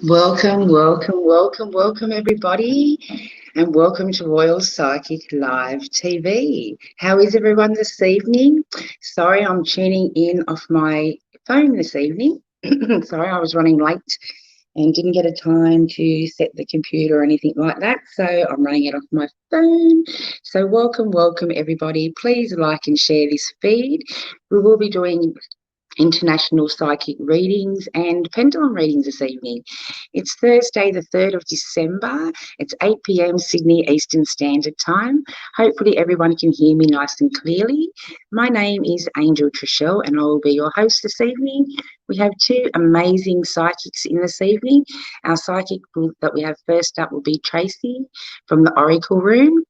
Welcome, welcome, welcome, welcome, everybody, and welcome to Royal Psychic Live TV. How is everyone this evening? Sorry, I'm tuning in off my phone this evening. Sorry, I was running late and didn't get a time to set the computer or anything like that, so I'm running it off my phone. So welcome, welcome, everybody. Please like and share this feed. We will be doing international psychic readings and pendulum readings this evening. It's Thursday, the 3rd of December. It's 8 p.m. Sydney Eastern Standard Time. Hopefully everyone can hear me nice and clearly. My name is Angel Trishelle and I will be your host this evening. We have two amazing psychics in this evening. Our psychic that we have first up will be Tracey from the Oracle Room.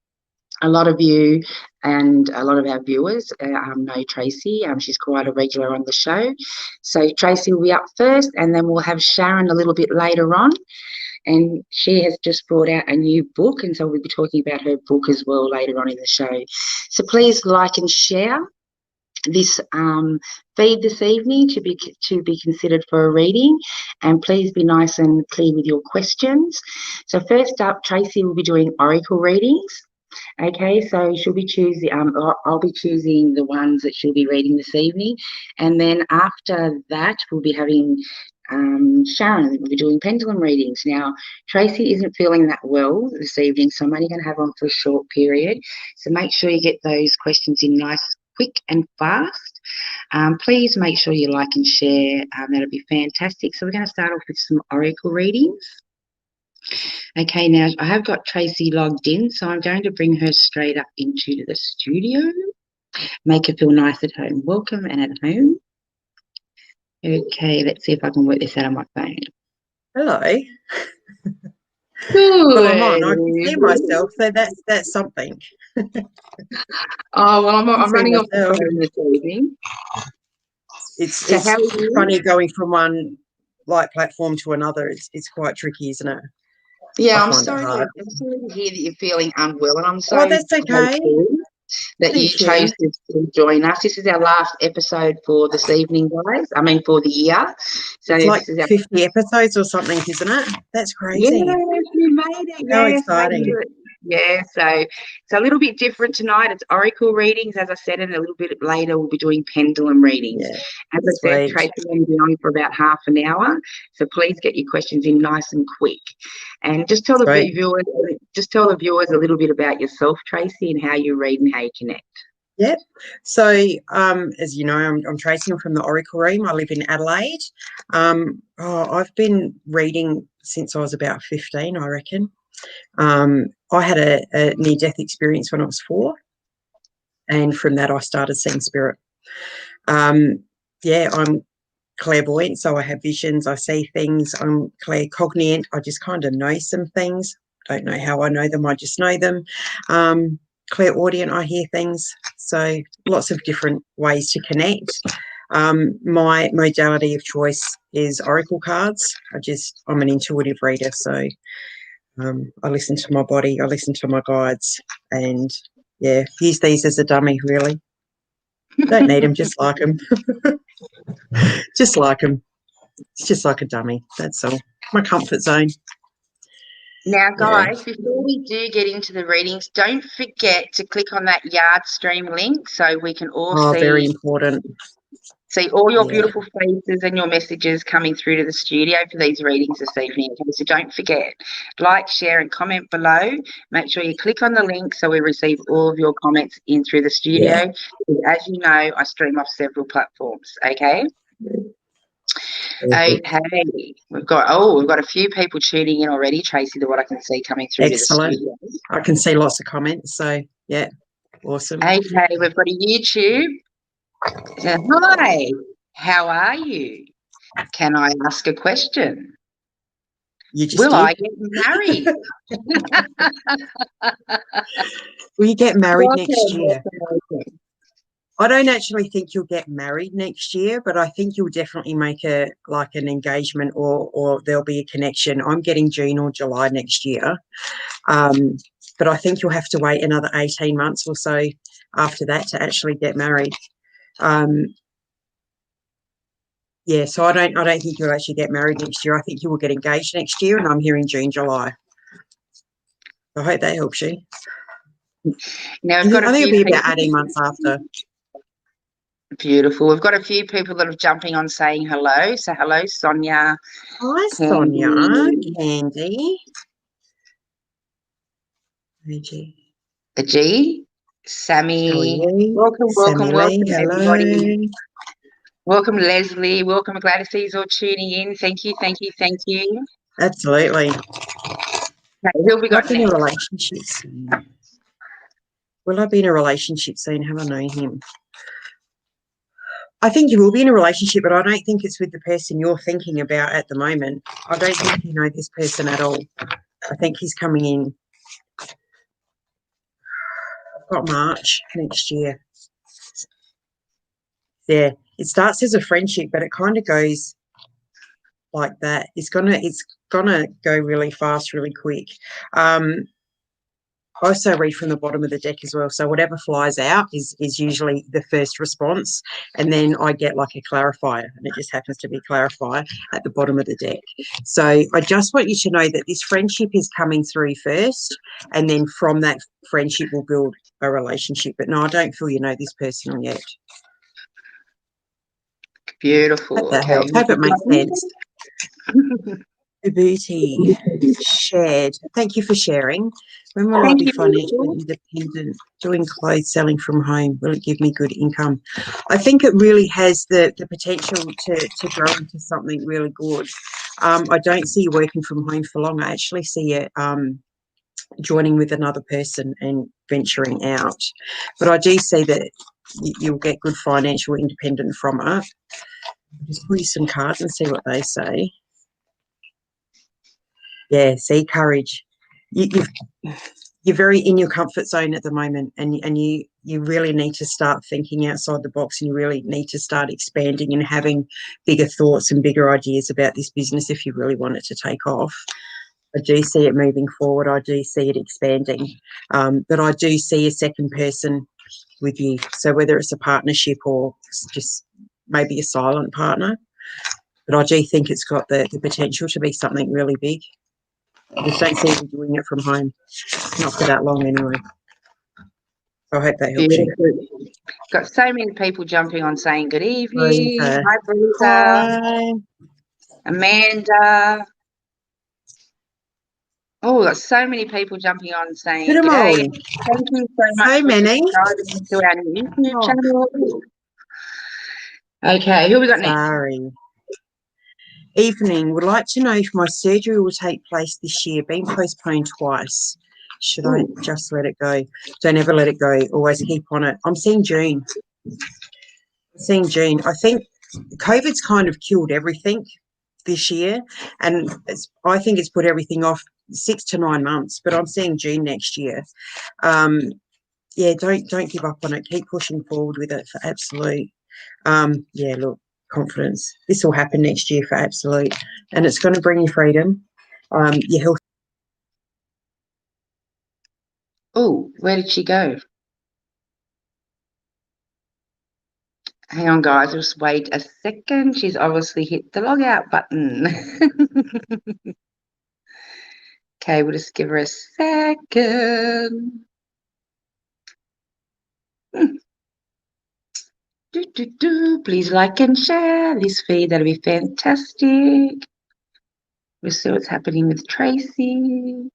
A lot of you and a lot of our viewers know Tracey. She's quite a regular on the show. So Tracey will be up first, and then we'll have Sharon a little bit later on. And she has just brought out a new book, and so we'll be talking about her book as well later on in the show. So please like and share this feed this evening to be considered for a reading, and please be nice and clear with your questions. So first up, Tracey will be doing oracle readings. Okay, so she'll be choosing, I'll be choosing the ones that she'll be reading this evening. And then after that, we'll be having Sharon will be doing pendulum readings. Now, Tracey isn't feeling that well this evening, so I'm only going to have on for a short period. So make sure you get those questions in nice, quick and fast. Please make sure you like and share. That'll be fantastic. So we're going to start off with some oracle readings. Okay, now I have got Tracey logged in, so I'm going to bring her straight up into the studio. Make her feel nice at home. Welcome and at home. Okay, let's see if I can work this out on my phone. Hello. Good. Well, I'm on. I can see myself, so that's something. Oh, well, I'm running off the phone this evening. It's funny going from one platform to another. It's quite tricky, isn't it? Yeah, I'm sorry to hear that you're feeling unwell, and I'm sorry. Oh, that's okay. That you chose to join us. This is our last episode for this evening, guys. I mean, for the year. So it's like 50 episodes or something, isn't it? That's crazy. Yeah, you made it. How exciting. Yeah, so it's a little bit different tonight. It's oracle readings, as I said, and a little bit later we'll be doing pendulum readings. Yeah, as I said, Tracey will be on for about half an hour, so please get your questions in nice and quick. And just tell the viewers a little bit about yourself, Tracey, and how you read and how you connect. Yep. So, as you know, I'm Tracey. I'm from the Oracle Room. I live in Adelaide. I've been reading since I was about 15, I reckon. I had a near-death experience when I was 4, and from that I started seeing spirit. I'm clairvoyant, so I have visions, I see things. I'm claircognient, I just kind of know some things. Don't know how I know them, I just know them. Clairaudient, I hear things. So lots of different ways to connect. My modality of choice is oracle cards. I'm an intuitive reader, so I listen to my body, I listen to my guides, and use these as a dummy, really. Don't need them, just like them. Just like them. It's just like a dummy, that's all. My comfort zone. Now, guys, before we do get into the readings, don't forget to click on that Yard Stream link so we can all see. Very important. See all your beautiful faces and your messages coming through to the studio for these readings this evening. Okay, so don't forget, like, share and comment below. Make sure you click on the link so we receive all of your comments in through the studio. Yeah. As you know, I stream off several platforms, okay? Okay, we've got a few people tuning in already, Tracey, to what I can see coming through. Excellent. To the studio. I can see lots of comments, so yeah, awesome. Okay, we've got a YouTube. Hi, how are you? Can I ask a question? Will I get married? Will you get married next year? I don't actually think you'll get married next year, but I think you'll definitely make an engagement or there'll be a connection. I'm getting June or July next year. But I think you'll have to wait another 18 months or so after that to actually get married. Yeah, so I don't think you'll actually get married next year. I think you will get engaged next year, and I'm hearing June, July. I hope that helps you. Now I we've got a think few it'll be people. about 18 months after. Beautiful. We've got a few people that are jumping on saying hello. So hello, Sonia. Hi, Candy, Sonia, Candy. Ajee, How are Sammy. you? Welcome, welcome, Sammy Lee, welcome, everybody. hello. Welcome, Leslie. Welcome. I'm glad to see you all tuning in. Thank you, thank you, thank you. Absolutely. Okay, who have we got I've been in a next? relationship soon. Will I be in a relationship soon? Have I known him? I think you will be in a relationship, but I don't think it's with the person you're thinking about at the moment. I don't think you know this person at all. I think he's coming in. I've got March next year. Yeah, it starts as a friendship, but it kind of goes like that. It's gonna go really fast, really quick. I also read from the bottom of the deck as well. So whatever flies out is usually the first response. And then I get like a clarifier, and it just happens to be clarifier at the bottom of the deck. So I just want you to know that this friendship is coming through first, and then from that friendship we'll build a relationship. But no, I don't feel you know this person yet. Beautiful. Hope that Okay. helps. Hope it makes sense. Ubuntu shared. Thank you for sharing. When will I Thank be you. financially independent? Doing clothes, selling from home. Will it give me good income? I think it really has the potential to grow into something really good. I don't see you working from home for long. I actually see you joining with another person and venturing out. But I do see that you'll get good financial independence from it. Just pull you some cards and see what they say. Yeah, see, courage. You're very in your comfort zone at the moment, and you really need to start thinking outside the box, and you really need to start expanding and having bigger thoughts and bigger ideas about this business if you really want it to take off. I do see it moving forward. I do see it expanding, but I do see a second person with you. So whether it's a partnership or just maybe a silent partner, but I do think it's got the potential to be something really big. I just don't see you doing it from home, not for that long anyway. I hope that helps you. Got so many people jumping on saying good evening. Breather. Hi, Breather. Hi. Amanda. Oh, got so many people jumping on saying Good g'day. morning. Thank you so much So for many. subscribing to our YouTube Oh, channel. Okay, who we got next? sorry. Evening. Would like to know if my surgery will take place this year. Been postponed twice. Should I just let it go? Don't ever let it go. Always keep on it. I'm seeing June. I think COVID's kind of killed everything this year, and I think it's put everything off 6 to 9 months. But I'm seeing June next year. Yeah, don't give up on it. Keep pushing forward with it for absolute. Yeah, look, confidence. This will happen next year for absolute, and it's going to bring you freedom. Your health. Oh, where did she go? Hang on, guys. Just wait a second. She's obviously hit the log out button. Okay, we'll just give her a second. Please like and share this feed. That'll be fantastic. We'll see what's happening with Tracey.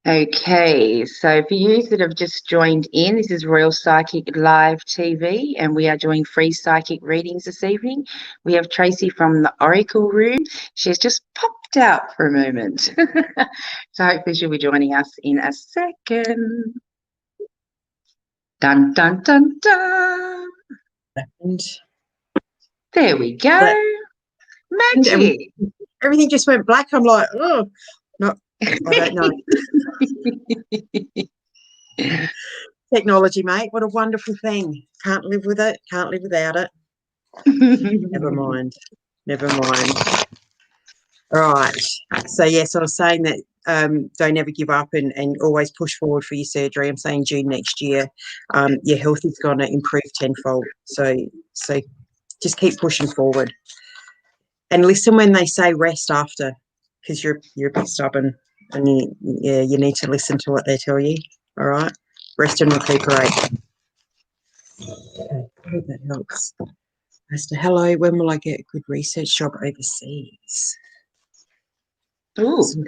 Okay, so for you that have just joined in, this is Royal Psychic Live TV, and we are doing free psychic readings this evening. We have Tracey from the Oracle Room. She's just popped out for a moment. So hopefully she'll be joining us in a second. Dun, dun, dun, dun. And There we go. Magic. Everything just went black. I'm like, oh, no, I don't know. Technology, mate. What a wonderful thing. Can't live with it. Can't live without it. Never mind. All right. So, yes, I was saying that don't ever give up and always push forward for your surgery. I'm saying June next year, your health is going to improve tenfold. So just keep pushing forward. And listen when they say rest after, because you're a bit stubborn and you need to listen to what they tell you. All right. Rest and recuperate. Okay, I hope that helps. As to hello, when will I get a good research job overseas? Ooh. Some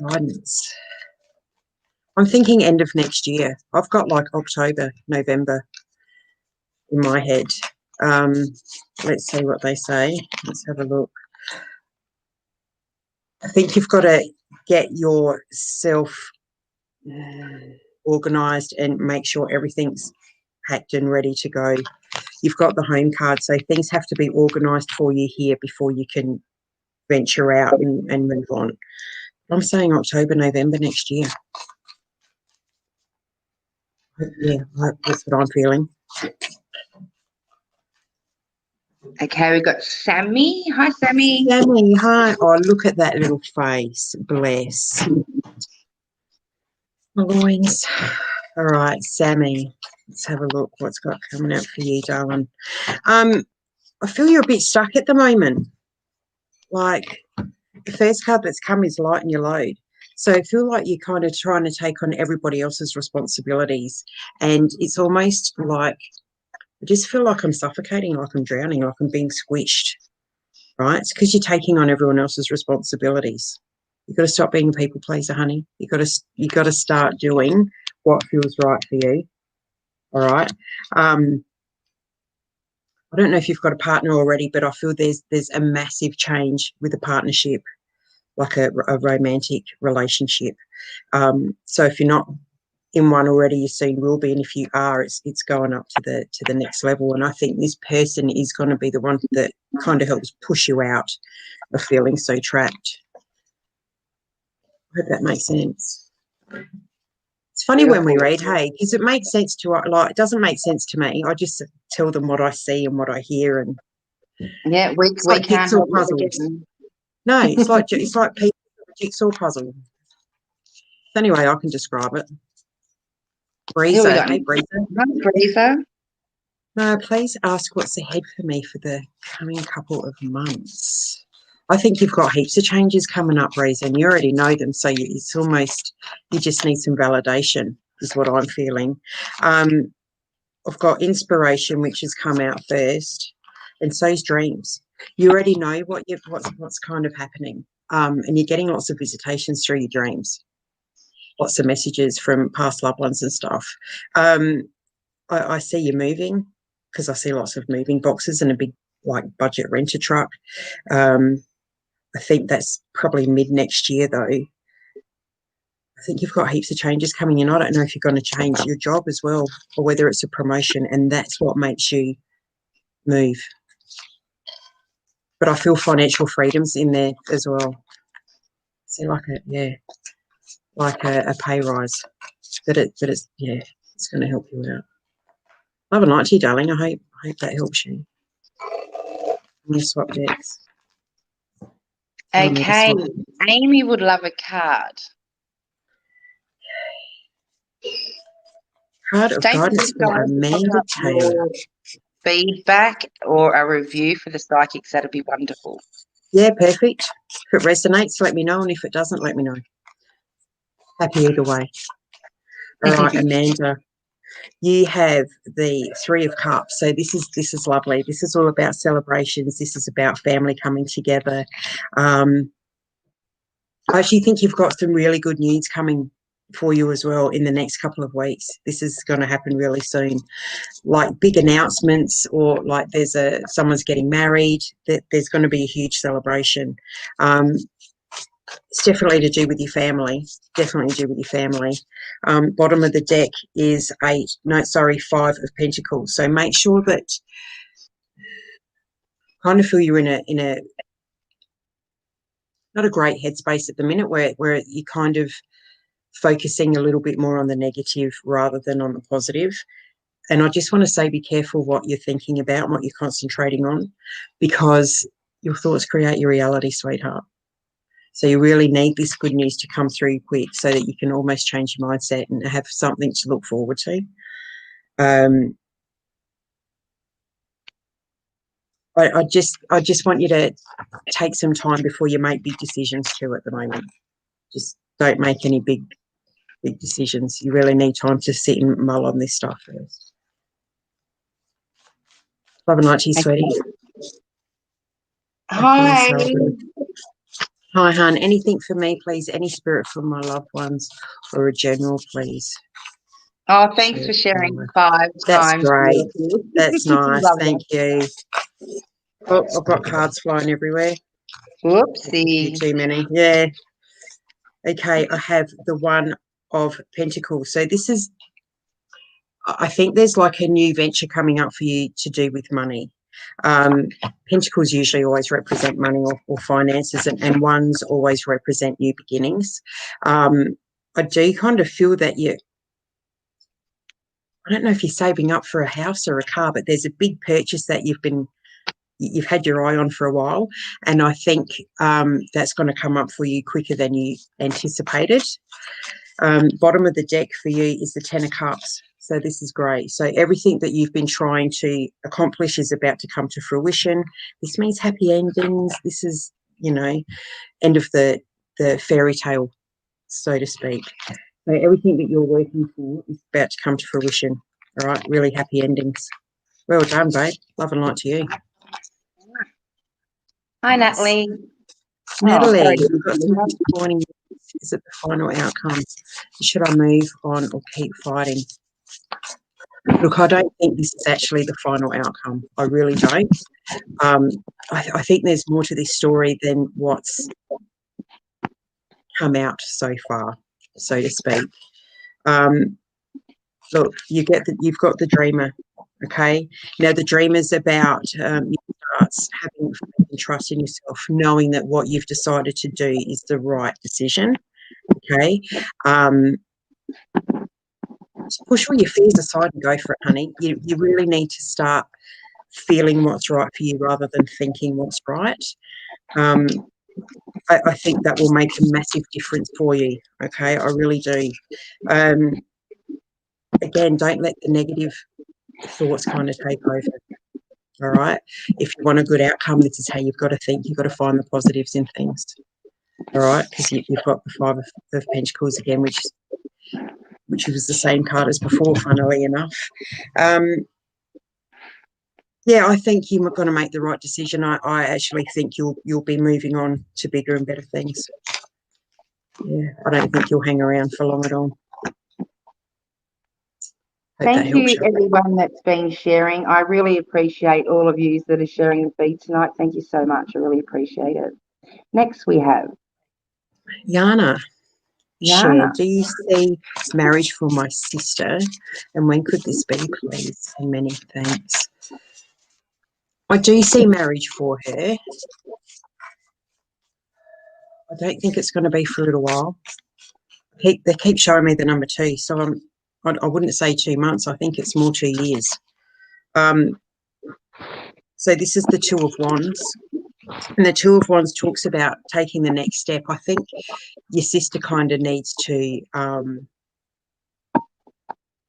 guidance. I'm thinking end of next year. I've got like October, November in my head. Let's see what they say. Let's have a look. I think you've got to get yourself organised and make sure everything's packed and ready to go. You've got the home card, so things have to be organised for you here before you can venture out and move on. I'm saying October, November next year. Yeah, that's what I'm feeling. Okay, we've got Sammy. Hi, Sammy. Sammy, hi. Oh, look at that little face. Bless. Loins. All right, Sammy. Let's have a look what's got coming out for you, darling. I feel you're a bit stuck at the moment. Like, the first card that's come is lighten your load. So I feel like you're kind of trying to take on everybody else's responsibilities. And it's almost like, I just feel like I'm suffocating, like I'm drowning, like I'm being squished, right? It's because you're taking on everyone else's responsibilities. You've got to stop being a people pleaser, honey. You've got to start doing what feels right for you. All right. I don't know if you've got a partner already, but I feel there's a massive change with a partnership, like a romantic relationship. So if you're not in one already, you soon will be, and if you are, it's going up to the next level. And I think this person is going to be the one that kind of helps push you out of feeling so trapped. I hope that makes sense. It's funny when we read, hey, because it makes sense to, like, it doesn't make sense to me. I just tell them what I see and what I hear, and Yeah, we like can't jigsaw help puzzles. it. No, it's like people jigsaw puzzle. The only way I can describe it. Breezer, hey Breezer. Breezer. No, please ask what's ahead for me for the coming couple of months. I think you've got heaps of changes coming up, Breezer, and you already know them. So it's almost, you just need some validation, is what I'm feeling. I've got inspiration, which has come out first, and so's dreams. You already know what's kind of happening, and you're getting lots of visitations through your dreams, lots of messages from past loved ones and stuff. I see you moving, because I see lots of moving boxes and a big, like, budget renter truck. I think that's probably mid next year, though. I think you've got heaps of changes coming in. I don't know if you're going to change your job as well, or whether it's a promotion, and that's what makes you move. But I feel financial freedom's in there as well. See, like a pay rise. But it's it's going to help you out. Love and light to you, darling. I hope that helps you. I'm going to swap decks. Okay, Amy would love a card. Card of guidance for Amanda Taylor. Feedback or a review for the psychics, that'd be wonderful. Yeah, perfect. If it resonates, let me know, and if it doesn't, let me know. Happy either way. All right, Amanda. You have the Three of Cups. So this is lovely. This is all about celebrations. This is about family coming together. I actually think you've got some really good news coming for you as well in the next couple of weeks. This is going to happen really soon, like big announcements, or like someone's getting married. There's going to be a huge celebration. It's definitely to do with your family. Definitely to do with your family. Bottom of the deck is 5 of Pentacles. So make sure that, kind of feel you're in a not a great headspace at the minute, where you're kind of focusing a little bit more on the negative rather than on the positive. And I just want to say, be careful what you're thinking about and what you're concentrating on, because your thoughts create your reality, sweetheart. So you really need this good news to come through quick so that you can almost change your mindset and have something to look forward to. I just want you to take some time before you make big decisions too at the moment. Just don't make any big decisions. You really need time to sit and mull on this stuff first. Love and light to you, sweetie. Hi. Hi, hon. Anything for me, please? Any spirit from my loved ones or a general, please? Oh, thanks for sharing 5 That's times. great. That's nice. Thank you. Oh, I've got cards flying everywhere. Whoopsie. Too many. Yeah. Okay, I have the One of Pentacles. So this is, I think there's like a new venture coming up for you to do with money. Pentacles usually always represent money or finances, and ones always represent new beginnings. I do kind of feel that I don't know if you're saving up for a house or a car, but there's a big purchase that you've had your eye on for a while, and I think that's going to come up for you quicker than you anticipated. Bottom of the deck for you is the Ten of Cups. So this is great. So everything that you've been trying to accomplish is about to come to fruition. This means happy endings. This is, end of the fairy tale, so to speak. So everything that you're working for is about to come to fruition. All right, really happy endings. Well done, babe. Love and light to you. Hi, Natalie. Natalie, we've got some disappointing. Is it the final outcome? Should I move on or keep fighting? Look, I don't think this is actually the final outcome. I really don't. I think there's more to this story than what's come out so far, so to speak. Look, you've got the dreamer. Okay. Now the dreamer's about you start having faith and trust in yourself, knowing that what you've decided to do is the right decision. Okay. Push all your fears aside and go for it, honey. You really need to start feeling what's right for you rather than thinking what's right. I think that will make a massive difference for you. Okay, I really do. Again, don't let the negative thoughts kind of take over. All right. If you want a good outcome, this is how you've got to think. You've got to find the positives in things. All right, because you've got the Five of Pentacles again, which was the same card as before, funnily enough. Yeah, I think you're going to make the right decision. I actually think you'll be moving on to bigger and better things. Yeah, I don't think you'll hang around for long at all. Thank you, everyone that's been sharing. I really appreciate all of you that are sharing the feed tonight. Thank you so much. I really appreciate it. Next, we have Yana. Share. Do you see marriage for my sister? And when could this be, please? And many thanks. I do see marriage for her. I don't think it's going to be for a little while. They keep showing me the number 2, so I wouldn't say 2 months. I think it's more 2 years. So this is the Two of Wands, and the Two of Wands talks about taking the next step. I think your sister kind of needs to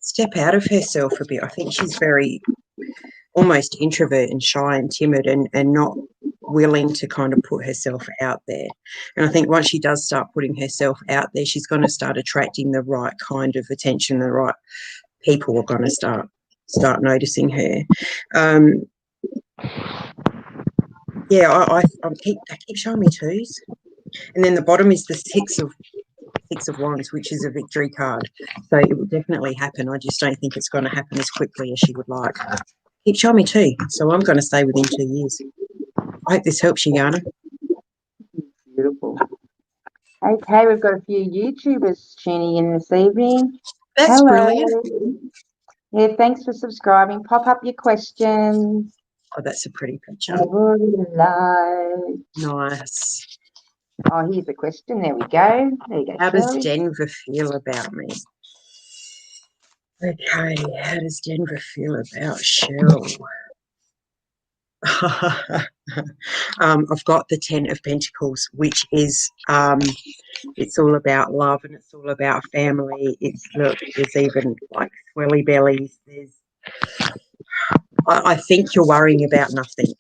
step out of herself a bit. I think she's very almost introvert and shy and timid and not willing to kind of put herself out there. And I think once she does start putting herself out there, she's going to start attracting the right kind of attention. The right people are going to start noticing her. Yeah, they keep showing me 2s. And then the bottom is the Six of Wands, which is a victory card. So it will definitely happen. I just don't think it's going to happen as quickly as she would like. Keep showing me 2. So I'm going to say within 2 years. I hope this helps you, Yana. Beautiful. Okay, we've got a few YouTubers tuning in this evening. That's brilliant. Yeah, thanks for subscribing. Pop up your questions. Oh, that's a pretty picture. Nice. Oh, here's a question. There we go. There you go. How does Denver feel about me? Okay, how does Denver feel about Cheryl? I've got the 10 of Pentacles, which is it's all about love and it's all about family. It's look, there's even like swelly bellies. I think you're worrying about nothing.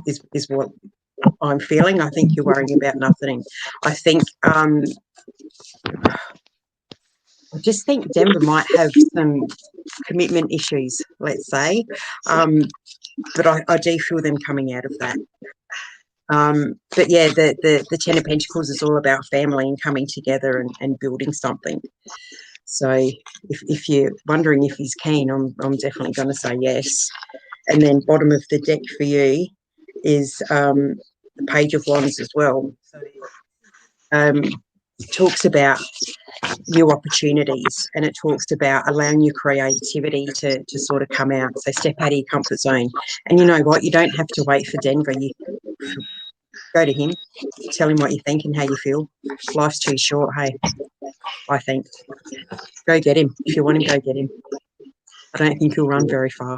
Is what I'm feeling. I think you're worrying about nothing. I think I just think Denver might have some commitment issues, let's say, but I do feel them coming out of that. But yeah, the 10 of Pentacles is all about family and coming together and building something. So if you're wondering if he's keen, I'm definitely going to say yes. And then bottom of the deck for you is the Page of Wands as well. So talks about new opportunities, and it talks about allowing your creativity to sort of come out. So step out of your comfort zone. And you know what? You don't have to wait for Denver. You go to him, tell him what you think and how you feel. Life's too short, hey, I think. Go get him. If you want him, go get him. I don't think he'll run very far.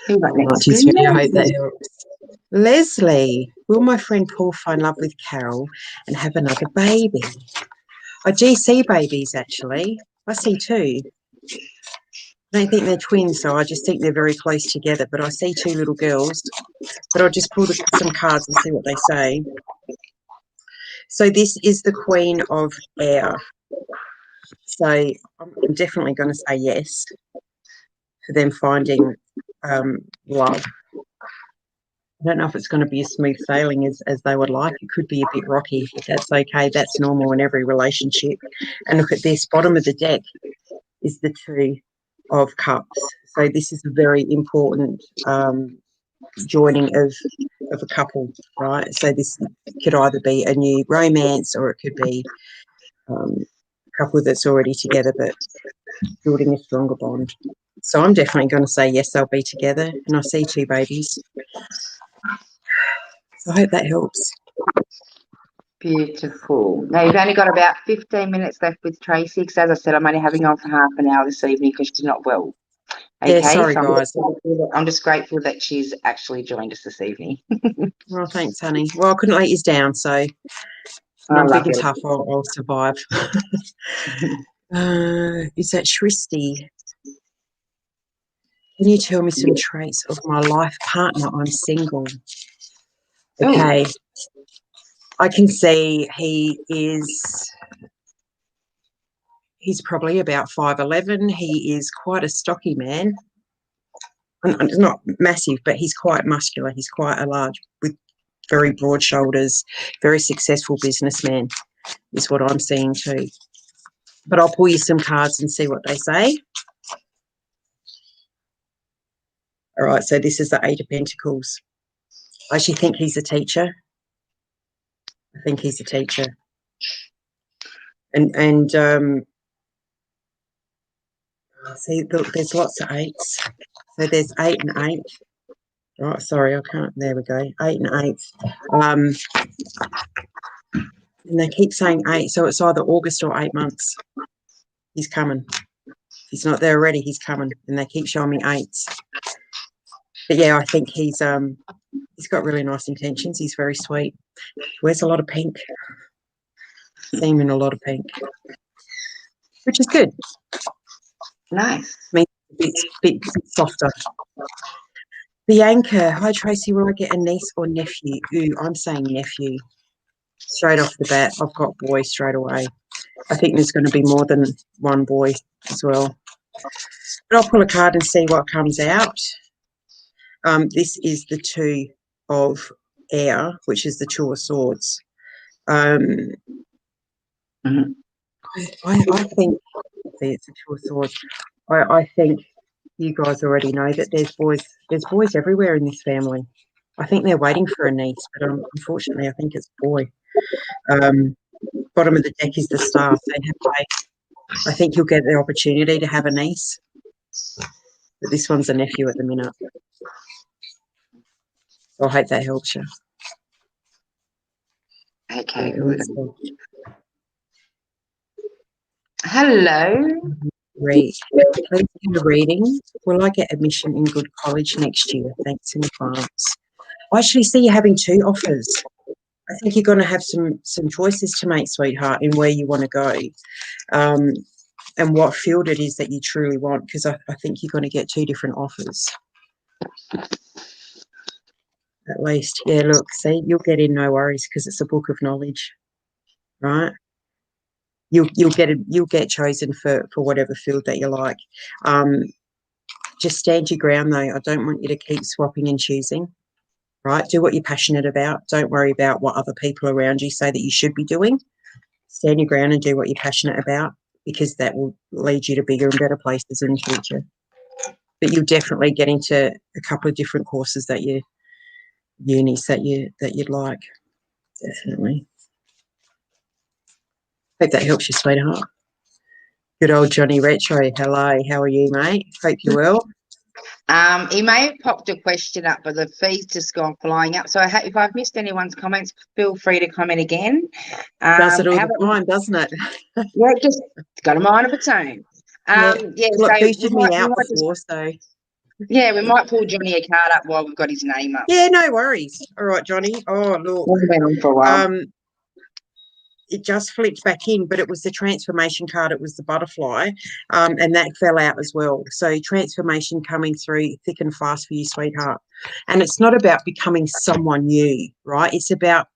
Who got next? I hope that helps. Leslie, will my friend Paul fall in love with Carol and have another baby? I do see babies, actually. I see two. I don't think they're twins, so I just think they're very close together. But I see two little girls. But I'll just pull some cards and see what they say. So this is the Queen of Air. So I'm definitely going to say yes for them finding love. I don't know if it's going to be as smooth sailing as they would like. It could be a bit rocky, but that's okay. That's normal in every relationship. And look at this, bottom of the deck is the Two of Cups. So this is a very important joining of a couple, right? So this could either be a new romance or it could be a couple that's already together but building a stronger bond. So I'm definitely going to say yes, they'll be together. And I see two babies. So I hope that helps. Beautiful. Now, you've only got about 15 minutes left with Tracey, because as I said, I'm only having on for half an hour this evening because she's not well. Okay, yeah, sorry, so guys. I'm just grateful that she's actually joined us this evening. Well, thanks, honey. Well, I couldn't let you down, so I'm big and tough. I'll survive. Is that Shristi? Can you tell me some traits of my life partner? I'm single. Okay. Ooh. I can see he's probably about 5'11". He is quite a stocky man. Not massive, but he's quite muscular. He's quite a large, with very broad shoulders, very successful businessman is what I'm seeing too. But I'll pull you some cards and see what they say. All right, so this is the Eight of Pentacles. I actually think he's a teacher. I think he's a teacher. And see, look, there's lots of eights. So there's 8 and 8. Oh, sorry, I can't. There we go. 8 and 8. And they keep saying 8, so it's either August or 8 months. He's coming. If he's not there already, he's coming. And they keep showing me 8s. But yeah, I think he's got really nice intentions. He's very sweet. Wears a lot of pink. See him in a lot of pink, which is good. Nice. Means it's a bit softer. The Anchor. Hi, Tracey. Will I get a niece or nephew? Ooh, I'm saying nephew. Straight off the bat, I've got boy straight away. I think there's going to be more than one boy as well. But I'll pull a card and see what comes out. This is the Two of Air, which is the Two of Swords. I think it's the Two of Swords. I think you guys already know that there's boys everywhere in this family. I think they're waiting for a niece, but unfortunately I think it's boy. Bottom of the deck is the Star. So I think you'll get the opportunity to have a niece, but this one's a nephew at the minute. So I hope that helps you. Okay, good. Hello. Read. Please do a reading. Will I get admission in good college next year? Thanks in advance. I actually see you having two offers. I think you're going to have some choices to make, sweetheart, in where you want to go, and what field it is that you truly want, because I think you're going to get two different offers. At least, yeah, look, see, you'll get in, no worries, because it's a book of knowledge, right? You'll get chosen for whatever field that you like. Just stand your ground, though. I don't want you to keep swapping and choosing, right? Do what you're passionate about. Don't worry about what other people around you say that you should be doing. Stand your ground and do what you're passionate about, because that will lead you to bigger and better places in the future. But you'll definitely get into a couple of different courses that unis that you'd like. Definitely. Hope that helps you, sweetheart. Good old Johnny Retro. Hello, how are you, mate? Hope you're well. He may have popped a question up, but the feed's just gone flying up. So if I've missed anyone's comments, feel free to comment again. Does it all the time, doesn't it? Yeah, just got a mind of its own. Well, So it boosted me out before, so. Yeah, we might pull Johnny a card up while we've got his name up. Yeah, no worries. All right, Johnny. Oh, look. We've been on for a while. It just flipped back in, but it was the transformation card. It was the butterfly, and that fell out as well. So transformation coming through thick and fast for you, sweetheart. And it's not about becoming someone new, right? It's about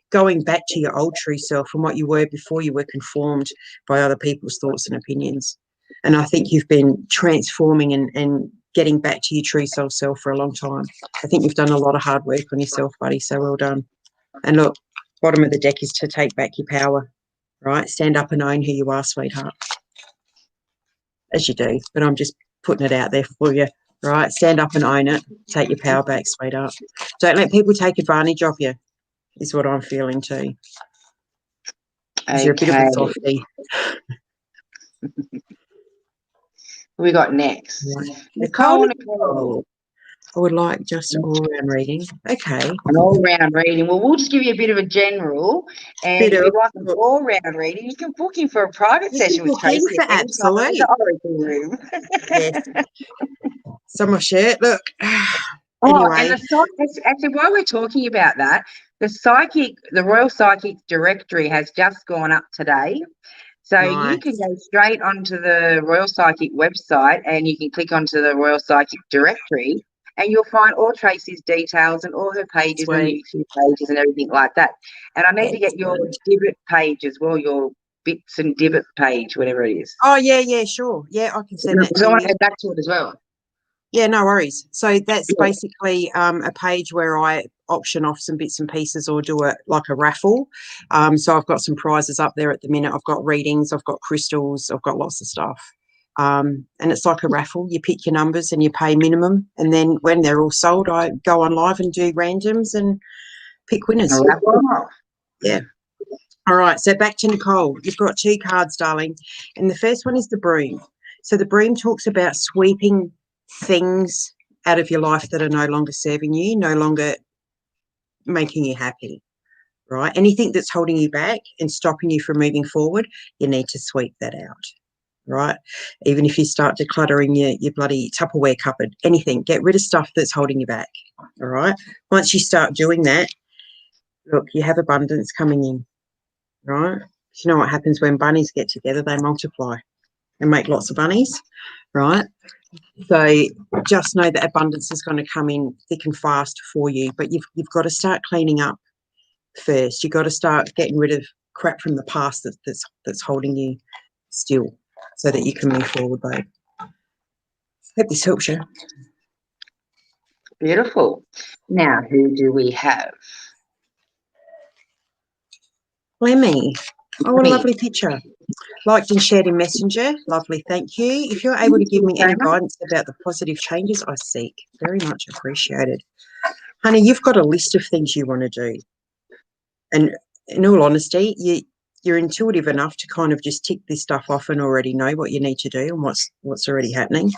going back to your old true self and what you were before you were conformed by other people's thoughts and opinions. And I think you've been transforming and getting back to your true self for a long time. I think you've done a lot of hard work on yourself, buddy, so well done. And look, bottom of the deck is to take back your power, right? Stand up and own who you are, sweetheart. As you do, but I'm just putting it out there for you, right? Stand up and own it. Take your power back, sweetheart. Don't let people take advantage of you, is what I'm feeling too. Okay. You're a bit of a softie. Who we got next? Right. Nicole. I would like just an all-round reading. Okay. An all-round reading. Well, we'll just give you a bit of a general. And if you'd like an all-round reading, you can book in for a private session with Tracey. For absolute. The Oracle room. Yes. So my shirt, look. Anyway. And actually, while we're talking about that, the Royal Psychic Directory has just gone up today. So you can go straight onto the Royal Psychic website and you can click onto the Royal Psychic Directory and you'll find all Tracey's details and all her pages and YouTube pages and everything like that. And I need to get your divot page as well, your bits and divot page, whatever it is. Oh, yeah, sure. Yeah, I can send that to you. I want to go back to it as well. Yeah, no worries. So that's basically a page where I auction off some bits and pieces or do like a raffle. So I've got some prizes up there at the minute. I've got readings, I've got crystals, I've got lots of stuff. And it's like a raffle. You pick your numbers and you pay minimum. And then when they're all sold, I go on live and do randoms and pick winners. Yeah. All right. So back to Nicole. You've got two cards, darling. And the first one is the broom. So the broom talks about sweeping things out of your life that are no longer serving you, no longer making you happy, right? Anything that's holding you back and stopping you from moving forward, you need to sweep that out, right? Even if you start decluttering your bloody Tupperware cupboard, anything, get rid of stuff that's holding you back, all right? Once you start doing that, look, you have abundance coming in, right? You know what happens when bunnies get together? They multiply and make lots of bunnies, right? So just know that abundance is going to come in thick and fast for you, but you've got to start cleaning up first. You've got to start getting rid of crap from the past that's holding you still so that you can move forward, babe. Hope this helps you. Beautiful. Now, who do we have? Lemmy. Oh, what a lovely picture. Liked and shared in Messenger. Lovely, thank you. If you're able to give me any guidance about the positive changes I seek, very much appreciated. Honey, you've got a list of things you want to do. And in all honesty, you're intuitive enough to kind of just tick this stuff off and already know what you need to do and what's already happening.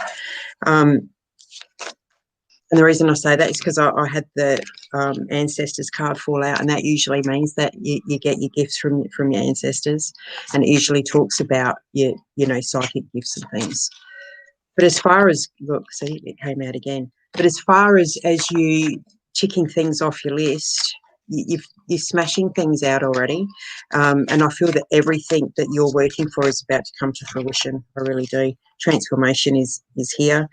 And the reason I say that is because I had the ancestors card fall out, and that usually means that you get your gifts from your ancestors, and it usually talks about your psychic gifts and things. But as far as, look, see, it came out again. But as far as you ticking things off your list, you're smashing things out already, and I feel that everything that you're working for is about to come to fruition. I really do. Transformation is here.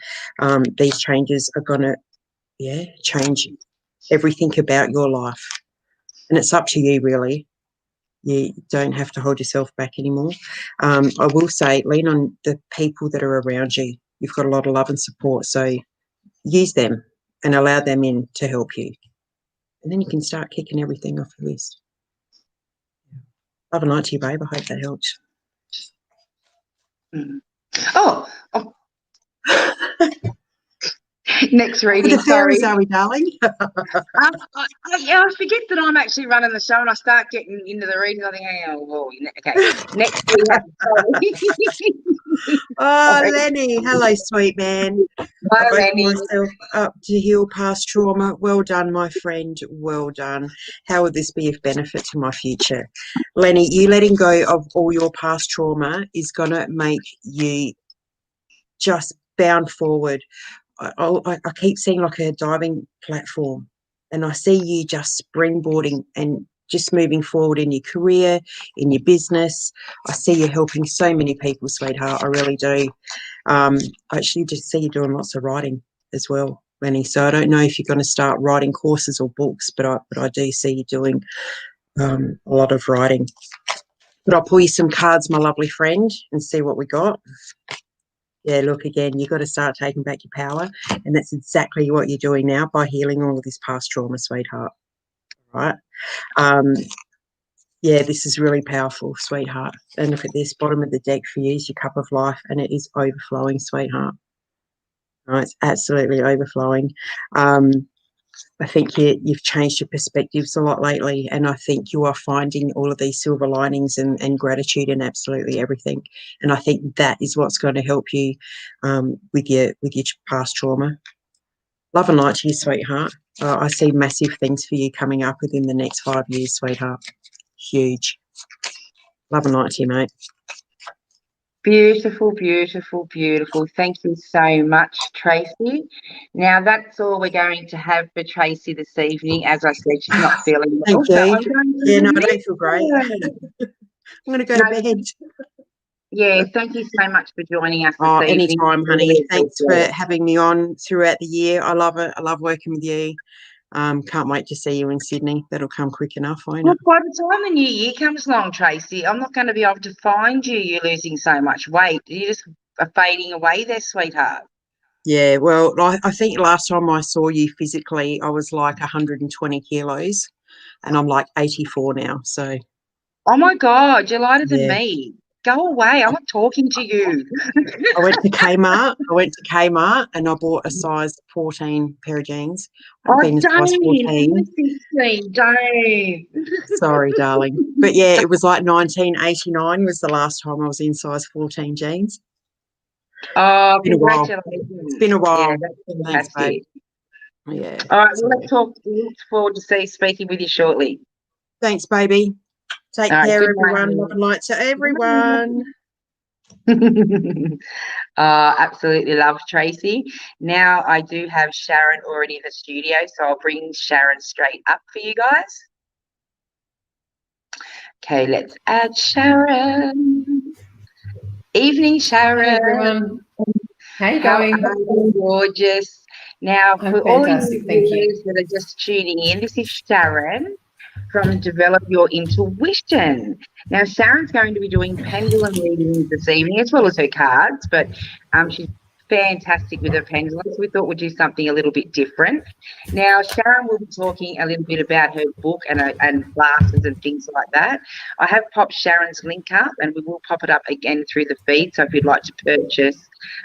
These changes are going to change everything about your life, and it's up to you, really. You don't have to hold yourself back anymore. I will say, lean on the people that are around you. You've got a lot of love and support, so use them and allow them in to help you, and then you can start kicking everything off your list. Love and light to you, babe. I hope that helps. Oh. Next reading. The fairies, sorry. are we, darling? I forget that I'm actually running the show, and I start getting into the readings. I think, okay. Next we have. Oh, Lenny. Hello, sweet man. Hi, I've opened Lenny. myself up to heal past trauma. Well done, my friend. Well done. How would this be of benefit to my future? Lenny, you letting go of all your past trauma is going to make you just bound forward. I keep seeing like a diving platform, and I see you just springboarding and just moving forward in your career, in your business. I see you helping so many people, sweetheart. I really do. I actually just see you doing lots of writing as well, Lenny. So I don't know if you're going to start writing courses or books, but I do see you doing a lot of writing. But I'll pull you some cards, my lovely friend, and see what we got. Yeah, look, again, you've got to start taking back your power, and that's exactly what you're doing now by healing all of this past trauma, sweetheart. Right? Yeah, this is really powerful, sweetheart. And look at this, bottom of the deck for you is your cup of life, and it is overflowing, sweetheart. Right, it's absolutely overflowing. I think you've changed your perspectives a lot lately, and I think you are finding all of these silver linings and gratitude in absolutely everything. And I think that is what's going to help you with your past trauma. Love and light to you, sweetheart. I see massive things for you coming up within the next 5 years, sweetheart. Huge. Love and light to you, mate. Beautiful, beautiful, beautiful. Thank you so much, Tracey. Now, that's all we're going to have for Tracey this evening. As I said, she's not feeling well. Thank you. So I'm going to I don't feel great. I'm going to go to bed. Yeah, thank you so much for joining us this evening. Anytime, honey. Thanks for having me on throughout the year. I love it. I love working with you. Can't wait to see you in Sydney. That'll come quick enough, won't it? By the time the new year comes along, Tracey, I'm not going to be able to find you. You're losing so much weight. You just are fading away there, sweetheart. Yeah, well, I think last time I saw you physically, I was like 120 kilos, and I'm like 84 now. So. Oh my God, you're lighter than me. Go away. I'm not talking to you. I went to Kmart and I bought a size 14 pair of jeans. Oh, Been a size 14. Don't. Sorry, darling. But yeah, it was like 1989 was the last time I was in size 14 jeans. Oh, congratulations. It's been a while. Yeah, that's fantastic. Thanks, babe. Yeah. All right, well, let's talk. We look forward to speaking with you shortly. Thanks, baby. Take care, everyone. Love and light to everyone. Absolutely love Tracey. Now I do have Sharon already in the studio, so I'll bring Sharon straight up for you guys. Okay, let's add Sharon. Evening, Sharon. Hey, everyone. How you going? How are you? Gorgeous. Now, for all of you viewers that are just tuning in, this is Sharon from Develop Your Intuition. Now, Sharon's going to be doing pendulum readings this evening, as well as her cards, but she's fantastic with her pendulum, so we thought we'd do something a little bit different. Now, Sharon will be talking a little bit about her book and classes and things like that. I have popped Sharon's link up, and we will pop it up again through the feed, so if you'd like to purchase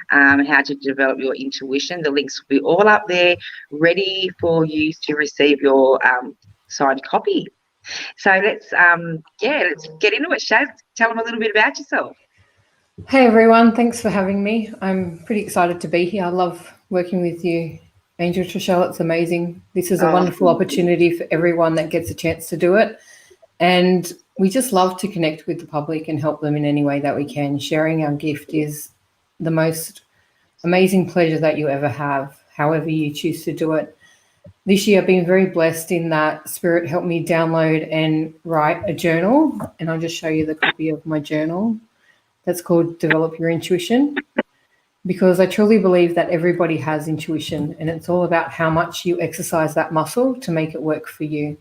how to develop your intuition, the links will be all up there, ready for you to receive your signed copy. So let's get into it. Shaz, tell them a little bit about yourself. Hey everyone, thanks for having me. I'm pretty excited to be here. I love working with you Angel Trishelle, it's amazing. This is a wonderful opportunity for everyone that gets a chance to do it. And we just love to connect with the public and help them in any way that we can. Sharing our gift is the most amazing pleasure that you ever have, however you choose to do it. This year I've been very blessed in that Spirit helped me download and write a journal. And I'll just show you the copy of my journal. That's called Develop Your Intuition. Because I truly believe that everybody has intuition, and it's all about how much you exercise that muscle to make it work for you.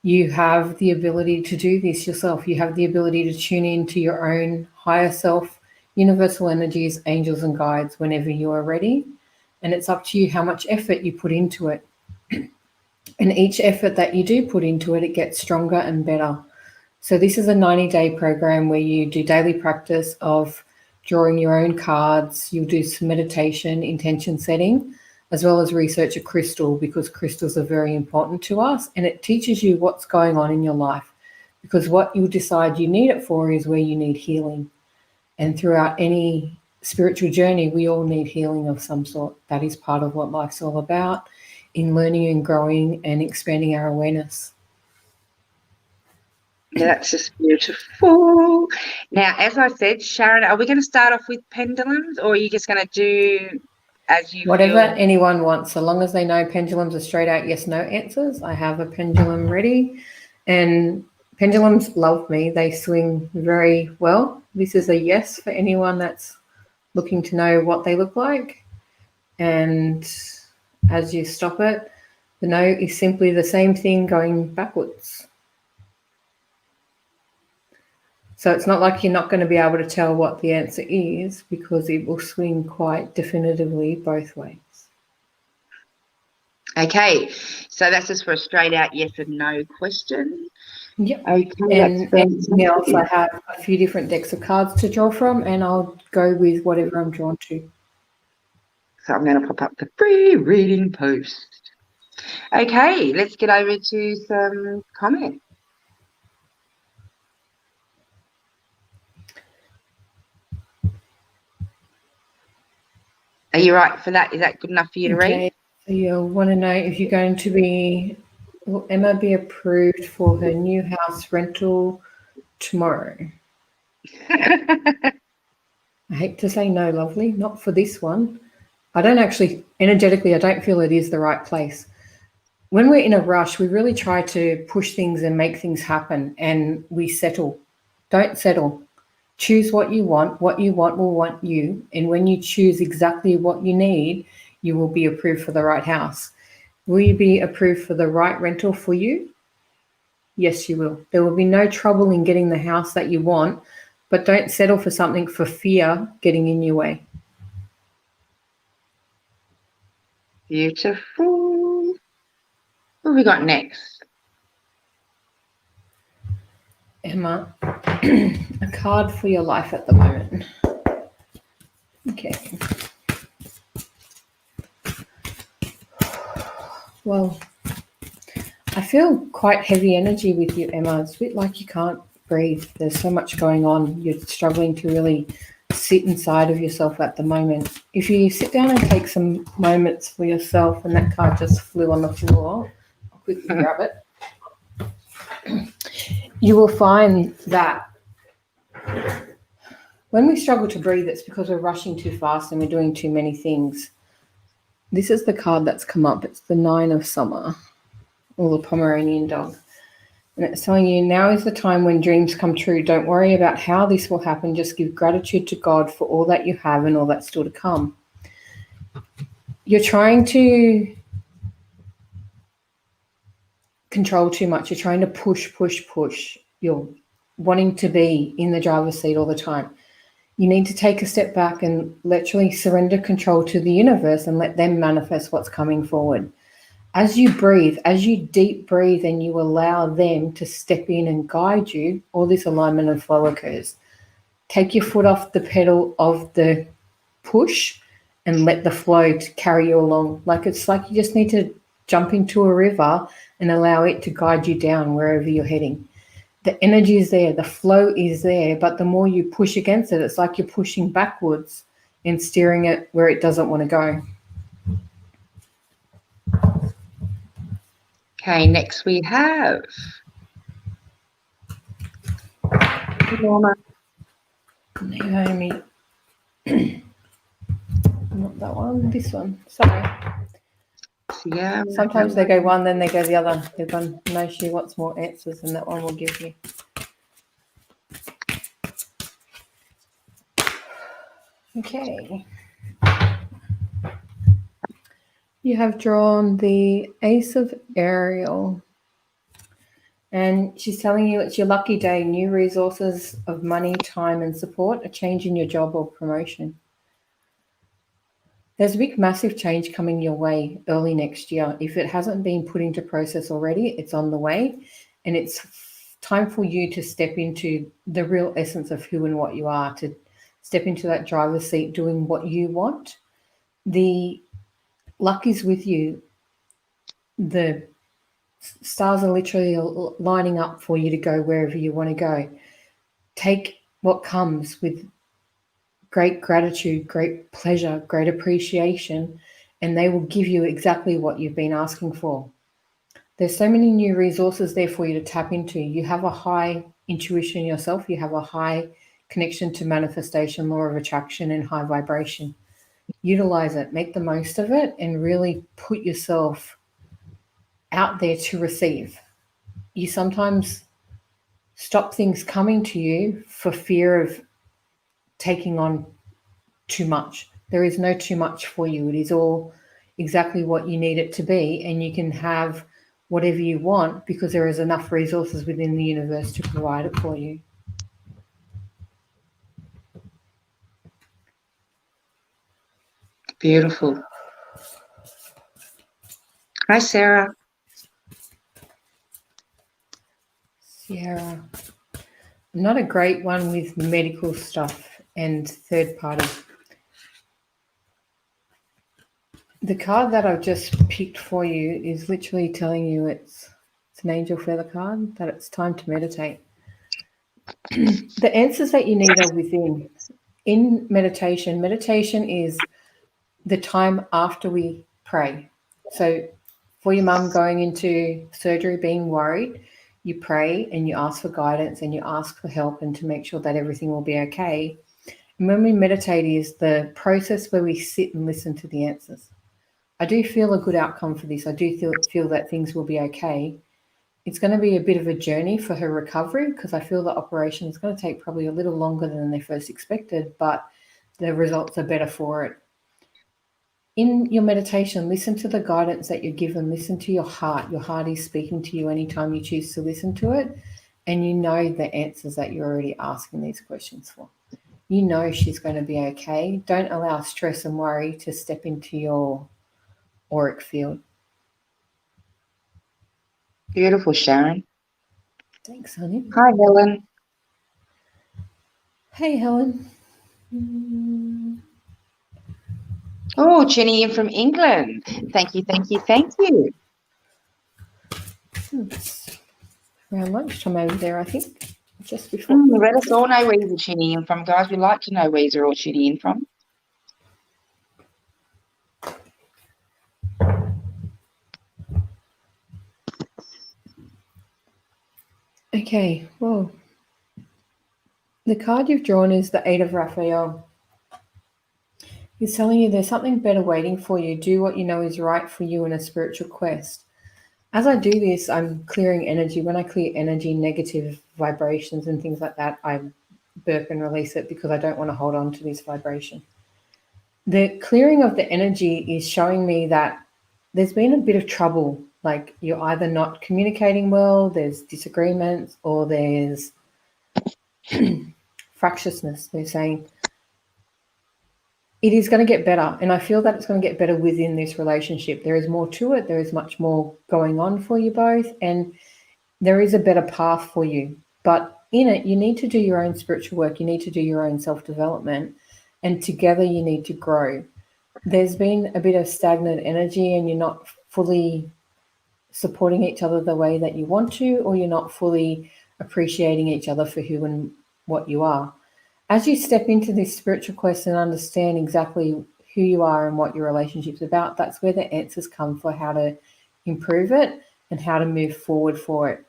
You have the ability to do this yourself. You have the ability to tune in to your own higher self, universal energies, angels and guides whenever you are ready. And it's up to you how much effort you put into it. And each effort that you do put into it, it gets stronger and better. So this is a 90-day program where you do daily practice of drawing your own cards. You'll do some meditation, intention setting, as well as research a crystal, because crystals are very important to us, and it teaches you what's going on in your life, because what you decide you need it for is where you need healing. And throughout any spiritual journey, we all need healing of some sort. That is part of what life's all about, in learning and growing and expanding our awareness. Yeah, that's just beautiful. Now, as I said, Sharon, are we going to start off with pendulums, or are you just going to do as you Whatever feel? anyone wants, so long as they know pendulums are straight out yes, no answers. I have a pendulum ready, and pendulums love me. They swing very well. This is a yes for anyone that's looking to know what they look like. And as you stop it, the no is simply the same thing going backwards. So it's not like you're not going to be able to tell what the answer is, because it will swing quite definitively both ways. Okay, so that's just for a straight out yes and no question. Yep. Okay, And anything else, I have a few different decks of cards to draw from, and I'll go with whatever I'm drawn to. So I'm going to pop up the free reading post. Okay, let's get over to some comments. Are you right for that? Is that good enough for you to read? So you'll want to know if you're going to be, will Emma be approved for her new house rental tomorrow? I hate to say no, lovely, not for this one. I don't actually, energetically, I don't feel it is the right place. When we're in a rush, we really try to push things and make things happen, and we settle. Don't settle. Choose what you want. What you want will want you. And when you choose exactly what you need, you will be approved for the right house. Will you be approved for the right rental for you? Yes, you will. There will be no trouble in getting the house that you want, but don't settle for something for fear getting in your way. Beautiful. What have we got next? Emma, a card for your life at the moment. Okay. Well, I feel quite heavy energy with you, Emma. It's a bit like you can't breathe. There's so much going on. You're struggling to really sit inside of yourself at the moment. If you sit down and take some moments for yourself, and that card just flew on the floor, I'll quickly grab it. You will find that when we struggle to breathe, it's because we're rushing too fast and we're doing too many things. This is the card that's come up. It's the 9 of Summer, or the Pomeranian dog. And it's telling you, now is the time when dreams come true. Don't worry about how this will happen. Just give gratitude to God for all that you have and all that's still to come. You're trying to control too much. You're trying to push. You're wanting to be in the driver's seat all the time. You need to take a step back and literally surrender control to the universe and let them manifest what's coming forward. As you breathe, as you deep breathe and you allow them to step in and guide you, all this alignment and flow occurs. Take your foot off the pedal of the push and let the flow to carry you along. It's like you just need to jump into a river and allow it to guide you down wherever you're heading. The energy is there, the flow is there, but the more you push against it, it's like you're pushing backwards and steering it where it doesn't want to go. Okay, next we have Norma. Naomi. Not that one, this one. Sorry. Yeah. Sometimes they go one, then they go the other. They've gone, no, she wants more answers than that one will give you. Okay. You have drawn the Ace of Ariel. And she's telling you it's your lucky day, new resources of money, time, and support, a change in your job or promotion. There's a big, massive change coming your way early next year. If it hasn't been put into process already, it's on the way. And it's time for you to step into the real essence of who and what you are, to step into that driver's seat doing what you want. The luck is with you. The stars are literally lining up for you to go wherever you want to go. Take what comes with great gratitude, great pleasure, great appreciation, and they will give you exactly what you've been asking for. There's so many new resources there for you to tap into. You have a high intuition yourself. You have a high connection to manifestation, law of attraction, and high vibration. Utilize it, make the most of it, and really put yourself out there to receive. You sometimes stop things coming to you for fear of taking on too much. There is no too much for you. It is all exactly what you need it to be, and you can have whatever you want because there is enough resources within the universe to provide it for you. Beautiful. Hi, Sarah. Sierra. I'm not a great one with medical stuff and third party. The card that I've just picked for you is literally telling you it's an angel feather card, that it's time to meditate. The answers that you need are within. In meditation is the time after we pray. So for your mum going into surgery being worried, you pray and you ask for guidance and you ask for help and to make sure that everything will be okay. And when we meditate is the process where we sit and listen to the answers. I do feel a good outcome for this. I do feel that things will be okay. It's going to be a bit of a journey for her recovery because I feel the operation is going to take probably a little longer than they first expected, but the results are better for it. In your meditation, listen to the guidance that you're given. Listen to your heart. Your heart is speaking to you anytime you choose to listen to it. And you know the answers that you're already asking these questions for. You know she's going to be okay. Don't allow stress and worry to step into your auric field. Beautiful, Sharon. Thanks, honey. Hi, Helen. Hey, Helen. Oh, tuning in from England. Thank you, thank you, thank you. It's around lunchtime over there, I think. Just before. Let us all know where you're tuning in from, guys. We'd like to know where you're all tuning in from. Okay, well, the card you've drawn is the Eight of Raphael. He's telling you there's something better waiting for you. Do what you know is right for you in a spiritual quest. As I do this, I'm clearing energy. When I clear energy, negative vibrations and things like that, I burp and release it because I don't want to hold on to this vibration. The clearing of the energy is showing me that there's been a bit of trouble. Like you're either not communicating well, there's disagreements, or there's fractiousness. They're saying it is going to get better. And I feel that it's going to get better within this relationship. There is more to it. There is much more going on for you both. And there is a better path for you. But in it, you need to do your own spiritual work. You need to do your own self-development. And together you need to grow. There's been a bit of stagnant energy and you're not fully supporting each other the way that you want to, or you're not fully appreciating each other for who and what you are. As you step into this spiritual quest and understand exactly who you are and what your relationship's about, that's where the answers come for how to improve it. and how to move forward for it.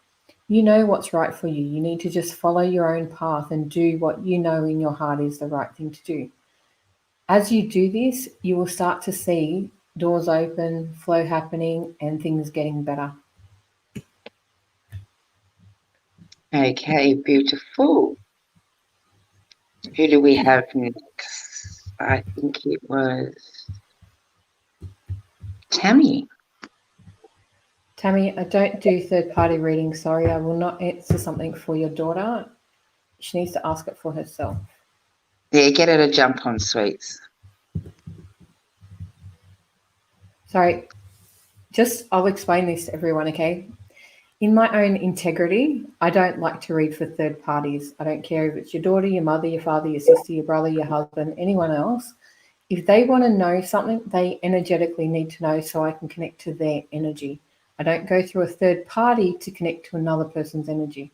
You know what's right for you. You need to just follow your own path and do what you know in your heart is the right thing to do. As you do this, you will start to see doors open, flow happening, and things getting better. Okay, beautiful. Who do we have next? I think it was Tammy. Tammy, I don't do third-party readings. Sorry, I will not answer something for your daughter. She needs to ask it for herself. Yeah, get her to jump on, sweets. Sorry, I'll explain this to everyone, okay? In my own integrity, I don't like to read for third parties. I don't care if it's your daughter, your mother, your father, your sister, your brother, your husband, anyone else. If they want to know something, they energetically need to know so I can connect to their energy. I don't go through a third party to connect to another person's energy.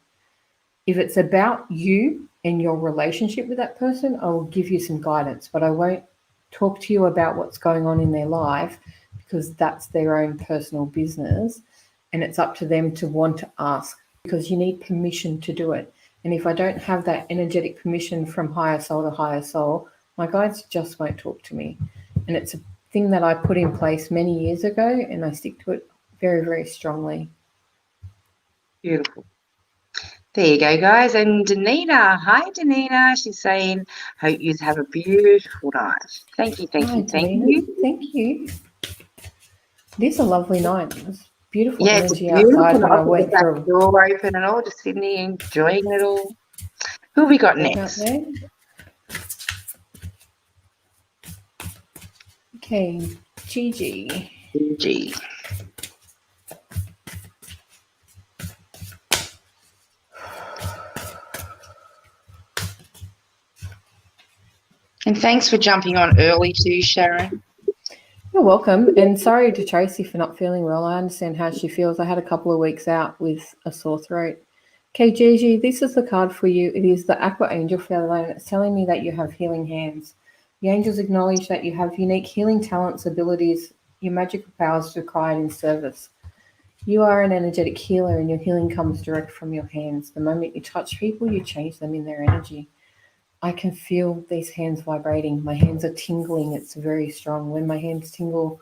If it's about you and your relationship with that person, I will give you some guidance, but I won't talk to you about what's going on in their life because that's their own personal business. And it's up to them to want to ask because you need permission to do it. And if I don't have that energetic permission from higher soul to higher soul, my guides just won't talk to me. And it's a thing that I put in place many years ago and I stick to it very, very strongly. Beautiful. There you go, guys. And Danita, hi, Danita. She's saying, hope you have a beautiful night. Thank you, thank Hi, you, thank Davina. you. Thank you. It is a lovely night. It was beautiful Yeah, it's a energy beautiful outside when I night with the went back through. door open and all, just sitting there enjoying it all. Who have we got Out next? there. Okay, Gigi. Gigi. And thanks for jumping on early too, Sharon. You're welcome. And sorry to Tracey for not feeling well. I understand how she feels. I had a couple of weeks out with a sore throat. Okay, Gigi, this is the card for you. It is the Aqua Angel Feather, and it's telling me that you have healing hands. The angels acknowledge that you have unique healing talents, abilities, your magical powers required in service. You are an energetic healer, and your healing comes direct from your hands. The moment you touch people, you change them in their energy. I can feel these hands vibrating. My hands are tingling. It's very strong. When my hands tingle,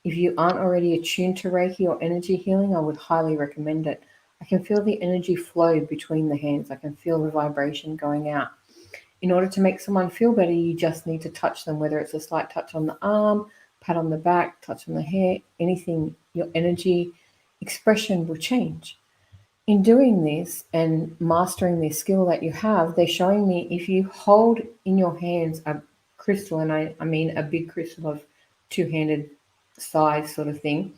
if you aren't already attuned to Reiki or energy healing, I would highly recommend it. I can feel the energy flow between the hands. I can feel the vibration going out. In order to make someone feel better, you just need to touch them, whether it's a slight touch on the arm, pat on the back, touch on the hair, anything, your energy expression will change. In doing this and mastering this skill that you have, they're showing me if you hold in your hands a crystal, and I mean a big crystal of two-handed size sort of thing,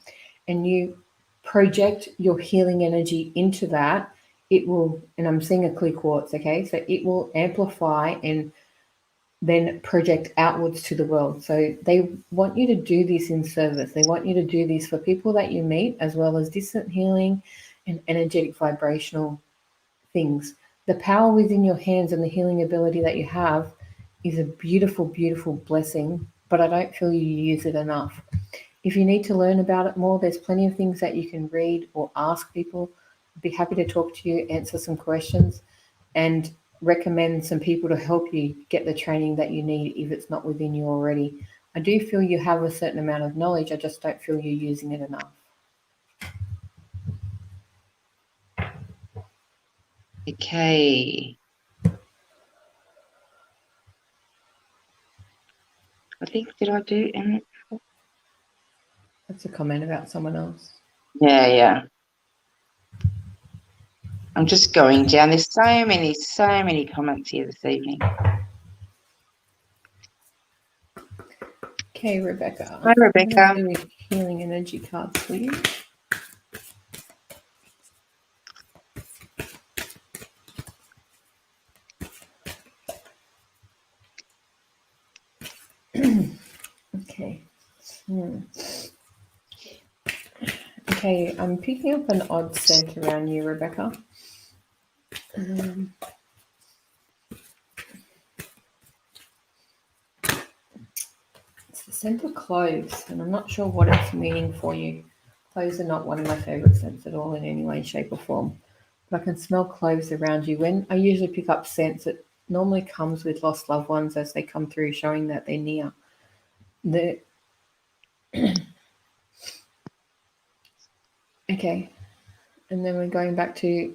and you project your healing energy into that, it will, and I'm seeing a clear quartz, okay, so it will amplify and then project outwards to the world. So they want you to do this in service. They want you to do this for people that you meet, as well as distant healing and energetic vibrational things. The power within your hands and the healing ability that you have is a beautiful, beautiful blessing, but I don't feel you use it enough. If you need to learn about it more, there's plenty of things that you can read or ask people. I'd be happy to talk to you, answer some questions, and recommend some people to help you get the training that you need if it's not within you already. I do feel you have a certain amount of knowledge. I just don't feel you're using it enough. Okay. I think, did I do it? That's a comment about someone else. Yeah. I'm just going down. There's so many comments here this evening. Okay, Rebecca. Hi, Rebecca. I'm going to do healing energy cards for you. Okay. Okay, I'm picking up an odd scent around you, Rebecca. It's the scent of cloves, and I'm not sure what it's meaning for you. Cloves are not one of my favourite scents at all in any way, shape or form. But I can smell cloves around you. When I usually pick up scents, it normally comes with lost loved ones as they come through, showing that they're near. Okay. And then we're going back to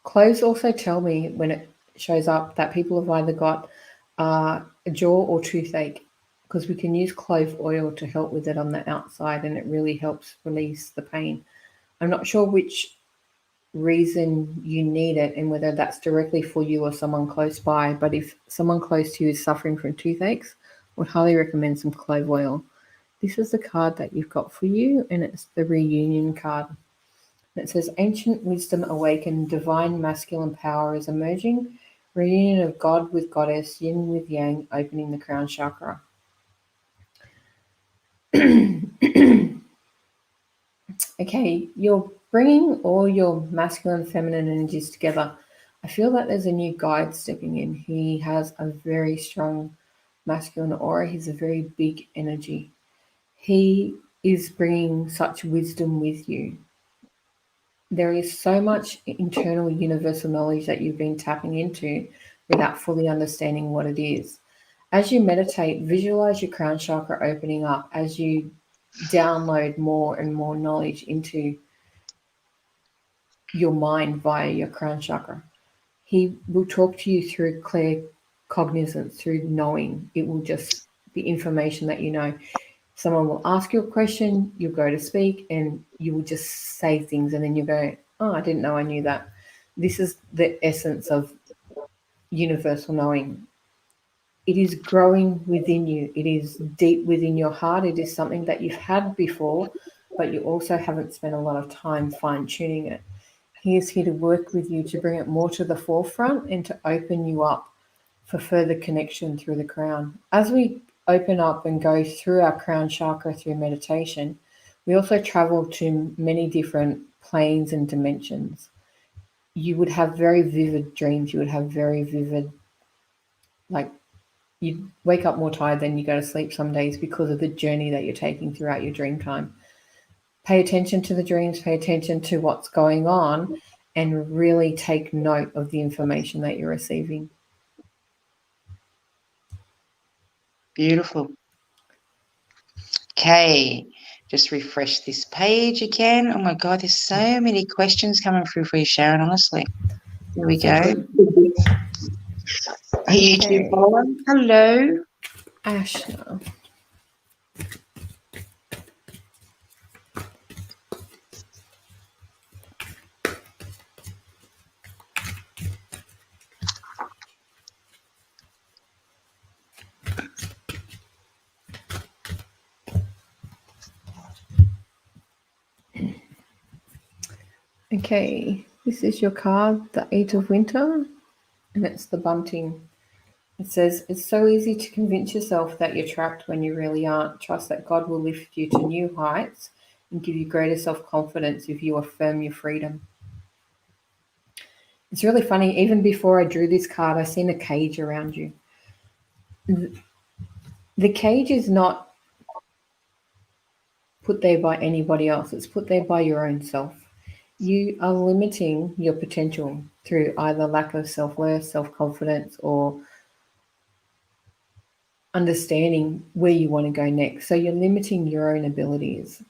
cloves. Also tell me when it shows up that people have either got a jaw or toothache, because we can use clove oil to help with it on the outside, and it really helps release the pain. I'm not sure which reason you need it and whether that's directly for you or someone close by, but if someone close to you is suffering from toothaches, I would highly recommend some clove oil. This is the card that you've got for you, and it's the reunion card. It says, ancient wisdom awakened, divine masculine power is emerging, reunion of God with goddess, yin with yang, opening the crown chakra. Okay, you're bringing all your masculine and feminine energies together. I feel that there's a new guide stepping in. He has a very strong masculine aura. He's a very big energy. He is bringing such wisdom with you. There is so much internal universal knowledge that you've been tapping into without fully understanding what it is. As you meditate, visualize your crown chakra opening up as you download more and more knowledge into your mind via your crown chakra. He will talk to you through clear cognizance, through knowing. It will just be information that you know. Someone will ask you a question, you'll go to speak, and you will just say things, and then you go, oh, I didn't know I knew that. This is the essence of universal knowing. It is growing within you. It is deep within your heart. It is something that you've had before, but you also haven't spent a lot of time fine-tuning it. He is here to work with you to bring it more to the forefront and to open you up for further connection through the crown. As we open up and go through our crown chakra through meditation, we also travel to many different planes and dimensions. You would have very vivid dreams. You would have very vivid, like, you wake up more tired than you go to sleep some days because of the journey that you're taking throughout your dream time. Pay attention to the dreams, pay attention to what's going on, and really take note of the information that you're receiving. Beautiful. Okay, just refresh this page again. Oh my God, there's so many questions coming through for you, Sharon, honestly. Here we go. A YouTube follower. Hello. Ashna. Okay, this is your card, the Eight of Winter, and it's the bunting. It says, it's so easy to convince yourself that you're trapped when you really aren't. Trust that God will lift you to new heights and give you greater self-confidence if you affirm your freedom. It's really funny, even before I drew this card, I seen a cage around you. The cage is not put there by anybody else. It's put there by your own self. You are limiting your potential through either lack of self-worth, self-confidence, or understanding where you want to go next. So you're limiting your own abilities.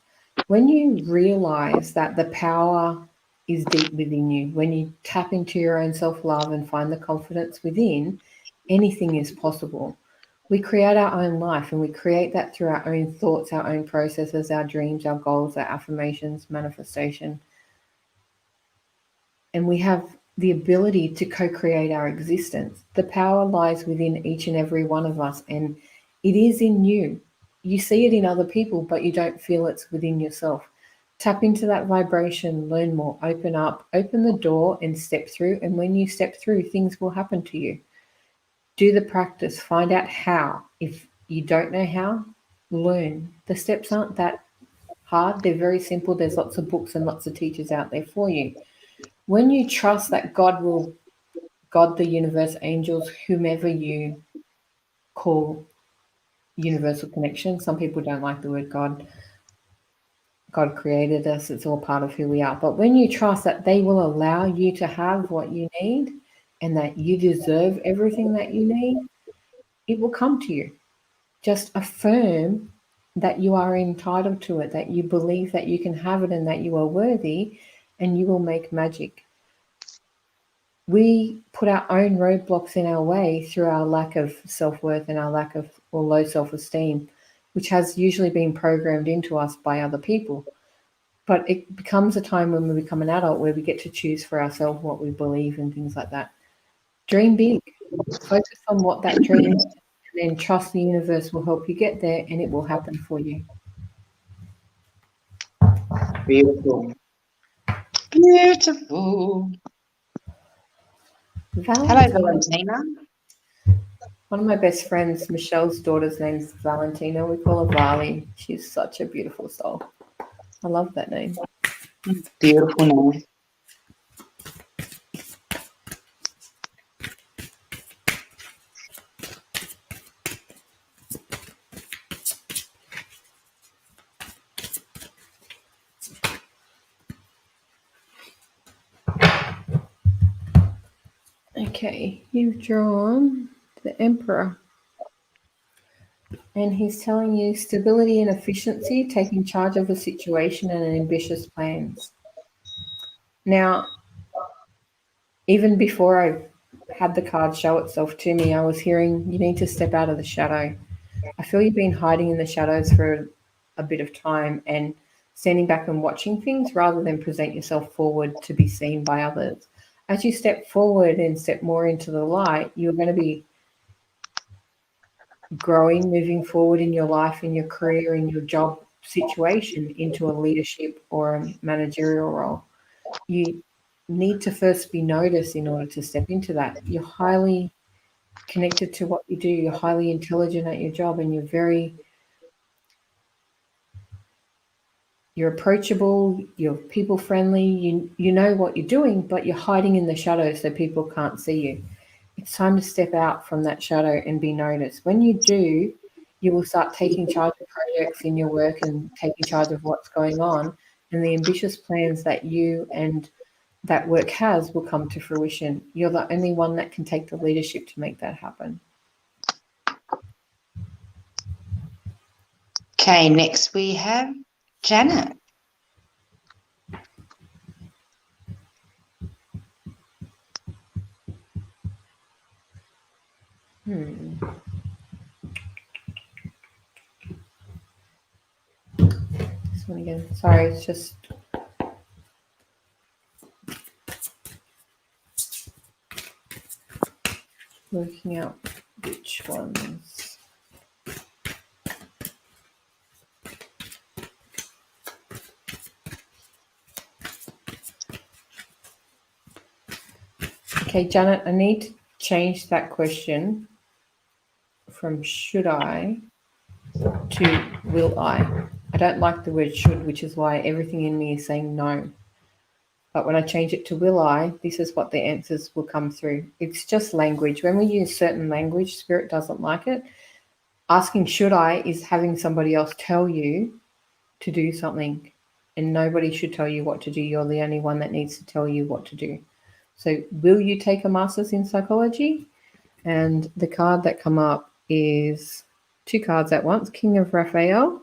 When you realize that the power is deep within you, when you tap into your own self-love and find the confidence within, anything is possible. We create our own life, and we create that through our own thoughts, our own processes, our dreams, our goals, our affirmations, manifestation. And we have the ability to co-create our existence. The power lies within each and every one of us, and it is in you. You see it in other people, but you don't feel it's within yourself. Tap into that vibration, learn more, open up, open the door and step through. And when you step through, things will happen to you. Do the practice, find out how. If you don't know how, learn. The steps aren't that hard. They're very simple. There's lots of books and lots of teachers out there for you. When you trust that God, the universe, angels, whomever you call universal connection. Some people don't like the word God. God created us. It's all part of who we are. But when you trust that they will allow you to have what you need and that you deserve everything that you need, it will come to you. Just affirm that you are entitled to it, that you believe that you can have it and that you are worthy, and you will make magic. We put our own roadblocks in our way through our lack of self-worth and our lack of or low self-esteem, which has usually been programmed into us by other people. But it becomes a time when we become an adult where we get to choose for ourselves what we believe and things like that. Dream big. Focus on what that dream is, and then trust the universe will help you get there and it will happen for you. Beautiful. Beautiful. Hello, Valentina. One of my best friends, Michelle's daughter's name's Valentina. We call her Vali. She's such a beautiful soul. I love that name. Beautiful name. Okay, you've drawn the Emperor. And he's telling you stability and efficiency, taking charge of a situation and ambitious plans. Now, even before I had the card show itself to me, I was hearing you need to step out of the shadow. I feel you've been hiding in the shadows for a bit of time and standing back and watching things rather than present yourself forward to be seen by others. As you step forward and step more into the light, you're going to be growing, moving forward in your life, in your career, in your job situation into a leadership or a managerial role. You need to first be noticed in order to step into that. You're highly connected to what you do. You're highly intelligent at your job, and you're approachable, you're people friendly, you know what you're doing, but you're hiding in the shadows so people can't see you. It's time to step out from that shadow and be noticed. When you do, you will start taking charge of projects in your work and taking charge of what's going on, and the ambitious plans that you and that work has will come to fruition. You're the only one that can take the leadership to make that happen. Okay, next we have Janet. This one again. Sorry, it's just working out which ones. Okay, Janet, I need to change that question from should I to will I. I don't like the word should, which is why everything in me is saying no. But when I change it to will I, this is what the answers will come through. It's just language. When we use certain language, Spirit doesn't like it. Asking should I is having somebody else tell you to do something, and nobody should tell you what to do. You're the only one that needs to tell you what to do. So will you take a master's in psychology? And the card that come up is two cards at once, King of Raphael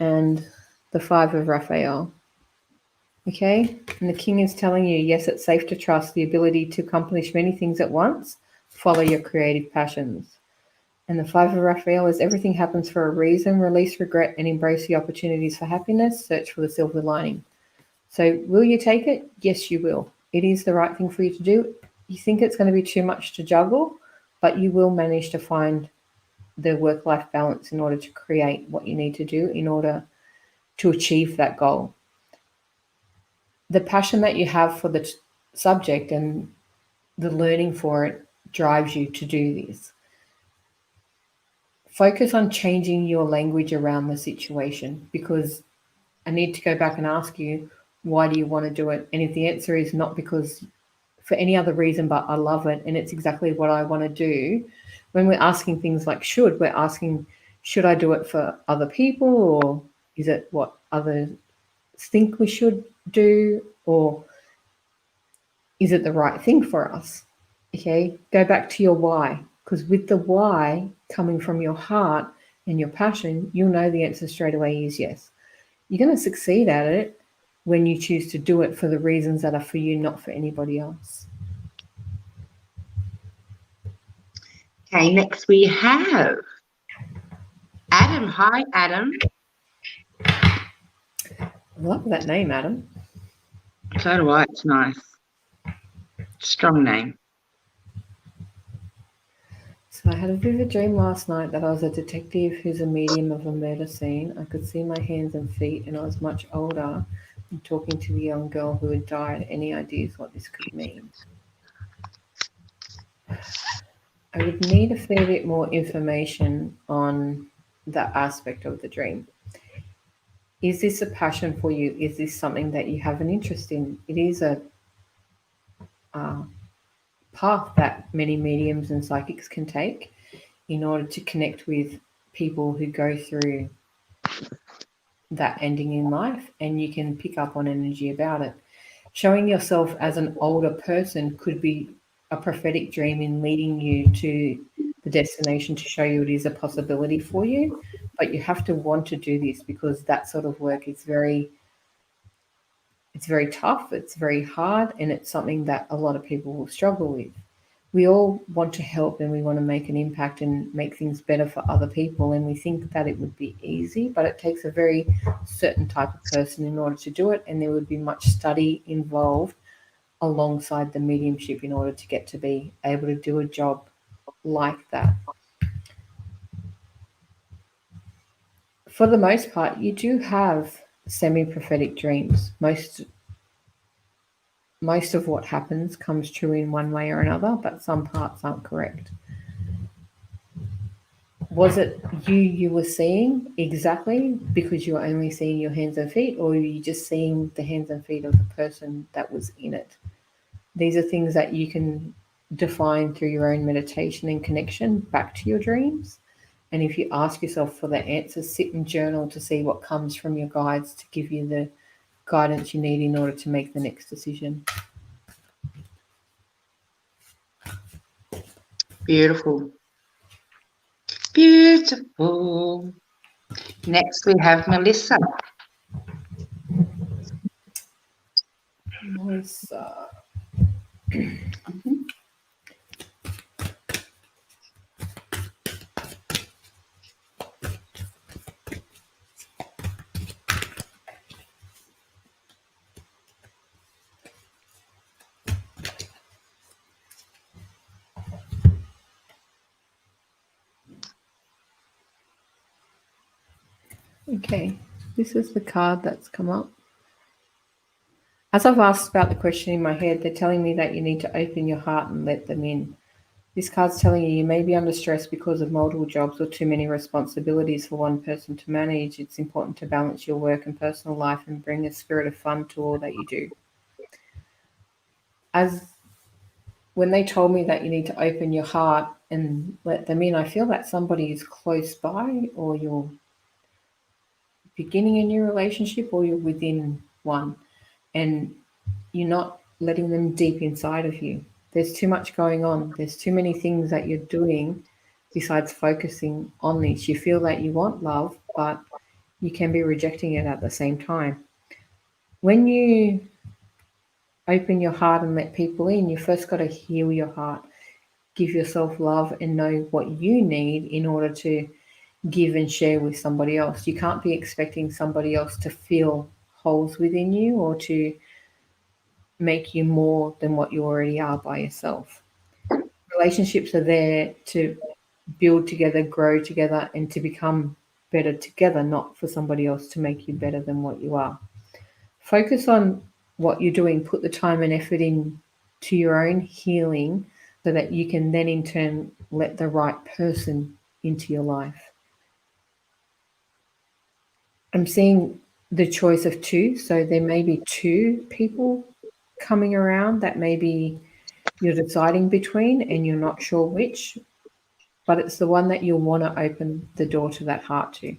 and the Five of Raphael. Okay, and the King is telling you, yes, it's safe to trust the ability to accomplish many things at once. Follow your creative passions. And the Five of Raphael is everything happens for a reason. Release regret and embrace the opportunities for happiness. Search for the silver lining. So will you take it? Yes, you will. It is the right thing for you to do. You think it's going to be too much to juggle, but you will manage to find the work-life balance in order to create what you need to do in order to achieve that goal. The passion that you have for the subject and the learning for it drives you to do this. Focus on changing your language around the situation, because I need to go back and ask you, why do you want to do it? And if the answer is not because for any other reason, but I love it and it's exactly what I want to do, when we're asking things like should, we're asking, should I do it for other people, or is it what others think we should do, or is it the right thing for us? Okay, go back to your why, because with the why coming from your heart and your passion, you'll know the answer straight away is yes. You're going to succeed at it when you choose to do it for the reasons that are for you, not for anybody else. Okay, next we have Adam. Hi, Adam. I love that name, Adam. So do I. It's nice. Strong name. So I had a vivid dream last night that I was a detective who's a medium of a murder scene. I could see my hands and feet, and I was much older and talking to the young girl who had died. Any ideas what this could mean? I would need a fair bit more information on that aspect of the dream. Is this a passion for you? Is this something that you have an interest in? It is a path that many mediums and psychics can take in order to connect with people who go through that ending in life, and you can pick up on energy about it. Showing yourself as an older person could be a prophetic dream in leading you to the destination to show you it is a possibility for you, but you have to want to do this, because that sort of work is very tough, it's very hard, and it's something that a lot of people will struggle with. We all want to help and we want to make an impact and make things better for other people, and we think that it would be easy, but it takes a very certain type of person in order to do it, and there would be much study involved alongside the mediumship in order to get to be able to do a job like that. For the most part, you do have semi-prophetic dreams. Most of what happens comes true in one way or another, but some parts aren't correct. Was it you were seeing exactly because you were only seeing your hands and feet, or were you just seeing the hands and feet of the person that was in it? These are things that you can define through your own meditation and connection back to your dreams. And if you ask yourself for the answers, sit and journal to see what comes from your guides to give you the guidance you need in order to make the next decision. Beautiful. Beautiful. Next we have Melissa. Melissa. Okay, this is the card that's come up. As I've asked about the question in my head, they're telling me that you need to open your heart and let them in. This card's telling you may be under stress because of multiple jobs or too many responsibilities for one person to manage. It's important to balance your work and personal life and bring a spirit of fun to all that you do. When they told me that you need to open your heart and let them in, I feel that somebody is close by, or you're beginning a new relationship, or you're within one, and you're not letting them deep inside of you. There's too much going on. There's too many things that you're doing besides focusing on this. You feel that you want love, but you can be rejecting it at the same time. When you open your heart and let people in, you first got to heal your heart, give yourself love, and know what you need in order to give and share with somebody else. You can't be expecting somebody else to fill holes within you or to make you more than what you already are by yourself. Relationships are there to build together, grow together, and to become better together, not for somebody else to make you better than what you are. Focus on what you're doing. Put the time and effort in to your own healing so that you can then in turn let the right person into your life. I'm seeing the choice of two, so there may be two people coming around that maybe you're deciding between and you're not sure which, but it's the one that you'll want to open the door to that heart to.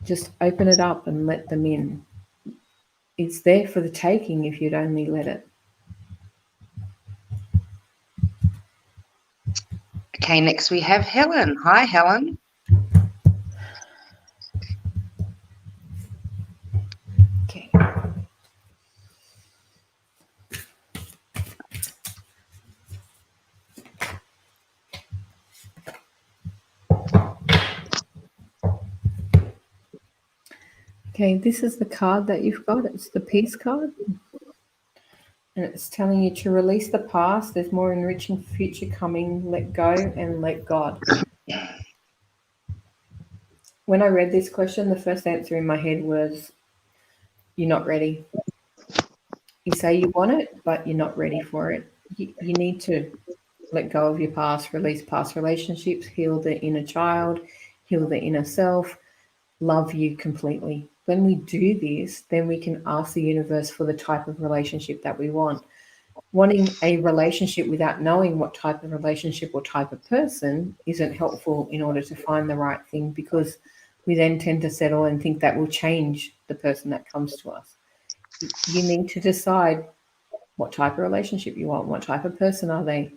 Just open it up and let them in. It's there for the taking if you'd only let it. Okay, next we have Helen. Hi, Helen. Okay. Okay, this is the card that you've got. It's the peace card. And it's telling you to release the past. There's more enriching future coming. Let go and let God. When I read this question, the first answer in my head was, you're not ready. You say you want it, but you're not ready for it. You need to let go of your past, release past relationships, heal the inner child, heal the inner self, love you completely. When we do this, then we can ask the universe for the type of relationship that we want. Wanting a relationship without knowing what type of relationship or type of person isn't helpful in order to find the right thing, because we then tend to settle and think that will change the person that comes to us. You need to decide what type of relationship you want, what type of person are they.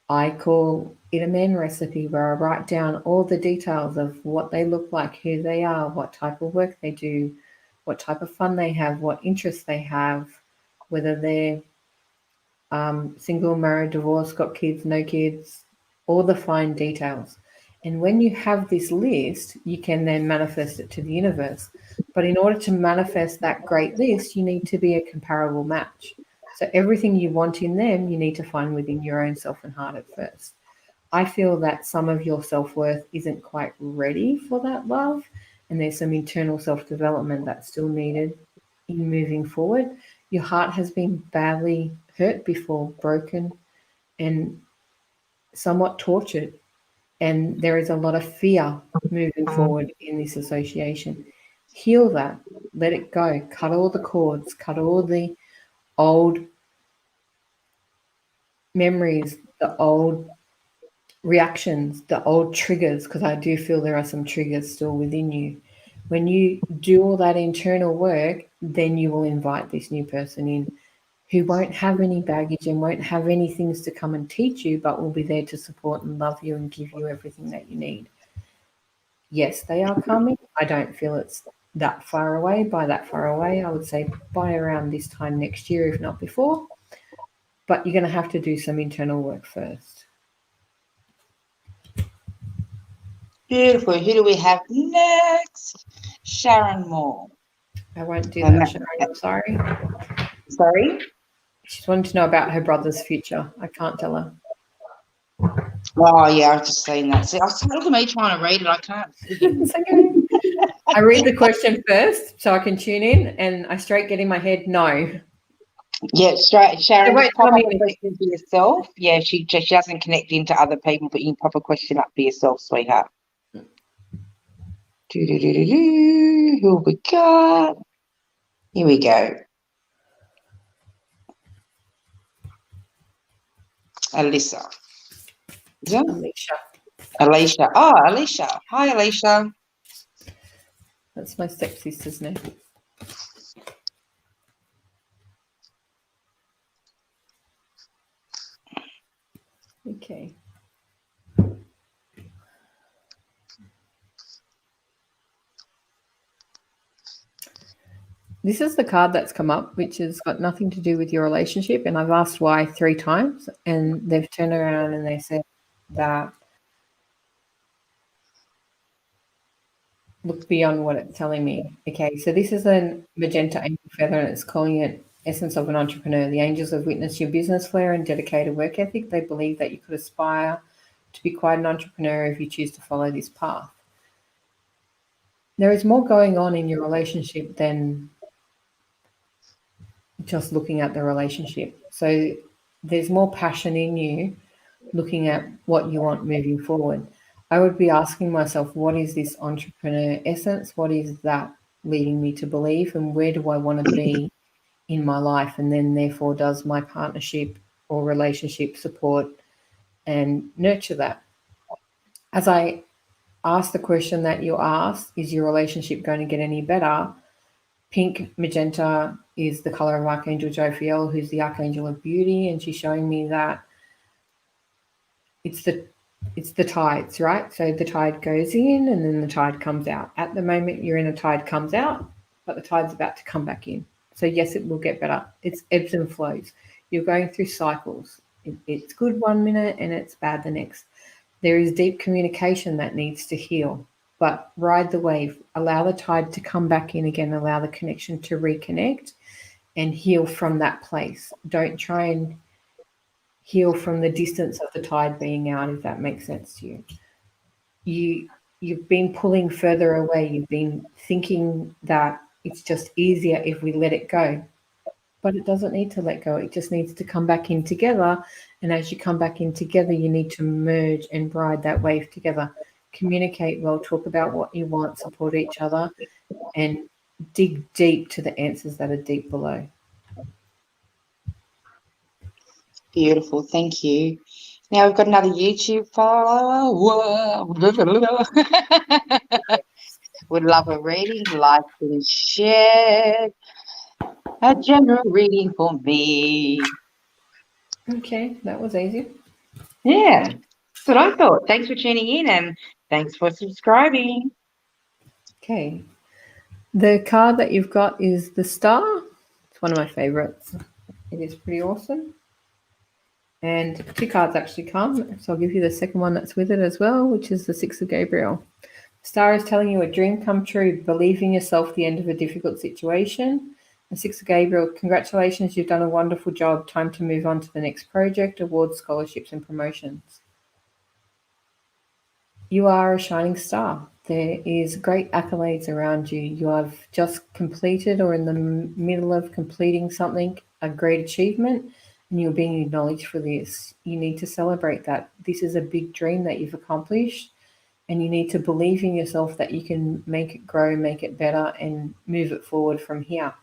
I call it a man recipe, where I write down all the details of what they look like, who they are, what type of work they do, what type of fun they have, what interests they have, whether they're single, married, divorced, got kids, no kids, all the fine details. And when you have this list, you can then manifest it to the universe. But in order to manifest that great list, you need to be a comparable match. So everything you want in them, you need to find within your own self and heart at first. I feel that some of your self-worth isn't quite ready for that love, and there's some internal self-development that's still needed in moving forward. Your heart has been badly hurt before, broken, and somewhat tortured. And there is a lot of fear moving forward in this association. Heal that, let it go, cut all the cords, cut all the old memories, the old reactions, the old triggers, because I do feel there are some triggers still within you. When you do all that internal work, then you will invite this new person in who won't have any baggage and won't have any things to come and teach you, but will be there to support and love you and give you everything that you need. Yes, they are coming. I don't feel it's that far away. By that far away, I would say by around this time next year, if not before. But you're going to have to do some internal work first. Beautiful. Who do we have next? Sharon Moore. I won't do that, Sharon. I'm sorry. Sorry? She's wanting to know about her brother's future. I can't tell her. Oh, yeah, I've just seen that. See, I was looking at me trying to read it. I can't. It's okay. I read the question first so I can tune in, and I straight get in my head, no. Yeah, straight. Sharon, wait, just pop tell up me a question for yourself. Yeah, she doesn't connect into other people, but you can pop a question up for yourself, sweetheart. Who have we got? Here we go. Alyssa. Is it? Alicia. Alicia. Oh, Alicia. Hi, Alicia. That's my stepsister's name. Okay. This is the card that's come up, which has got nothing to do with your relationship. And I've asked why 3 times, and they've turned around and they said that look beyond what it's telling me. Okay, so this is a magenta angel feather, and it's calling it essence of an entrepreneur. The angels have witnessed your business flair and dedicated work ethic. They believe that you could aspire to be quite an entrepreneur if you choose to follow this path. There is more going on in your relationship than just looking at the relationship. So there's more passion in you looking at what you want moving forward. I would be asking myself, what is this entrepreneur essence? What is that leading me to believe? And where do I want to be in my life? And then therefore does my partnership or relationship support and nurture that? As I ask the question that you asked, is your relationship going to get any better? Pink magenta is the color of Archangel Jophiel, who's the Archangel of Beauty, and she's showing me that it's the tides, right? So the tide goes in and then the tide comes out. At the moment you're in a tide comes out, but the tide's about to come back in. So yes, it will get better. It's ebbs and flows. You're going through cycles. It's good one minute and it's bad the next. There is deep communication that needs to heal, but ride the wave. Allow the tide to come back in again. Allow the connection to reconnect and heal from that place. Don't try and heal from the distance of the tide being out, if that makes sense to you. You've been pulling further away. You've been thinking that it's just easier if we let it go. But it doesn't need to let go. It just needs to come back in together. And as you come back in together, you need to merge and ride that wave together. Communicate well, talk about what you want, support each other, and dig deep to the answers that are deep below. Beautiful, thank you. Now we've got another YouTube follower. Would love a reading, like and share. A general reading for me. Okay, that was easy. Yeah, that's what I thought. Thanks for tuning in and thanks for subscribing. Okay. The card that you've got is the Star. It's one of my favorites. It is pretty awesome. And 2 cards actually come. So I'll give you the second one that's with it as well, which is the 6 of Gabriel. Star is telling you a dream come true, believe in yourself, the end of a difficult situation. The 6 of Gabriel, congratulations, you've done a wonderful job. Time to move on to the next project, awards, scholarships, and promotions. You are a shining star. There is great accolades around you. You have just completed or in the middle of completing something, a great achievement, and you're being acknowledged for this. You need to celebrate that. This is a big dream that you've accomplished. And you need to believe in yourself that you can make it grow, make it better, and move it forward from here.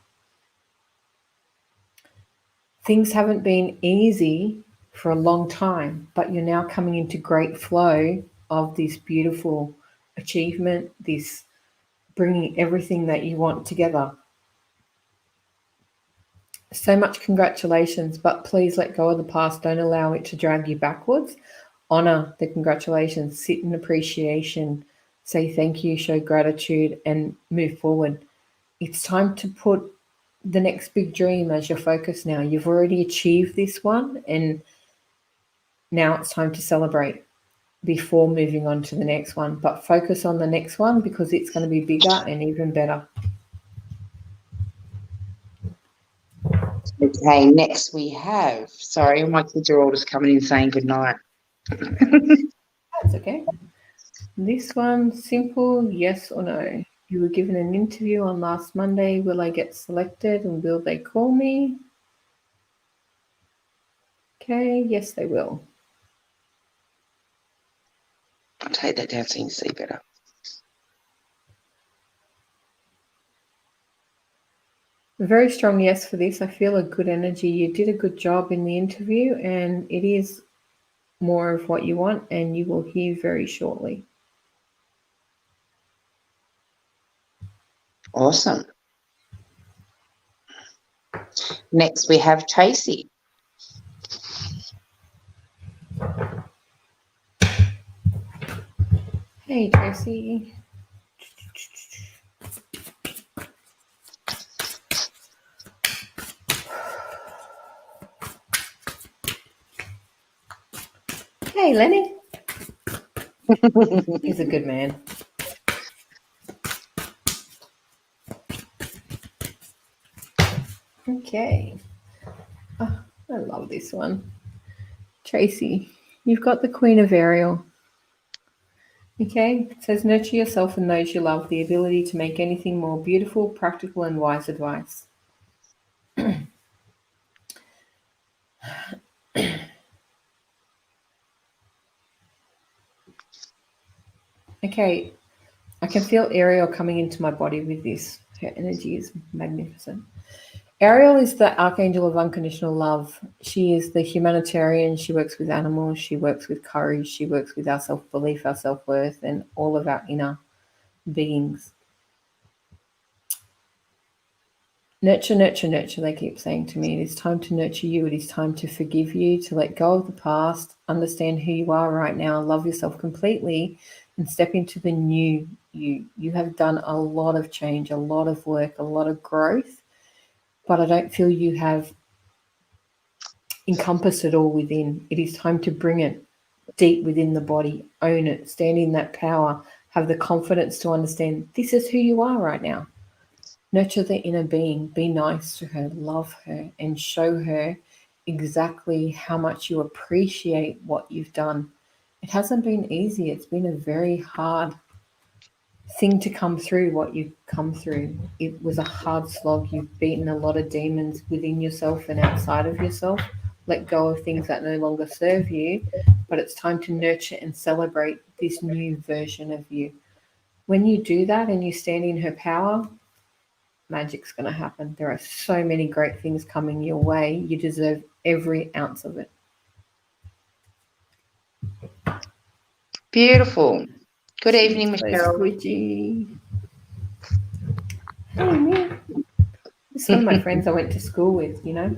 Things haven't been easy for a long time, but you're now coming into great flow of this beautiful achievement, this bringing everything that you want together. So much congratulations, but please let go of the past. Don't allow it to drag you backwards. Honor the congratulations, sit in appreciation, say thank you, show gratitude, and move forward. It's time to put the next big dream as your focus now. You've already achieved this one, and now it's time to celebrate before moving on to the next one. But focus on the next one because it's going to be bigger and even better. Okay, next we have, sorry, my kids are all just coming in saying good night. That's okay. This one, simple, yes or no. You were given an interview on last Monday. Will I get selected and will they call me? Okay, yes, they will. I'll take that down so you can see better. A very strong yes for this. I feel a good energy. You did a good job in the interview and it is more of what you want and you will hear very shortly. Awesome. Next we have Tracey. Hey, Tracey. Hey, Lenny. He's a good man. Okay. Oh, I love this one. Tracey, you've got the Queen of Ariel. Okay, it says nurture yourself and those you love, the ability to make anything more beautiful, practical, and wise advice. Okay, I can feel Ariel coming into my body with this. Her energy is magnificent. Ariel is the Archangel of Unconditional Love. She is the humanitarian. She works with animals. She works with courage. She works with our self-belief, our self-worth, and all of our inner beings. Nurture, nurture, nurture, they keep saying to me. It is time to nurture you. It is time to forgive you, to let go of the past, understand who you are right now, love yourself completely, and step into the new you. You have done a lot of change, a lot of work, a lot of growth, but I don't feel you have encompassed it all within. It is time to bring it deep within the body, own it, stand in that power, have the confidence to understand this is who you are right now. Nurture the inner being, be nice to her, love her, and show her exactly how much you appreciate what you've done. It hasn't been easy. It's been a very hard thing to come through what you've come through. It was a hard slog. You've beaten a lot of demons within yourself and outside of yourself. Let go of things that no longer serve you, but it's time to nurture and celebrate this new version of you. When you do that and you stand in her power, magic's going to happen. There are so many great things coming your way. You deserve every ounce of it. Beautiful. Good evening, Michelle. Squidgy. Hey, man. This is one of my friends I went to school with, you know.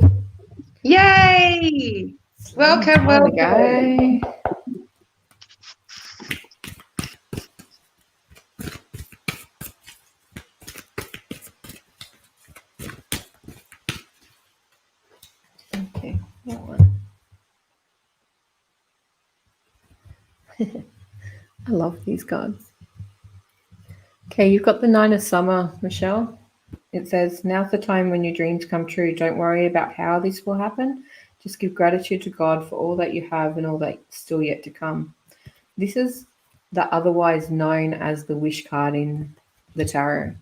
Yay! Welcome, welcome. Okay, that one. I love these cards. Okay, you've got the Nine of Summer, Michelle. It says, now's the time when your dreams come true. Don't worry about how this will happen. Just give gratitude to God for all that you have and all that's still yet to come. This is the otherwise known as the wish card in the tarot.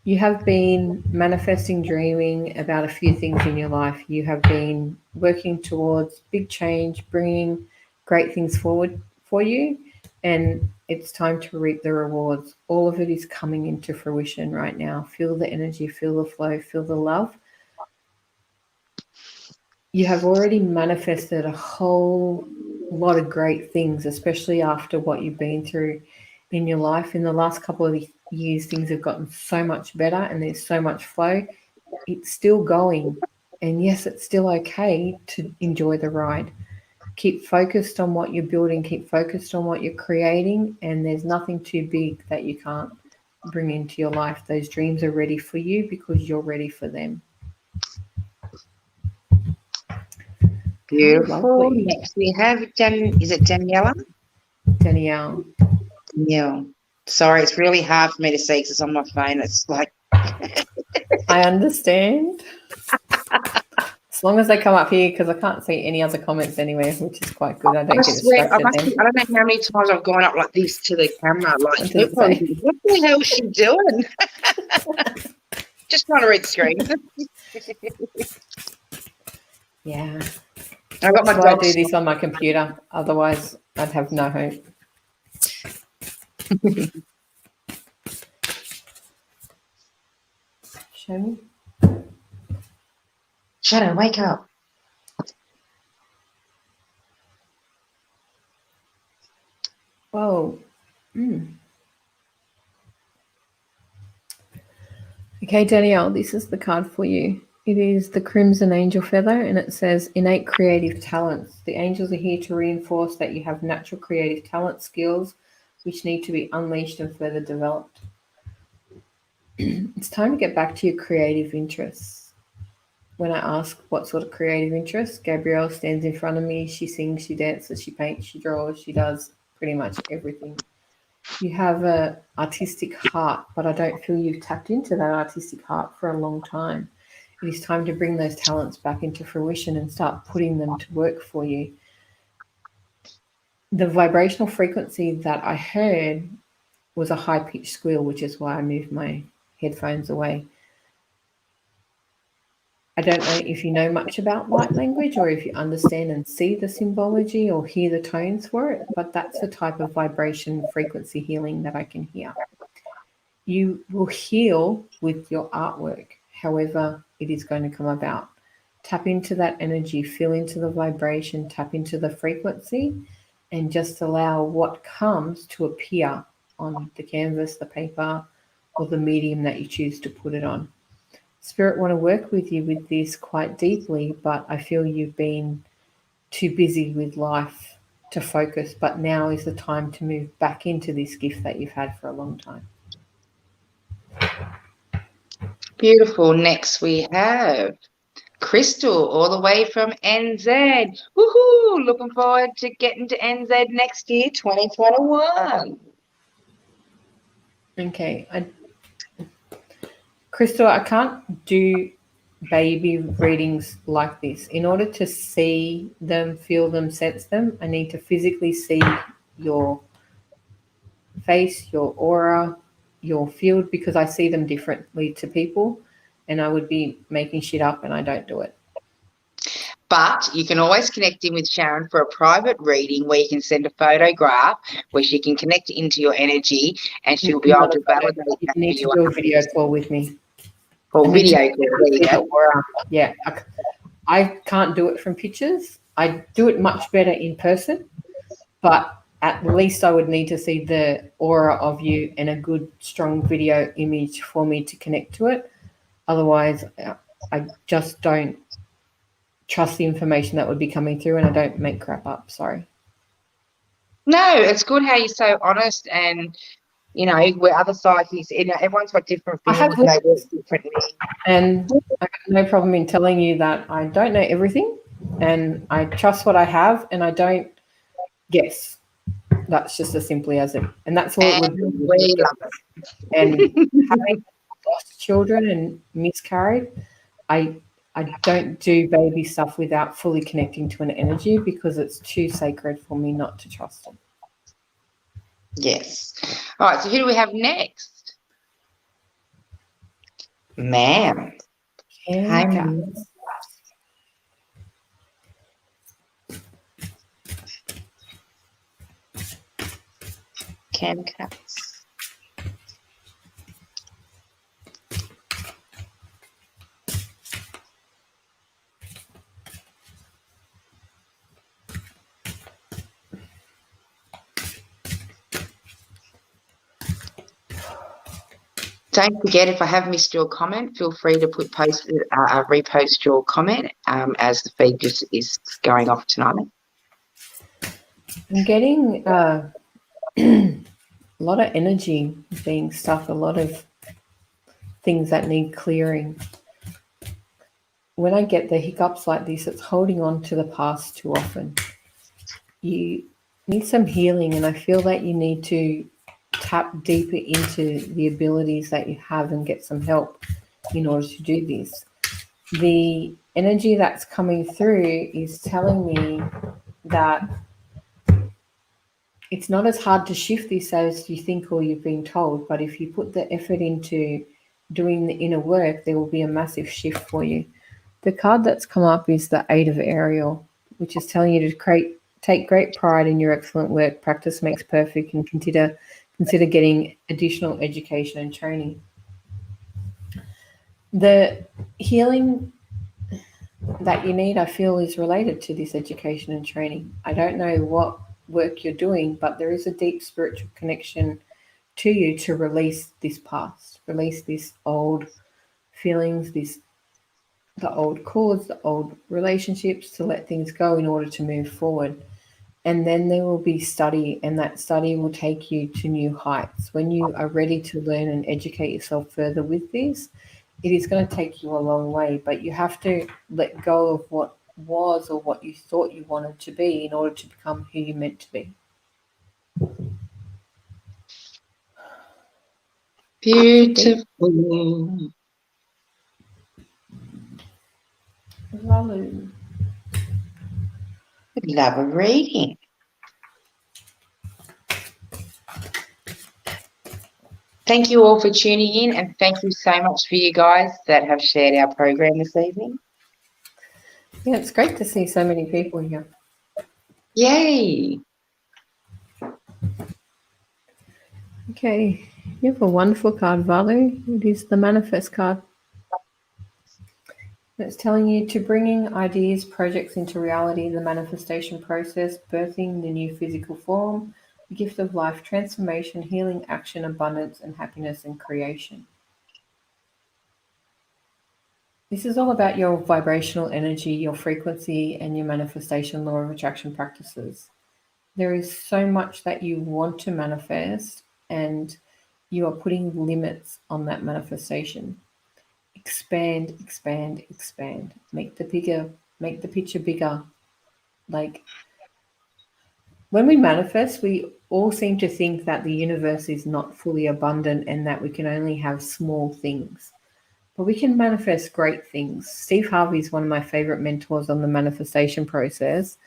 You have been manifesting, dreaming about a few things in your life. You have been working towards big change, bringing great things forward for you, and it's time to reap the rewards. All of it is coming into fruition right now. Feel the energy, feel the flow, feel the love. You have already manifested a whole lot of great things, especially after what you've been through in your life. In the last couple of years, things have gotten so much better and there's so much flow. It's still going. And yes, it's still okay to enjoy the ride. Keep focused on what you're building, keep focused on what you're creating, and there's nothing too big that you can't bring into your life. Those dreams are ready for you because you're ready for them. Beautiful. Next we have is it Daniela? Danielle. Danielle. Sorry, it's really hard for me to see because it's on my phone. It's like I understand. As long as they come up here, because I can't see any other comments anywhere, which is quite good. I don't get distracted. I don't know how many times I've gone up like this to the camera. Like, what the hell is she doing? Just trying to read the screen. Yeah. I got my I do this on my computer. Otherwise, I'd have no hope. Show me. Shadow, wake up. Whoa. Okay, Danielle, this is the card for you. It is the Crimson Angel Feather, and it says innate creative talents. The angels are here to reinforce that you have natural creative talent skills which need to be unleashed and further developed. It's time to get back to your creative interests. When I ask what sort of creative interests, Gabrielle stands in front of me. She sings, she dances, she paints, she draws, she does pretty much everything. You have an artistic heart, but I don't feel you've tapped into that artistic heart for a long time. It is time to bring those talents back into fruition and start putting them to work for you. The vibrational frequency that I heard was a high-pitched squeal, which is why I moved my headphones away. I don't know if you know much about light language or if you understand and see the symbology or hear the tones for it, but that's the type of vibration frequency healing that I can hear. You will heal with your artwork. however it is going to come about. Tap into that energy, feel into the vibration, tap into the frequency, and just allow what comes to appear on the canvas, the paper, or the medium that you choose to put it on. Spirit want to work with you with this quite deeply, but I feel you've been too busy with life to focus, but now is the time to move back into this gift that you've had for a long time. Beautiful. Next we have Crystal, all the way from NZ. Woohoo! Looking forward to getting to NZ next year, 2021. Okay. Crystal, I can't do baby readings like this. In order to see them, feel them, sense them, I need to physically see your face, your aura, your field, because I see them differently to people, and I would be making shit up, and I don't do it. But you can always connect in with Sharon for a private reading where you can send a photograph where she can connect into your energy and she'll be able to validate that. You need to do a video call with me. Or video call. There you go. Yeah, I can't do it from pictures. I do it much better in person, but at least I would need to see the aura of you and a good, strong video image for me to connect to it. Otherwise, I just don't trust the information that would be coming through, and I don't make crap up. Sorry. No, it's good how you're so honest, and you know, where other psychics, you know, everyone's got different feelings, they work differently. And I have no problem in telling you that I don't know everything, and I trust what I have, and I don't guess. That's just as simply as it, and that's all And it would be. we love it. And having lost children and miscarried, I don't do baby stuff without fully connecting to an energy, because it's too sacred for me not to trust it. Yes. All right, so who do we have next? Ma'am. Hi, ma'am. Cam Cuts. Don't forget, if I have missed your comment, feel free to repost your comment as the feed just is going off tonight. I'm getting a lot of energy being stuck, a lot of things that need clearing. When I get the hiccups like this, it's holding on to the past too often. You need some healing, and I feel that you need to tap deeper into the abilities that you have and get some help in order to do this. The energy that's coming through is telling me that it's not as hard to shift this as you think or you've been told, but if you put the effort into doing the inner work, there will be a massive shift for you. The card that's come up is the Eight of Ariel, which is telling you to take great pride in your excellent work. Practice makes perfect, and consider getting additional education and training. The healing that you need, I feel, is related to this education and training. I don't know what work you're doing, but there is a deep spiritual connection to you to release this past, release these old feelings, the old cords, the old relationships, to let things go in order to move forward. And then there will be study, and that study will take you to new heights. When you are ready to learn and educate yourself further with this, it is going to take you a long way, but you have to let go of what was or what you thought you wanted to be in order to become who you're meant to be. Beautiful. Lalu. Love a reading. Thank you all for tuning in, and thank you so much for you guys that have shared our program this evening. Yeah, it's great to see so many people here. Yay. Okay, you have a wonderful card, Valu. It is the Manifest card. It's telling you to bringing ideas, projects into reality, the manifestation process, birthing the new physical form, the gift of life, transformation, healing, action, abundance, and happiness and creation. This is all about your vibrational energy, your frequency, and your manifestation law of attraction practices. There is so much that you want to manifest, and you are putting limits on that manifestation. Expand, expand, expand. Make the picture bigger. Like, when we manifest, we all seem to think that the universe is not fully abundant and that we can only have small things. But we can manifest great things. Steve Harvey is one of my favorite mentors on the manifestation process.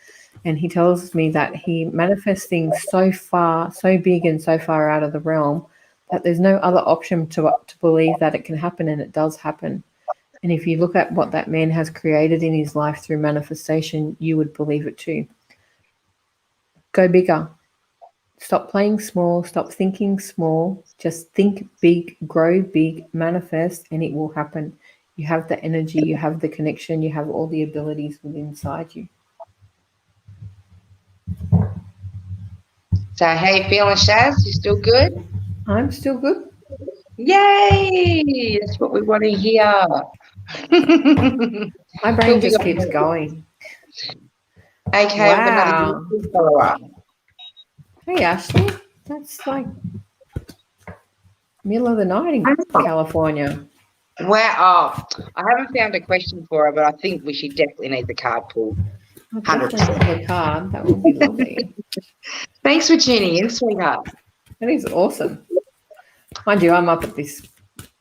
And he tells me that he manifests things so far, so big and so far out of the realm that there's no other option to believe that it can happen, and it does happen. And if you look at what that man has created in his life through manifestation, you would believe it too. Go bigger. Stop playing small. Stop thinking small. Just think big, grow big, manifest, and it will happen. You have the energy, you have the connection, you have all the abilities within inside you. So how you feeling, Shaz? You still good? I'm still good. Yay! That's what we want to hear. My brain just keeps going. Okay, I've got another Wow. YouTube follower. Hey, Ashley. That's like middle of the night in California. Wow. Oh, I haven't found a question for her, but I think we should definitely need the card pulled. 100%. The card. That would be lovely. Thanks for tuning in, sweetheart. That is awesome. Mind you, I'm up at this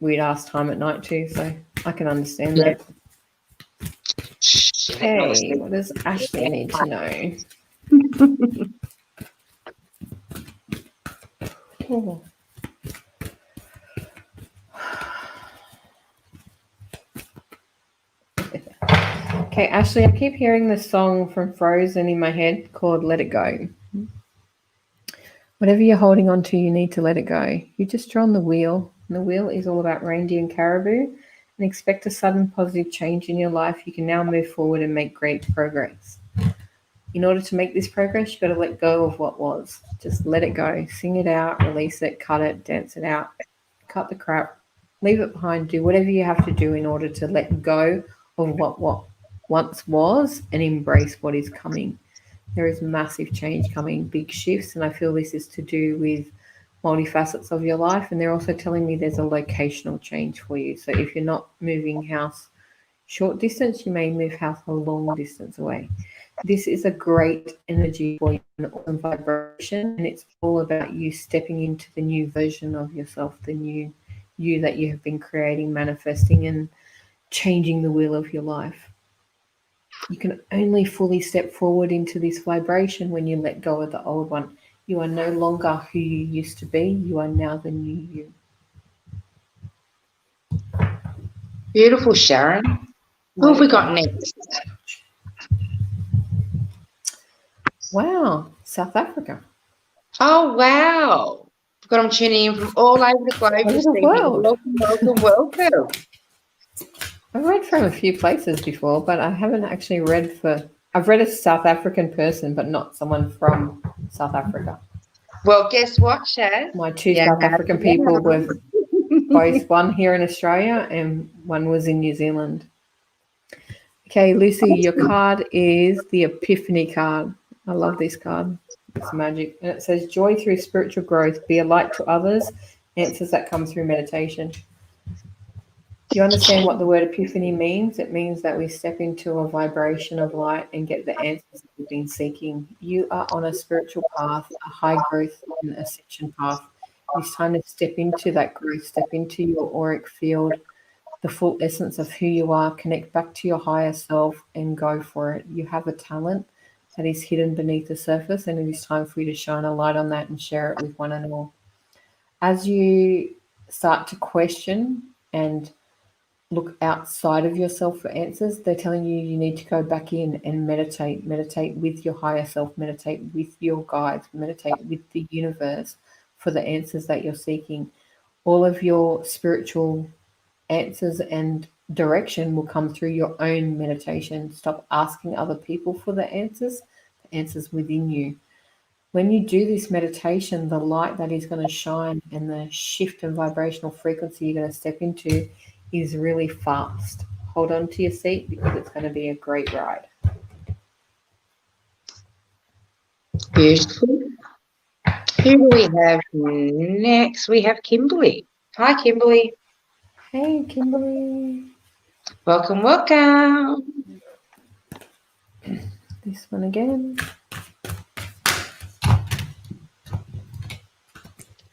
weird ass time at night too, so I can understand that. Okay, what does Ashley need to know? Oh. Okay, Ashley, I keep hearing this song from Frozen in my head called Let It Go. Whatever you're holding on to, you need to let it go. You just draw on the wheel, and the wheel is all about reindeer and caribou, and expect a sudden positive change in your life. You can now move forward and make great progress. In order to make this progress, you've got to let go of what was. Just let it go. Sing it out, release it, cut it, dance it out, cut the crap, leave it behind, do whatever you have to do in order to let go of what once was and embrace what is coming. There is massive change coming, big shifts, and I feel this is to do with multifacets of your life. And they're also telling me there's a locational change for you. So if you're not moving house short distance, you may move house a long distance away. This is a great energy for you, an awesome vibration, and it's all about you stepping into the new version of yourself, the new you that you have been creating, manifesting, and changing the wheel of your life. You can only fully step forward into this vibration when you let go of the old one. You are no longer who you used to be. You are now the new you. Beautiful, Sharon. Who have we got next? Wow, South Africa. Oh, wow. I've got them tuning in from all over the globe. Over the world. Welcome. I've read from a few places before, but I haven't actually read I've read a South African person, but not someone from South Africa. Well, guess what, Shaz? My two South African people were both one here in Australia and one was in New Zealand. Okay, Lucy, your card is the Epiphany card. I love this card. It's magic. And it says, joy through spiritual growth, be a light to others, answers that come through meditation. Do you understand what the word epiphany means? It means that we step into a vibration of light and get the answers that we've been seeking. You are on a spiritual path, a high growth and ascension path. It's time to step into that growth, step into your auric field, the full essence of who you are, connect back to your higher self and go for it. You have a talent that is hidden beneath the surface, and it is time for you to shine a light on that and share it with one and all. As you start to question and look outside of yourself for answers, they're telling you you need to go back in and meditate with your higher self, meditate with your guides, meditate with the universe for the answers that you're seeking. All of your spiritual answers and direction will come through your own meditation. Stop asking other people for the answers within you. When you do this meditation, the light that is going to shine and the shift in vibrational frequency you're going to step into is really fast. Hold on to your seat because it's going to be a great ride. Beautiful. Who do we have next? We have Kimberly. Hi, Kimberly. Hey, Kimberly. Welcome, welcome. This one again.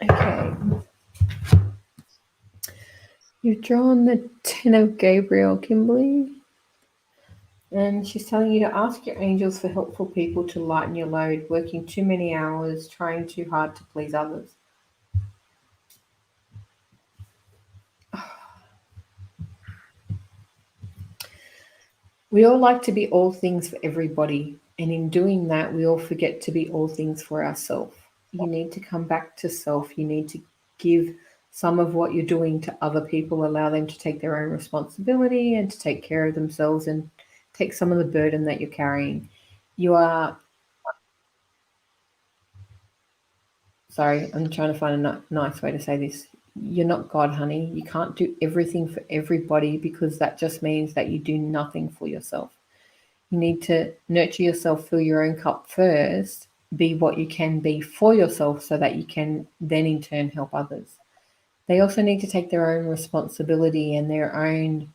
Okay. You've drawn the Ten of Gabriel, Kimberly. And she's telling you to ask your angels for helpful people to lighten your load, working too many hours, trying too hard to please others. We all like to be all things for everybody, and in doing that, we all forget to be all things for ourselves. You need to come back to self. You need to give some of what you're doing to other people, allow them to take their own responsibility and to take care of themselves and take some of the burden that you're carrying. You are... Sorry, I'm trying to find a nice way to say this. You're not God, honey. You can't do everything for everybody because that just means that you do nothing for yourself. You need to nurture yourself, fill your own cup first, be what you can be for yourself so that you can then in turn help others. They also need to take their own responsibility and their own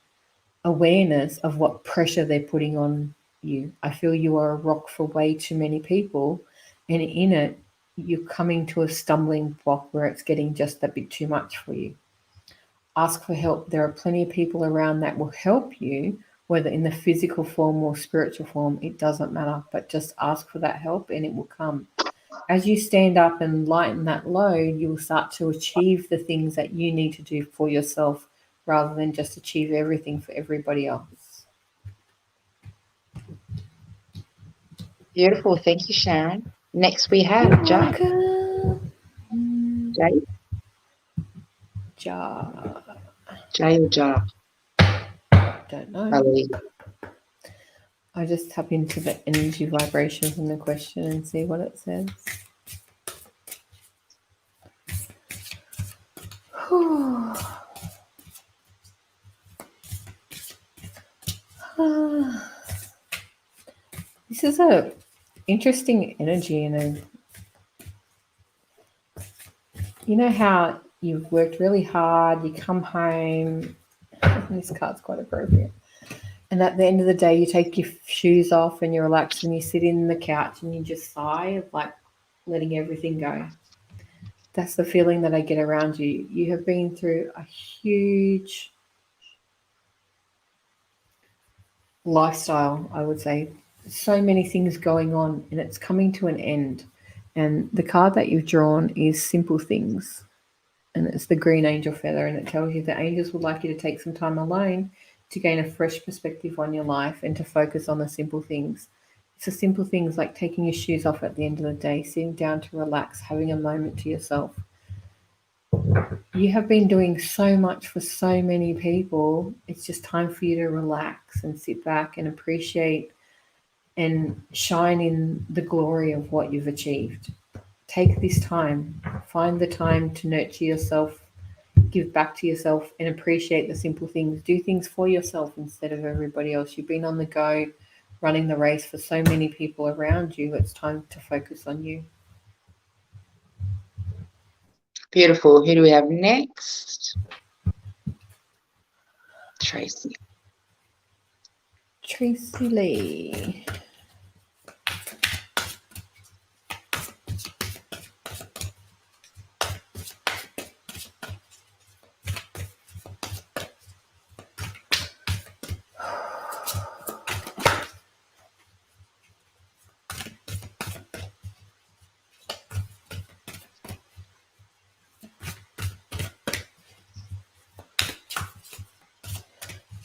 awareness of what pressure they're putting on you. I feel you are a rock for way too many people, and in it, you're coming to a stumbling block where it's getting just a bit too much for you. Ask for help. There are plenty of people around that will help you, whether in the physical form or spiritual form, it doesn't matter, but just ask for that help and it will come. As you stand up and lighten that load, you will start to achieve the things that you need to do for yourself rather than just achieve everything for everybody else. Beautiful. Thank you, Sharon. Next we have Jay. Jay? Jay or Jar? Don't know. I just tap into the energy vibrations in the question and see what it says. This is a interesting energy, you know how you've worked really hard, you come home, this card's quite appropriate, and at the end of the day you take your shoes off and you relax and you sit in the couch and you just sigh of like letting everything go. That's the feeling that I get around you. You have been through a huge lifestyle, I would say. So many things going on and it's coming to an end. And the card that you've drawn is Simple Things. And it's the green angel feather. And it tells you that angels would like you to take some time alone to gain a fresh perspective on your life and to focus on the simple things. It's the simple things like taking your shoes off at the end of the day, sitting down to relax, having a moment to yourself. You have been doing so much for so many people. It's just time for you to relax and sit back and appreciate and shine in the glory of what you've achieved. Take this time, find the time to nurture yourself, give back to yourself and appreciate the simple things. Do things for yourself instead of everybody else. You've been on the go, running the race for so many people around you. It's time to focus on you. Beautiful. Who do we have next? Tracey. Tracey Lee.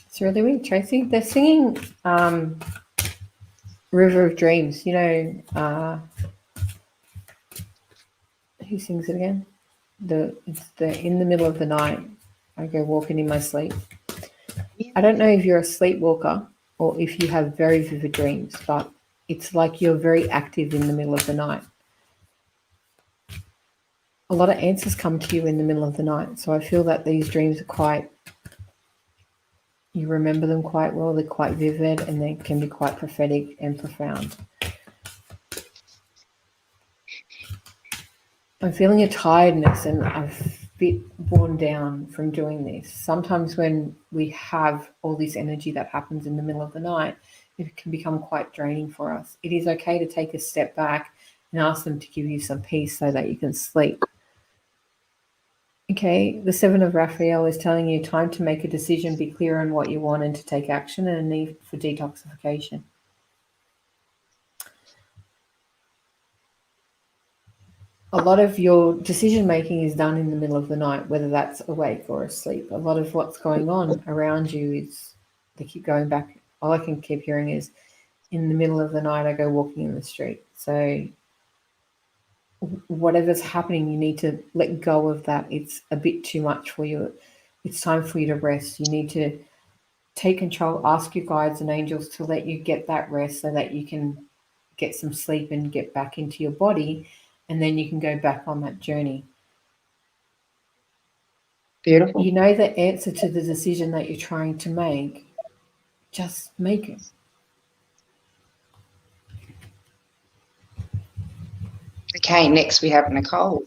It's really weird, Tracey. They're singing River of Dreams. You know, who sings it again? It's the In the Middle of the Night. I go walking in my sleep. I don't know if you're a sleepwalker or if you have very vivid dreams, but it's like you're very active in the middle of the night. A lot of answers come to you in the middle of the night. So I feel that these dreams are you remember them quite well. They're quite vivid and they can be quite prophetic and profound. I'm feeling a tiredness and I'm a bit worn down from doing this. Sometimes when we have all this energy that happens in the middle of the night, it can become quite draining for us. It is okay to take a step back and ask them to give you some peace so that you can sleep. Okay, the Seven of Raphael is telling you time to make a decision, be clear on what you want and to take action, and a need for detoxification. A lot of your decision making is done in the middle of the night, whether that's awake or asleep. A lot of what's going on around you is, they keep going back. All I can keep hearing is, in the middle of the night, I go walking in the street. So whatever's happening, you need to let go of that. It's a bit too much for you. It's time for you to rest. You need to take control, ask your guides and angels to let you get that rest so that you can get some sleep and get back into your body. And then you can go back on that journey. Beautiful. You know the answer to the decision that you're trying to make. Just make it. Okay, next we have Nicole.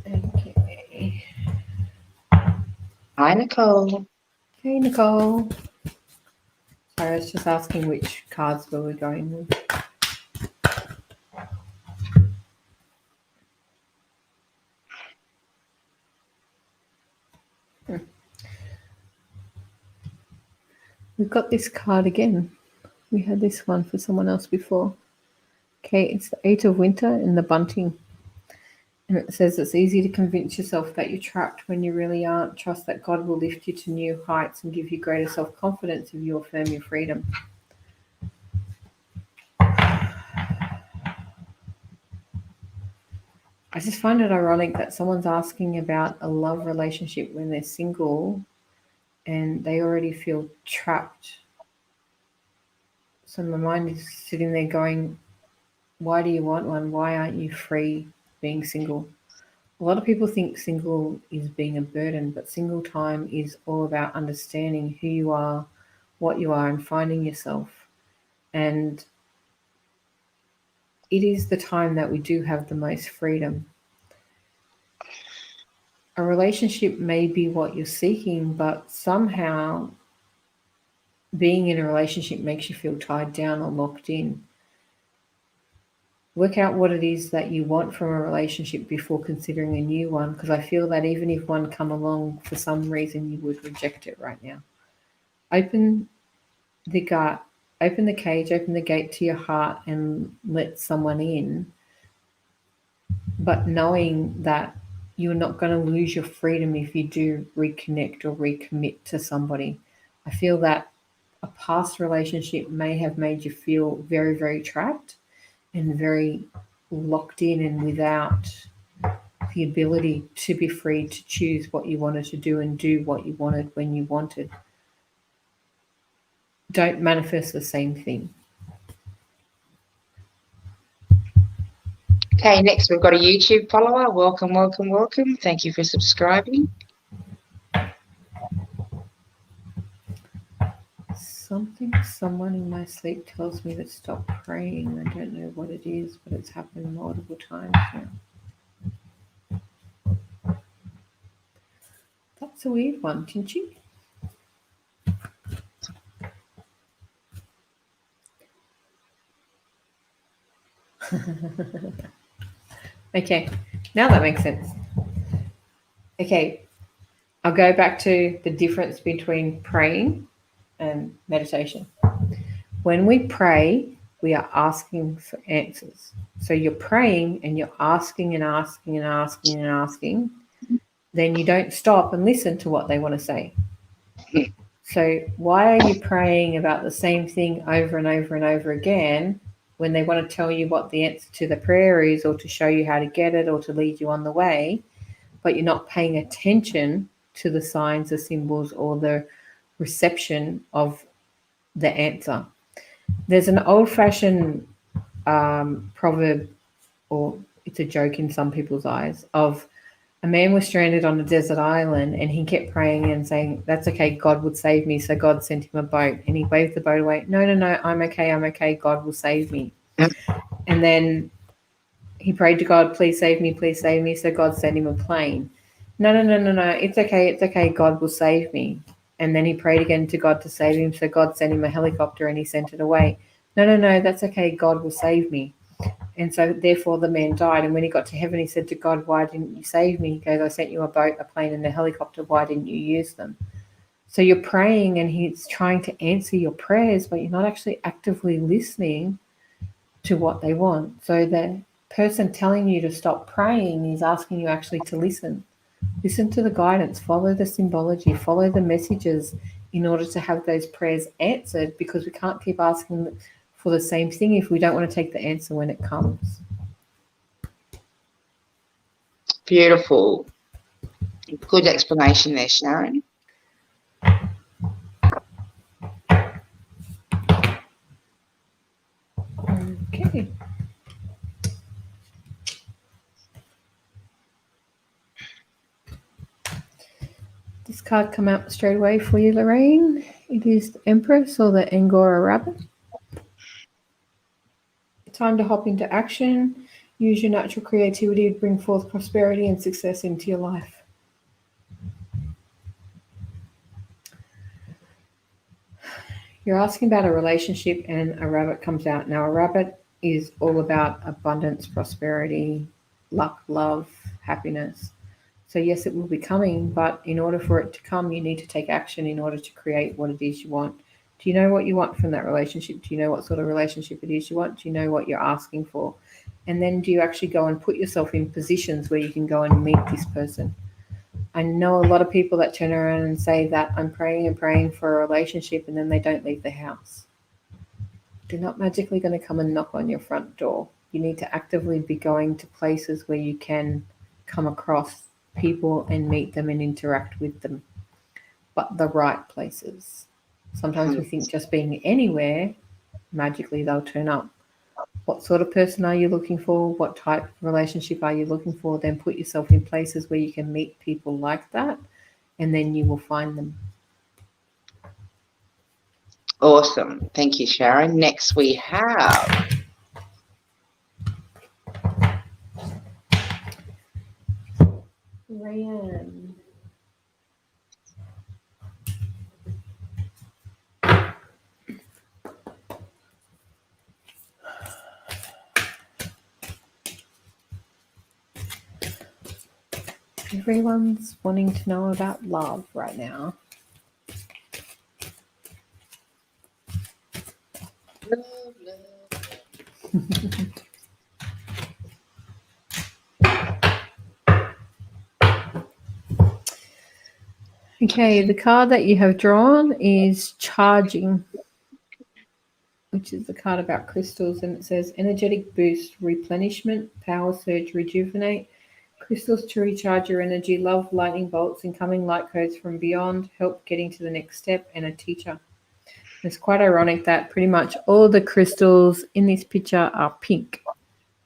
Okay. Hi, Nicole. Hey, Nicole. Sorry, I was just asking which cards we were going with. We've got this card again. We had this one for someone else before. Okay, it's the Eight of Winter and the Bunting. And it says it's easy to convince yourself that you're trapped when you really aren't. Trust that God will lift you to new heights and give you greater self-confidence if you affirm your freedom. I just find it ironic that someone's asking about a love relationship when they're single and they already feel trapped. So my mind is sitting there going, why do you want one? Why aren't you free being single? A lot of people think single is being a burden, but single time is all about understanding who you are, what you are, and finding yourself. And it is the time that we do have the most freedom. A relationship may be what you're seeking, but somehow being in a relationship makes you feel tied down or locked in. Work out what it is that you want from a relationship before considering a new one, because I feel that even if one come along for some reason, you would reject it right now. Open the cage, open the gate to your heart and let someone in, but knowing that you're not going to lose your freedom if you do reconnect or recommit to somebody. I feel that a past relationship may have made you feel very, very trapped and very locked in and without the ability to be free to choose what you wanted to do and do what you wanted when you wanted. Don't manifest the same thing. Okay, next we've got a YouTube follower. Welcome, welcome, welcome. Thank you for subscribing. Someone in my sleep tells me to stop praying. I don't know what it is, but it's happened multiple times now. That's a weird one, didn't you? Okay, now that makes sense. Okay, I'll go back to the difference between praying and meditation. When we pray, we are asking for answers. So you're praying and you're asking and asking and asking and asking. Then you don't stop and listen to what they want to say. So why are you praying about the same thing over and over and over again when they want to tell you what the answer to the prayer is, or to show you how to get it, or to lead you on the way, but you're not paying attention to the signs, the symbols, or the reception of the answer. There's an old-fashioned proverb, or it's a joke in some people's eyes, of a man was stranded on a desert island and he kept praying and saying, that's okay, God would save me. So God sent him a boat, and he waved the boat away. No, I'm okay, God will save me. And then he prayed to God, please save me. So God sent him a plane. No, it's okay, God will save me. And then he prayed again to God to save him. So God sent him a helicopter and he sent it away. No, that's okay, God will save me. And so therefore the man died. And when he got to heaven, he said to God, why didn't you save me? He goes, I sent you a boat, a plane, and a helicopter. Why didn't you use them? So you're praying and he's trying to answer your prayers, but you're not actually actively listening to what they want. So the person telling you to stop praying is asking you actually to listen. Listen to the guidance, follow the symbology, follow the messages in order to have those prayers answered, because we can't keep asking for the same thing if we don't want to take the answer when it comes. Beautiful. Good explanation there, Sharon. Okay. This card come out straight away for you, Lorraine. It is the Empress, or the Angora Rabbit. Time to hop into action. Use your natural creativity to bring forth prosperity and success into your life. You're asking about a relationship, and a rabbit comes out. Now, a rabbit is all about abundance, prosperity, luck, love, happiness. So yes, it will be coming, but in order for it to come, you need to take action in order to create what it is you want. Do you know what you want from that relationship? Do you know what sort of relationship it is you want? Do you know what you're asking for? And then do you actually go and put yourself in positions where you can go and meet this person? I know a lot of people that turn around and say that I'm praying and praying for a relationship, and then they don't leave the house. They're not magically going to come and knock on your front door. You need to actively be going to places where you can come across people and meet them and interact with them, but the right places. Sometimes we think just being anywhere, magically they'll turn up. What sort of person are you looking for? What type of relationship are you looking for? Then put yourself in places where you can meet people like that, and then you will find them. Awesome. Thank you, Sharon. Next we have Ryan. Everyone's wanting to know about love right now. Okay, the card that you have drawn is Charging, which is the card about crystals, and it says energetic boost, replenishment, power surge, rejuvenate, crystals to recharge your energy, love, lightning bolts, incoming light codes from beyond, help getting to the next step, and a teacher. It's quite ironic that pretty much all the crystals in this picture are pink.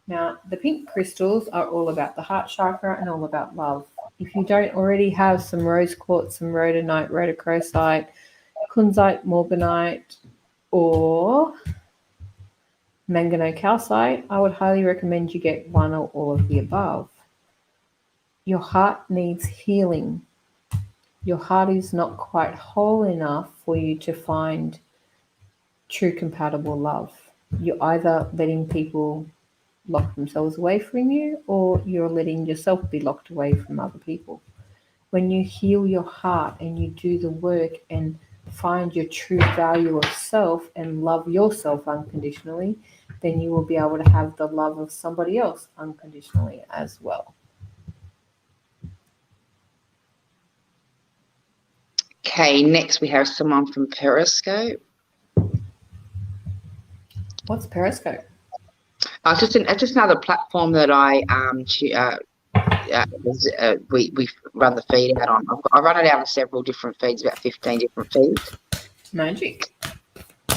Now, the pink crystals are all about the heart chakra and all about love. If you don't already have some rose quartz, some rhodonite, rhodochrosite, kunzite, morganite, or manganocalcite, I would highly recommend you get one or all of the above. Your heart needs healing. Your heart is not quite whole enough for you to find true compatible love. You're either letting people lock themselves away from you, or you're letting yourself be locked away from other people. When you heal your heart and you do the work and find your true value of self and love yourself unconditionally, then you will be able to have the love of somebody else unconditionally as well. Okay, next we have someone from Periscope. What's Periscope? It's just another platform that I we run the feed out on. I run it out on several different feeds, about 15 different feeds. Magic.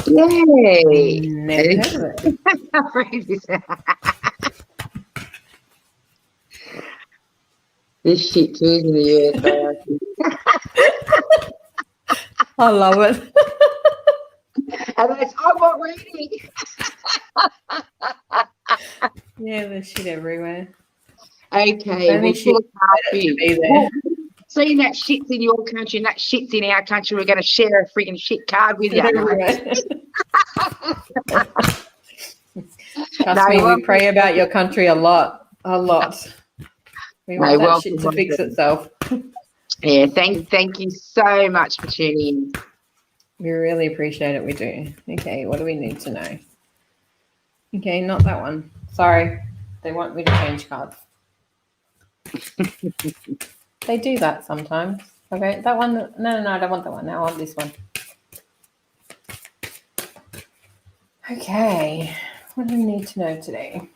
Yay! Never heard of it. This shit too in the US. I love it. And I'm not reading. Yeah, there's shit everywhere. Okay, Only shit to be there. Well, seeing that shit's in your country and that shit's in our country, we're going to share a freaking shit card with you. Trust me, we pray about your country a lot. A lot. We want that shit to fix itself. Yeah, thank you so much for tuning in. We really appreciate it. We do. Okay, what do we need to know? Okay, not that one. Sorry. They want me to change cards. They do that sometimes. Okay, that one. No, I don't want that one. Now I want this one. Okay, what do we need to know today?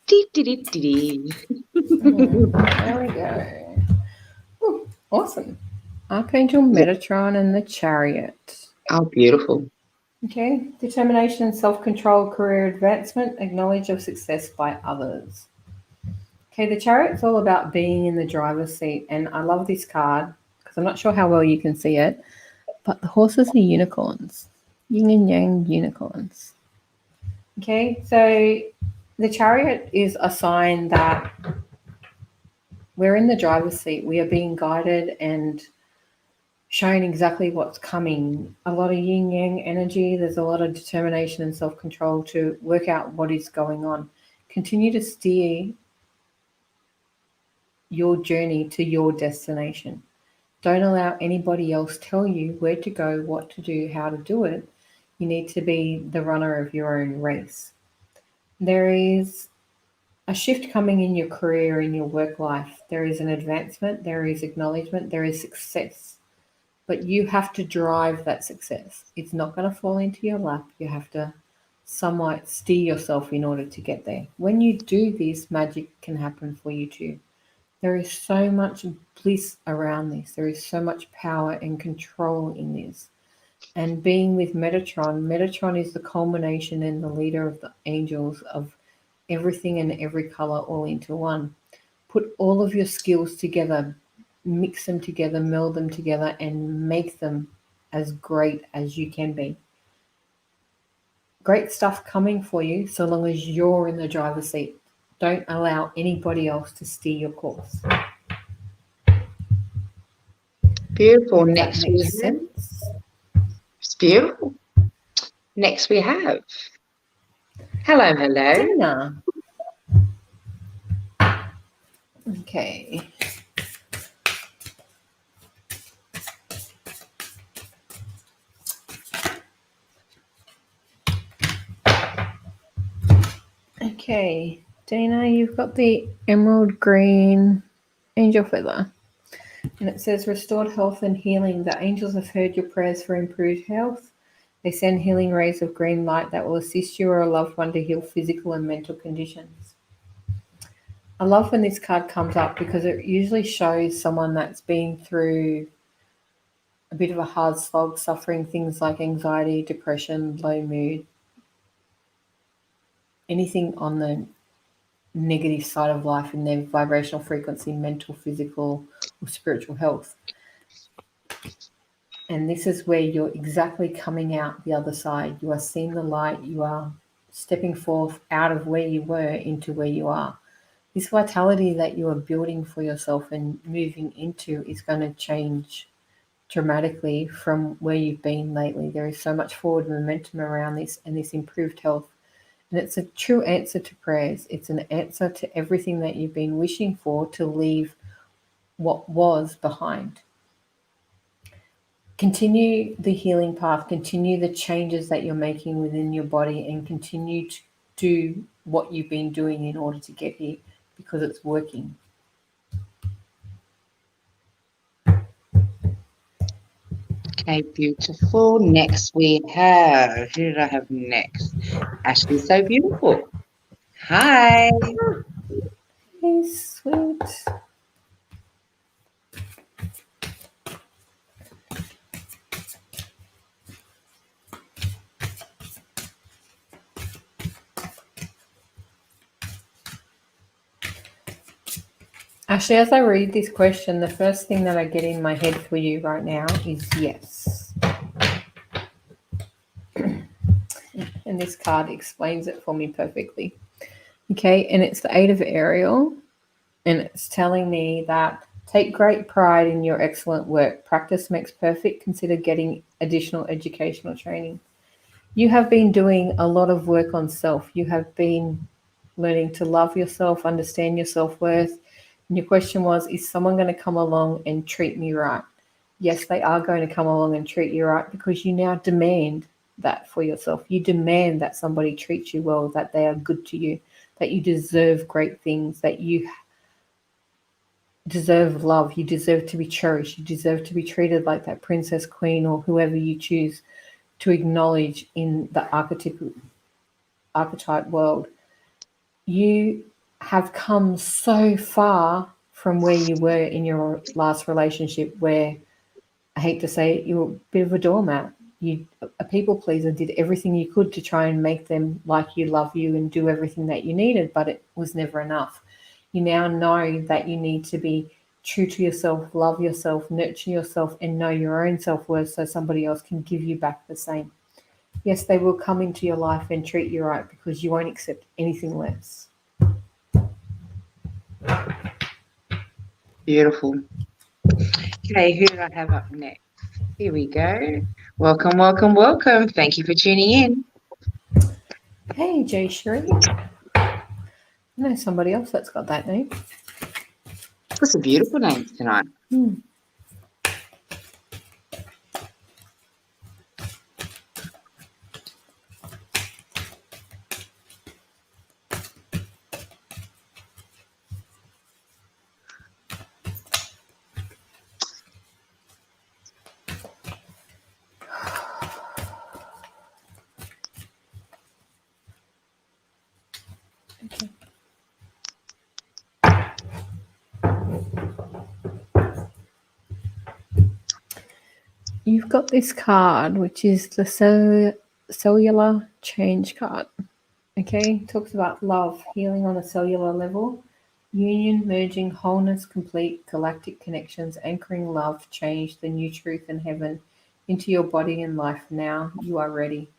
There we go. Ooh, awesome. Archangel Metatron and the Chariot. Oh, beautiful. Okay, determination and self-control, career advancement, acknowledge of success by others. Okay, the Chariot's all about being in the driver's seat, and I love this card because I'm not sure how well you can see it, but the horses are unicorns, yin and yang unicorns. Okay, so the Chariot is a sign that we're in the driver's seat. We are being guided and shown exactly what's coming. A lot of yin yang energy. There's a lot of determination and self-control to work out what is going on. Continue to steer your journey to your destination. Don't allow anybody else tell you where to go, what to do, how to do it. You need to be the runner of your own race. There is a shift coming in your career, in your work life. There is an advancement, there is acknowledgement, there is success. But you have to drive that success. It's not going to fall into your lap. You have to somewhat steer yourself in order to get there. When you do this, magic can happen for you too. There is so much bliss around this. There is so much power and control in this. And being with Metatron is the culmination and the leader of the angels of everything and every color all into one. Put all of your skills together, mix them together, meld them together, and make them as great as you can be. Great stuff coming for you so long as you're in the driver's seat. Don't allow anybody else to steer your course. Beautiful. Does Next that make sense? It's beautiful. Next we have. Hello. Dana. Okay. Okay, Dana, you've got the emerald green angel feather. And it says, restored health and healing. The angels have heard your prayers for improved health. They send healing rays of green light that will assist you or a loved one to heal physical and mental conditions. I love when this card comes up because it usually shows someone that's been through a bit of a hard slog, suffering things like anxiety, depression, low mood, anything on the negative side of life in their vibrational frequency, mental, physical, or spiritual health. And this is where you're exactly coming out the other side. You are seeing the light. You are stepping forth out of where you were into where you are. This vitality that you are building for yourself and moving into is going to change dramatically from where you've been lately. There is so much forward momentum around this and this improved health. And it's a true answer to prayers. It's an answer to everything that you've been wishing for to leave what was behind. Continue the healing path, continue the changes that you're making within your body, and continue to do what you've been doing in order to get here because it's working. Okay, beautiful. Next we have, who did I have next? Ashley's so beautiful. Hi. Hey, sweet. Actually, as I read this question, the first thing that I get in my head for you right now is yes. And this card explains it for me perfectly. Okay, and it's the Eight of Ariel, and it's telling me that take great pride in your excellent work. Practice makes perfect. Consider getting additional educational training. You have been doing a lot of work on self. You have been learning to love yourself, understand your self-worth. And your question was, is someone going to come along and treat me right? Yes, they are going to come along and treat you right because you now demand that for yourself. You demand that somebody treats you well, that they are good to you, that you deserve great things, that you deserve love, you deserve to be cherished, you deserve to be treated like that princess, queen, or whoever you choose to acknowledge in the archetype world. You have come so far from where you were in your last relationship, where I hate to say it, you were a bit of a doormat. You, a people pleaser, did everything you could to try and make them like you, love you, and do everything that you needed, but it was never enough. You now know that you need to be true to yourself, love yourself, nurture yourself, and know your own self-worth so somebody else can give you back the same. Yes, they will come into your life and treat you right because you won't accept anything less. Beautiful. Okay, who do I have up next? Here we go. Welcome, welcome, welcome. Thank you for tuning in. Hey, Jay Sherry. I know somebody else that's got that name. Got some beautiful names tonight. Okay. You've got this card, which is the cellular change card. Okay, it talks about love, healing on a cellular level, union, merging, wholeness, complete, galactic connections, anchoring love, change, the new truth and heaven into your body and life. Now you are ready.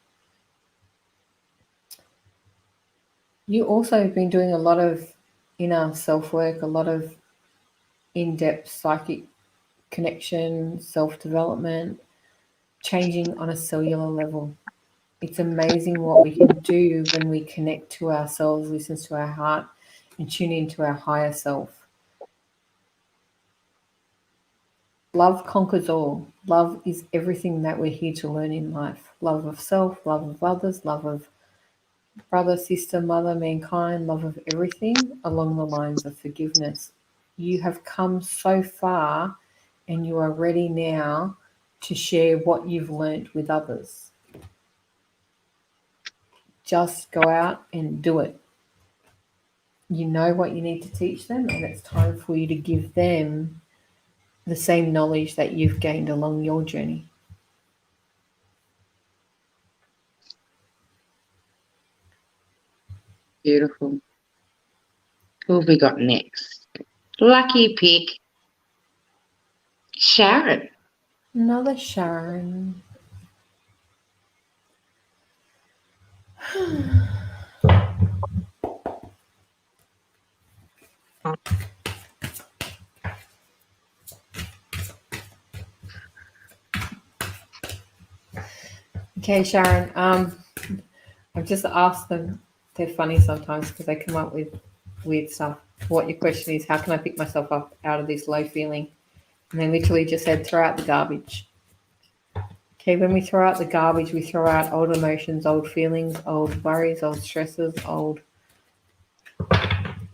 You also have been doing a lot of inner self-work, a lot of in-depth psychic connection, self-development, changing on a cellular level. It's amazing what we can do when we connect to ourselves, listen to our heart, and tune into our higher self. Love conquers all. Love is everything that we're here to learn in life. Love of self, love of others, love of brother, sister, mother, mankind, love of everything along the lines of forgiveness. You have come so far and you are ready now to share what you've learnt with others. Just go out and do it. You know what you need to teach them, and it's time for you to give them the same knowledge that you've gained along your journey. Beautiful. Who have we got next? Lucky pick. Sharon. Another Sharon. Okay, Sharon. I've just asked them. They're funny sometimes because they come up with weird stuff. What your question is, how can I pick myself up out of this low feeling? And they literally just said, throw out the garbage. Okay, when we throw out the garbage, we throw out old emotions, old feelings, old worries, old stresses, old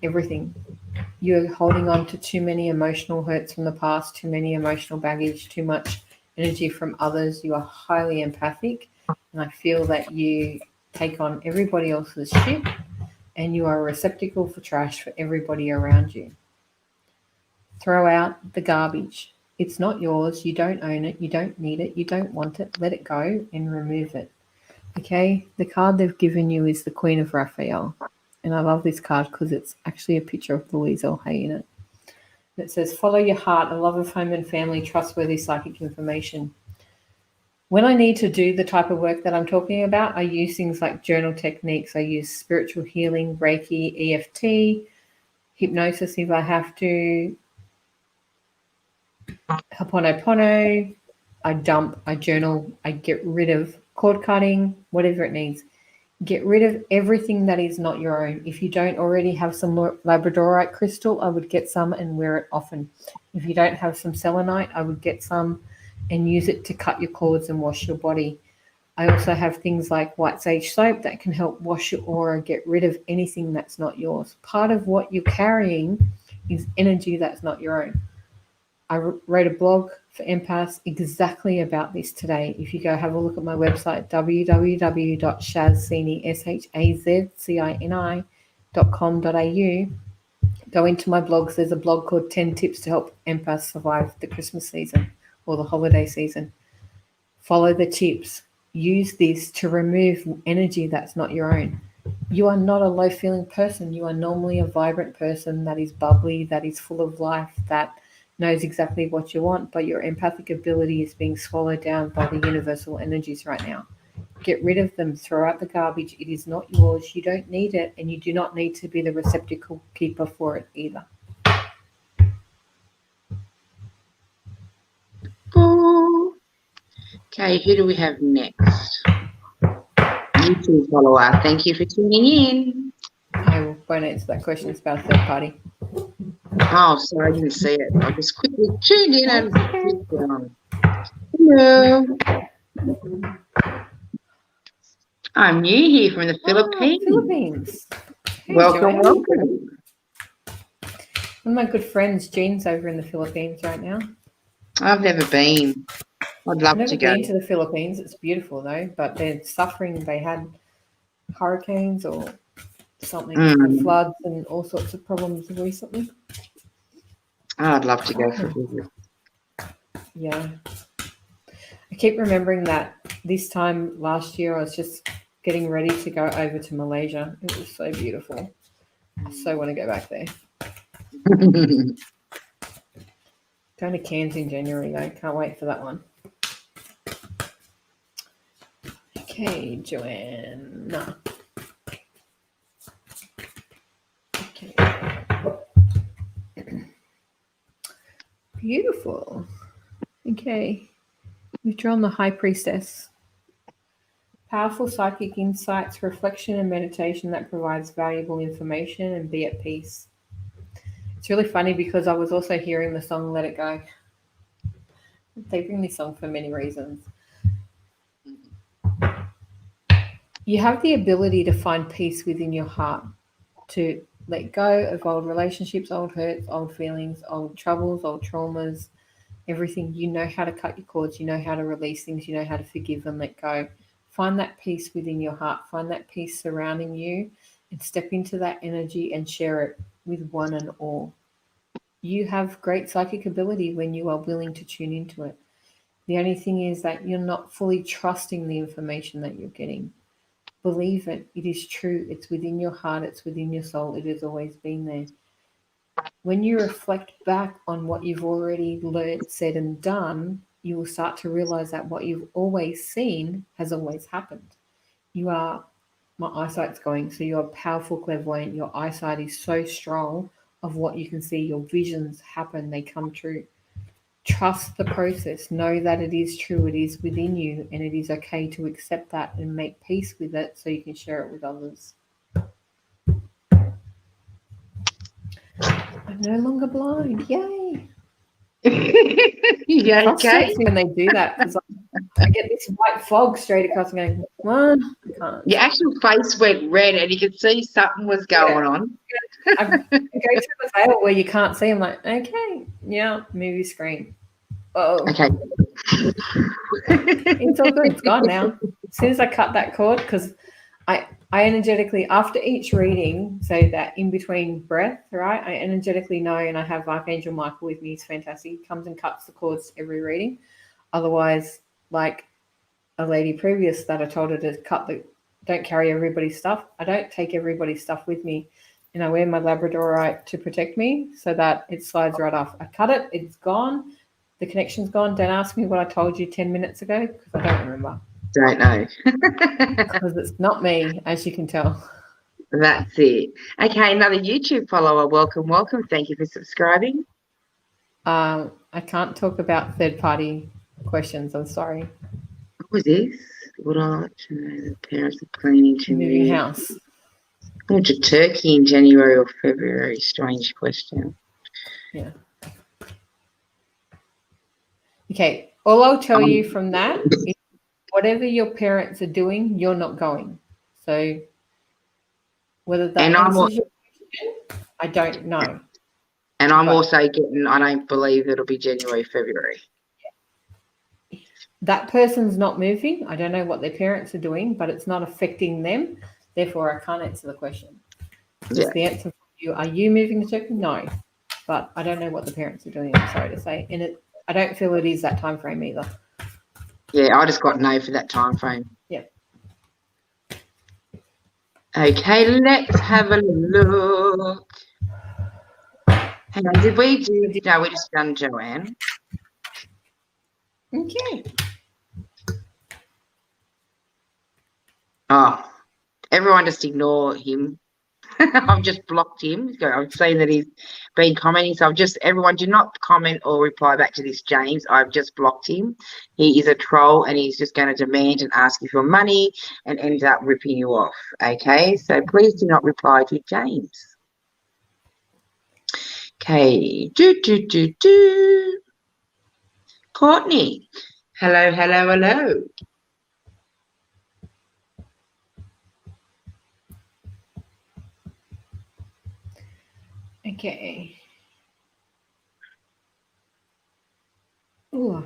everything. You're holding on to too many emotional hurts from the past, too many emotional baggage, too much energy from others. You are highly empathic, and I feel that you take on everybody else's shit, and you are a receptacle for trash for everybody around you. Throw out the garbage. It's not yours. You don't own it. You don't need it. You don't want it. Let it go and remove it. Okay? The card they've given you is the Queen of Raphael. And I love this card because it's actually a picture of Louise L. Hay in it. And it says, follow your heart, a love of home and family, trustworthy psychic information. When I need to do the type of work that I'm talking about, I use things like journal techniques. I use spiritual healing, Reiki, EFT, hypnosis if I have to, Ho'oponopono. I dump, I journal, I get rid of cord cutting, whatever it needs. Get rid of everything that is not your own. If you don't already have some labradorite crystal, I would get some and wear it often. If you don't have some selenite, I would get some and use it to cut your cords and wash your body. I also have things like white sage soap that can help wash your aura, get rid of anything that's not yours. Part of what you're carrying is energy that's not your own. I wrote a blog for empaths exactly about this today. If you go have a look at my website, www.shazcini.com.au, go into my blogs. There's a blog called 10 Tips to Help Empaths Survive the Christmas season or the holiday season. Follow the tips. Use this to remove energy that's not your own. You are not a low-feeling person. You are normally a vibrant person that is bubbly, that is full of life, that knows exactly what you want, but your empathic ability is being swallowed down by the universal energies right now. Get rid of them. Throw out the garbage. It is not yours. You don't need it, and you do not need to be the receptacle keeper for it either. Okay, who do we have next? YouTube follower. Thank you for tuning in. I won't answer that question. It's about a third party. Oh, sorry, I didn't see it. I just quickly tuned in and clicked it on. Hello. I'm new here from the Philippines. Hey, Welcome, Joanne. welcome. One of my good friends, Jean's over in the Philippines right now. I've never been. I'd love I've to never go. been to the Philippines. It's beautiful though, but they're suffering. They had hurricanes or something, or floods and all sorts of problems recently. I'd love to go for a visit. Yeah. I keep remembering that this time last year I was just getting ready to go over to Malaysia. It was so beautiful. I so want to go back there. Going to Cairns in January though. Can't wait for that one. Okay, Joanne. No. Okay. Beautiful. Okay. We've drawn the High Priestess. Powerful psychic insights, reflection and meditation that provides valuable information, and be at peace. It's really funny because I was also hearing the song Let It Go. They bring this song for many reasons. You have the ability to find peace within your heart, to let go of old relationships, old hurts, old feelings, old troubles, old traumas, everything. You know how to cut your cords. You know how to release things. You know how to forgive and let go. Find that peace within your heart. Find that peace surrounding you and step into that energy and share it with one and all. You have great psychic ability when you are willing to tune into it. The only thing is that you're not fully trusting the information that you're getting. Believe it. It is true. It's within your heart. It's within your soul. It has always been there. When you reflect back on what you've already learned, said, and done, you will start to realize that what you've always seen has always happened. My eyesight's going, so you're powerful, clairvoyant. Your eyesight is so strong of what you can see. Your visions happen. They come true. Trust the process. Know that it is true. It is within you, and it is okay to accept that and make peace with it so you can share it with others. I'm no longer blind. Yay. Yeah, okay. When they do that, because I get this white fog straight across and going, what? I can't. Your actual face went red and you could see something was going on. I go through the veil where you can't see. I'm like, okay, yeah, movie screen. Oh. Okay. It's all good. It's gone now. As soon as I cut that cord, because I energetically, after each reading, so that in between breath, right, I energetically know, and I have Archangel Michael with me. He's fantastic. He comes and cuts the cords every reading. Otherwise, like a lady previous that I told her to don't carry everybody's stuff. I don't take everybody's stuff with me. And I wear my Labradorite to protect me so that it slides right off. I cut it. It's gone. The connection's gone. Don't ask me what I told you 10 minutes ago because I don't remember. Don't know. Because it's not me, as you can tell. That's it. Okay, another YouTube follower. Welcome, welcome. Thank you for subscribing. I can't talk about third-party questions. I'm sorry. What was this? Would I like to know the parents are planning to Moving move house. to Turkey in January or February? Strange question. Yeah. Okay. All I'll tell you from that is whatever your parents are doing, you're not going. So whether that answers your question, I don't know. And I'm also getting, I don't believe it'll be January, February. That person's not moving. I don't know what their parents are doing, but it's not affecting them. Therefore, I can't answer the question. Yeah. The answer for you, are you moving to Turkey? No. But I don't know what the parents are doing, I'm sorry to say. And I don't feel it is that time frame either. Yeah, I just got no for that time frame. Yeah. Okay, let's have a look. Hang on, did we do? No, we just done Joanne. Okay. Oh, everyone just ignore him. I've just blocked him. I've seen that he's been commenting. So everyone do not comment or reply back to this, James. I've just blocked him. He is a troll and he's just going to demand and ask you for money and ends up ripping you off. Okay, so please do not reply to James. Okay, Courtney. Hello, hello, hello. Okay. Ooh.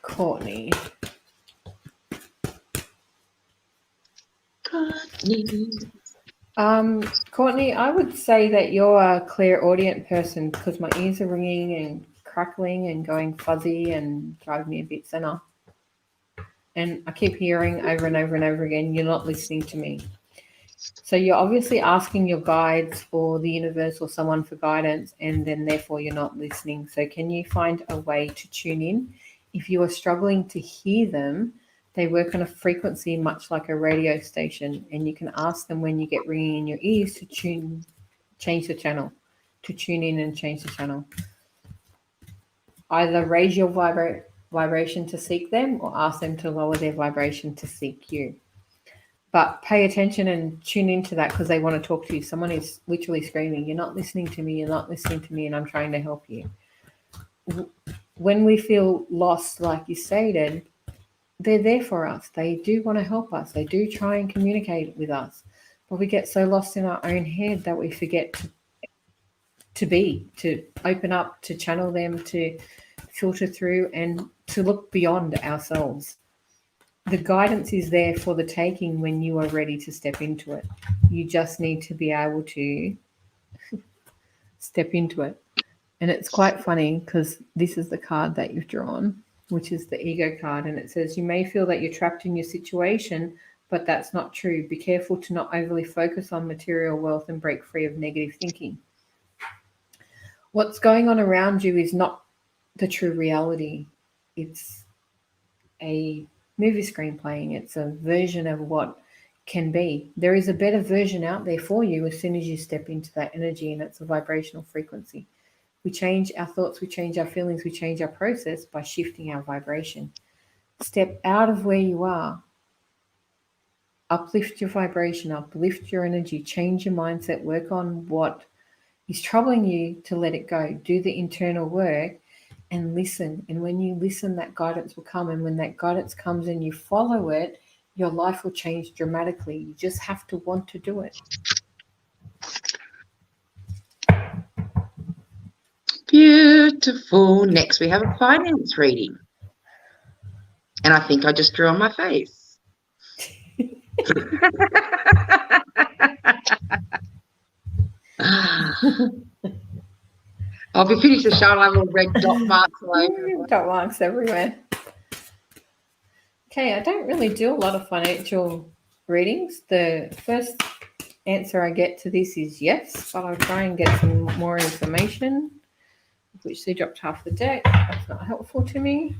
Courtney. Courtney, I would say that you're a clairaudient person because my ears are ringing and crackling and going fuzzy and driving me a bit center. And I keep hearing over and over and over again, you're not listening to me. So you're obviously asking your guides or the universe or someone for guidance, and then therefore you're not listening. So can you find a way to tune in? If you are struggling to hear them, they work on a frequency much like a radio station, and you can ask them when you get ringing in your ears to change the channel, to tune in and change the channel. Either raise your vibration to seek them or ask them to lower their vibration to seek you. But pay attention and tune into that because they want to talk to you. Someone is literally screaming, you're not listening to me, you're not listening to me, and I'm trying to help you. When we feel lost, like you stated, they're there for us. They do want to help us. They do try and communicate with us. But we get so lost in our own head that we forget to open up, to channel them, to filter through and to look beyond ourselves. The guidance is there for the taking when you are ready to step into it. You just need to be able to step into it. And it's quite funny because this is the card that you've drawn, which is the ego card. And it says, you may feel that you're trapped in your situation, but that's not true. Be careful to not overly focus on material wealth and break free of negative thinking. What's going on around you is not the true reality. It's a movie screen playing. It's a version of what can be. There is a better version out there for you as soon as you step into that energy, and it's a vibrational frequency. We change our thoughts, we change our feelings, we change our process by shifting our vibration. Step out of where you are. Uplift your vibration, uplift your energy, change your mindset, work on what is troubling you to let it go. Do the internal work and listen. And when you listen, that guidance will come. And when that guidance comes and you follow it, your life will change dramatically. You just have to want to do it. Beautiful. Next, we have a finance reading. And I think I just drew on my face. I'll be finished the show and I have little red dot marks all over. Dot marks everywhere. Okay, I don't really do a lot of financial readings. The first answer I get to this is yes, but I'll try and get some more information, which they dropped half the deck. That's not helpful to me.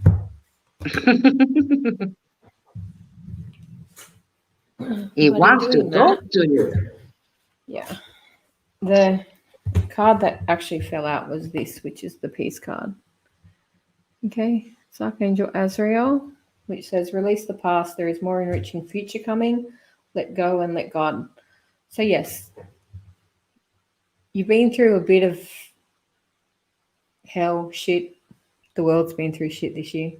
He wants to talk to you. Yeah. The card that actually fell out was this, which is the peace card. Okay, it's Archangel Azrael, which says, release the past, there is more enriching future coming, let go and let God. So yes, you've been through a bit of hell, shit. The world's been through shit this year.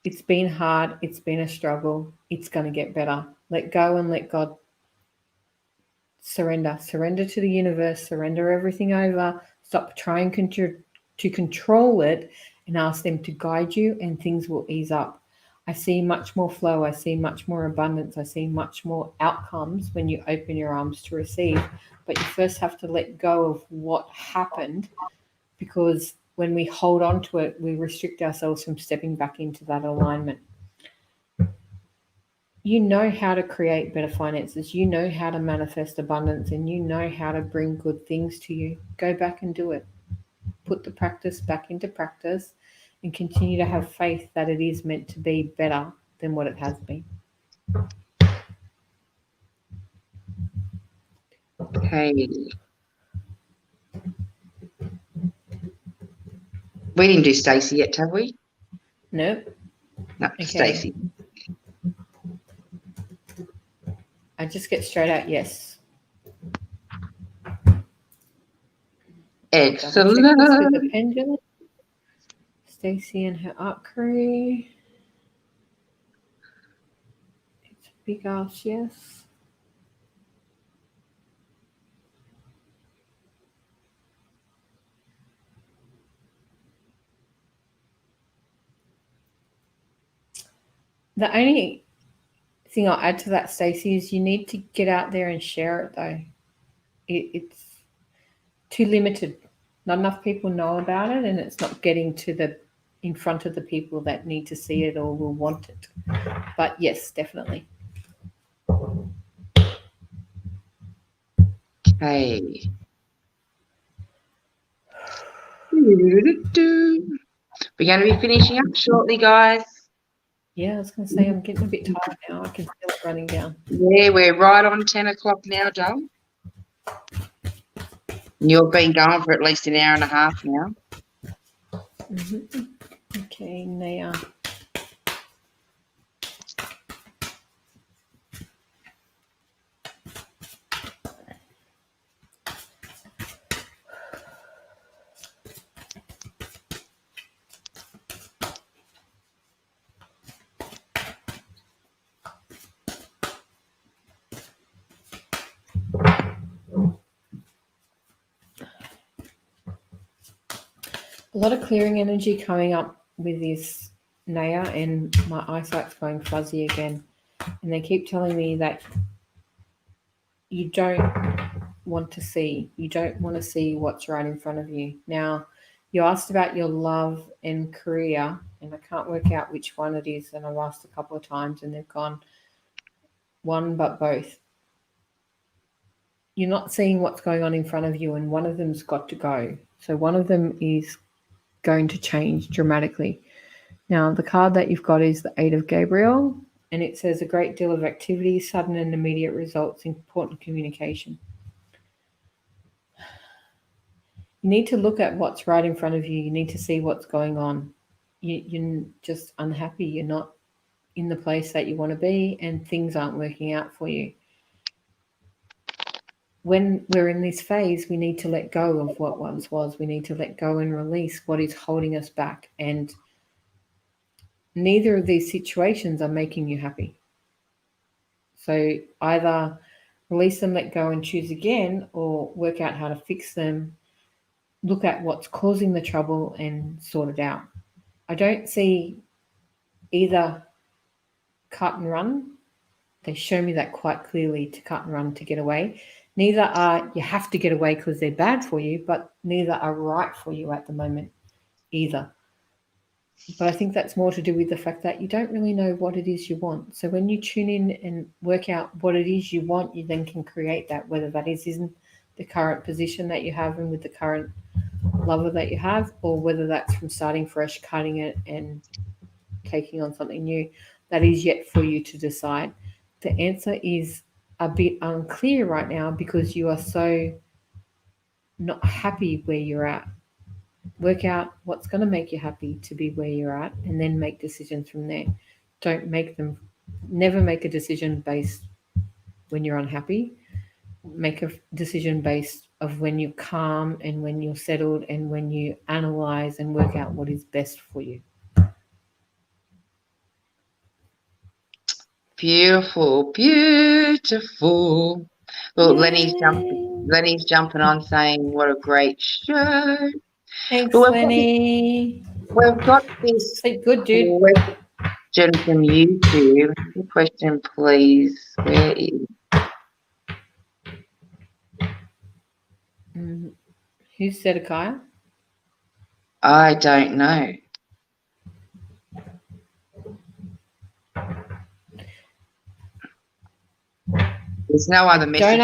It's been hard, it's been a struggle, it's going to get better. Let go and let God. Surrender to the universe, surrender everything over, stop trying to control it and ask them to guide you, and things will ease up. I see much more flow, I see much more abundance, I see much more outcomes when you open your arms to receive. But you first have to let go of what happened, because when we hold on to it, we restrict ourselves from stepping back into that alignment. You know how to create better finances. You know how to manifest abundance, and you know how to bring good things to you. Go back and do it. Put the practice back into practice and continue to have faith that it is meant to be better than what it has been. Okay. We didn't do Stacey yet, have we? Nope. No, okay. Stacey. I just get straight out yes. Excellent. With the pendulum. Stacey and her art crew. It's a big ass yes. The only thing I'll add to that, Stacey, is you need to get out there and share it, though. It's too limited. Not enough people know about it, and it's not getting to in front of the people that need to see it or will want it. But yes, definitely. Okay. We're going to be finishing up shortly, guys. Yeah, I was going to say I'm getting a bit tired now. I can feel it running down. Yeah, we're right on 10 o'clock now, Joe. You've been going for at least an hour and a half now. Mm-hmm. Okay, now. A lot of clearing energy coming up with this Naya, and my eyesight's going fuzzy again. And they keep telling me that you don't want to see what's right in front of you. Now, you asked about your love and career, and I can't work out which one it is. And I've asked a couple of times, and they've gone one, but both. You're not seeing what's going on in front of you, and one of them's got to go. So one of them is going to change dramatically. Now, the card that you've got is the Eight of Gabriel, and it says a great deal of activity, sudden and immediate results, important communication. You need to look at what's right in front of you. You need to see what's going on. You're just unhappy. You're not in the place that you want to be, and things aren't working out for you. When we're in this phase, we need to let go of what once was. We need to let go and release what is holding us back. And neither of these situations are making you happy. So either release them, let go, and choose again, or work out how to fix them look at what's causing the trouble and sort it out. I don't see either cut and run. They show me that quite clearly, to cut and run, to get away. Neither are you have to get away because they're bad for you, but neither are right for you at the moment either. But I think that's more to do with the fact that you don't really know what it is you want. So when you tune in and work out what it is you want, you then can create that, whether that is in the current position that you have and with the current lover that you have, or whether that's from starting fresh, cutting it and taking on something new. That is yet for you to decide. The answer is a bit unclear right now because you are so not happy where you're at. Work out what's going to make you happy to be where you're at, and then make decisions from there. Never make a decision based when you're unhappy. Make a decision based of when you're calm and when you're settled and when you analyze and work out what is best for you. Beautiful, beautiful. Well, Lenny's jumping on saying what a great show. Thanks, Well, Lenny. We've got this Sleep good, dude. question from YouTube. The question, please. Where is? Who's Zedekiah? I don't know. There's no other messages. I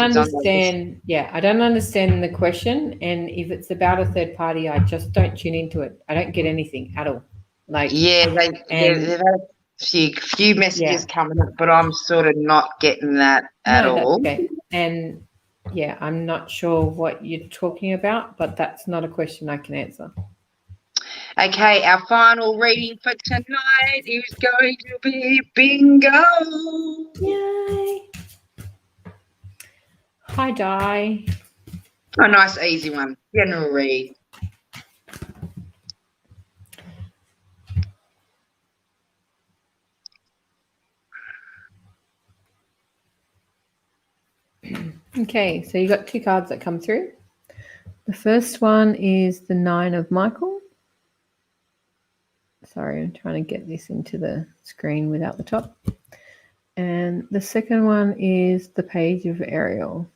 don't understand the question. And if it's about a third party, I just don't tune into it. I don't get anything at all. They've had a few messages coming up, but I'm sort of not getting that at all. Okay. And I'm not sure what you're talking about, but that's not a question I can answer. Okay, our final reading for tonight is going to be bingo. Yay. Hi, Di. A nice, easy one. General read. Okay, so you got two cards that come through. The first one is the 9 of Michael. Sorry, I'm trying to get this into the screen without the top. And the second one is the Page of Ariel.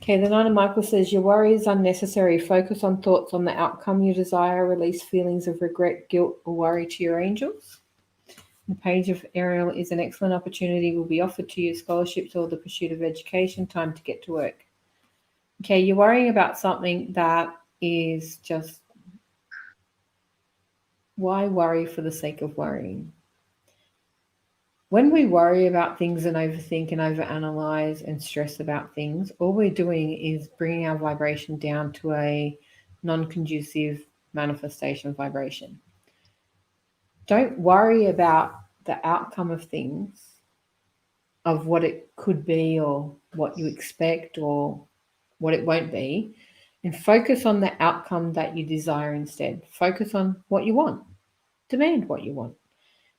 Okay, the 9 of Michael says, your worry is unnecessary. Focus on thoughts on the outcome you desire. Release feelings of regret, guilt, or worry to your angels. The Page of Ariel is an excellent opportunity will be offered to you, scholarships or the pursuit of education, time to get to work. Okay, you're worrying about something that is just, why worry for the sake of worrying? When we worry about things and overthink and overanalyze and stress about things, all we're doing is bringing our vibration down to a non-conducive manifestation vibration. Don't worry about the outcome of things, of what it could be or what you expect or what it won't be, and focus on the outcome that you desire instead. Focus on what you want. Demand what you want.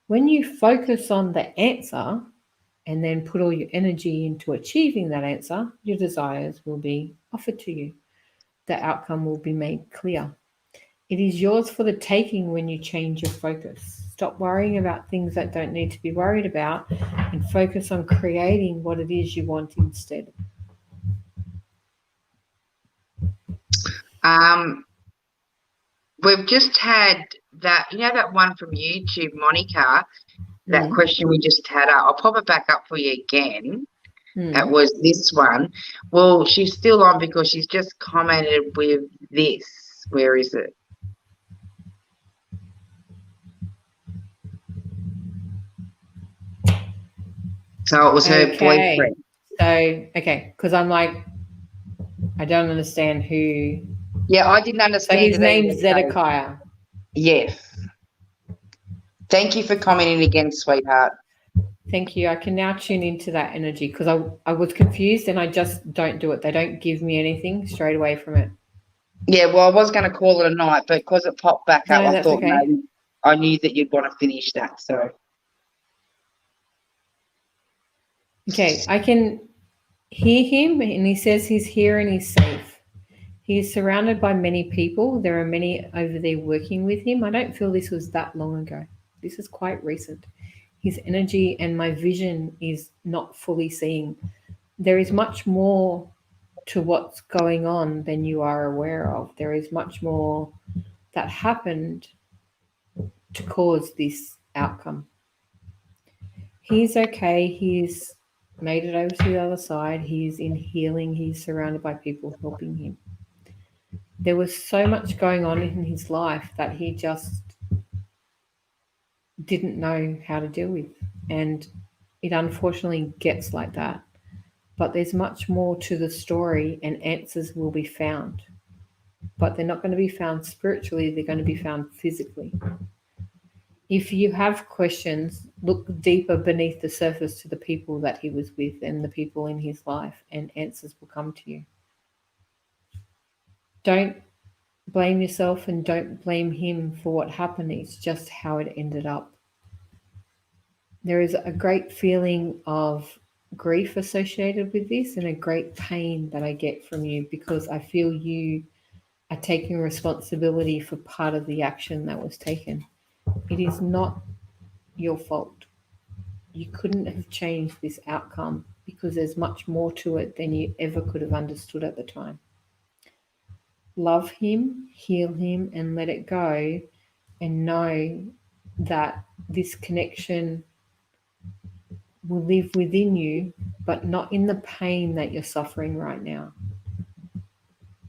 When you focus on the answer and then put all your energy into achieving that answer, your desires will be offered to you. The outcome will be made clear. It is yours for the taking when you change your focus. Stop worrying about things that don't need to be worried about and focus on creating what it is you want instead. We've just had that, that one from YouTube, Monica, that question we just had up. I'll pop it back up for you again. That was this one. Well, she's still on because she's just commented with this. Where is it? So it was her boyfriend. So, because I'm like, I don't understand who. Yeah, I didn't understand. So his name's Zedekiah. Yes. Thank you for commenting again, sweetheart. Thank you. I can now tune into that energy because I was confused and I just don't do it. They don't give me anything straight away from it. Yeah, well, I was going to call it a night, but because it popped back up, I thought maybe I knew that you'd want to finish that. So. Okay, I can hear him and he says he's here and he's safe. He is surrounded by many people. There are many over there working with him. I don't feel this was that long ago. This is quite recent. His energy and my vision is not fully seeing. There is much more to what's going on than you are aware of. There is much more that happened to cause this outcome. He's okay. He's made it over to the other side. He's in healing. He's surrounded by people helping him. There was so much going on in his life that he just didn't know how to deal with. And it unfortunately gets like that. But there's much more to the story, and answers will be found. But they're not going to be found spiritually, they're going to be found physically. If you have questions, look deeper beneath the surface to the people that he was with and the people in his life, and answers will come to you. Don't blame yourself and don't blame him for what happened. It's just how it ended up. There is a great feeling of grief associated with this, and a great pain that I get from you, because I feel you are taking responsibility for part of the action that was taken. It is not your fault. You couldn't have changed this outcome, because there's much more to it than you ever could have understood at the time. Love him, heal him, and let it go, and know that this connection will live within you, but not in the pain that you're suffering right now.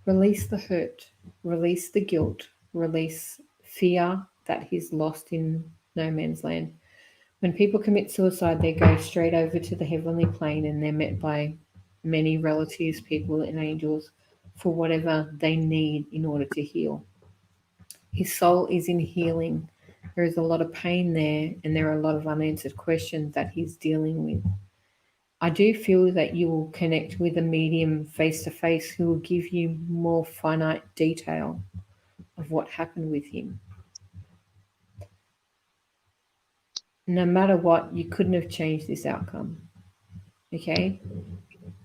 Release the hurt, release the guilt, release fear that he's lost in no man's land. When people commit suicide, they go straight over to the heavenly plane, and they're met by many relatives, people, and angels for whatever they need in order to heal. His soul is in healing. There is a lot of pain there, and there are a lot of unanswered questions that he's dealing with. I do feel that you will connect with a medium face to face who will give you more finite detail of what happened with him. No matter what, you couldn't have changed this outcome. Okay?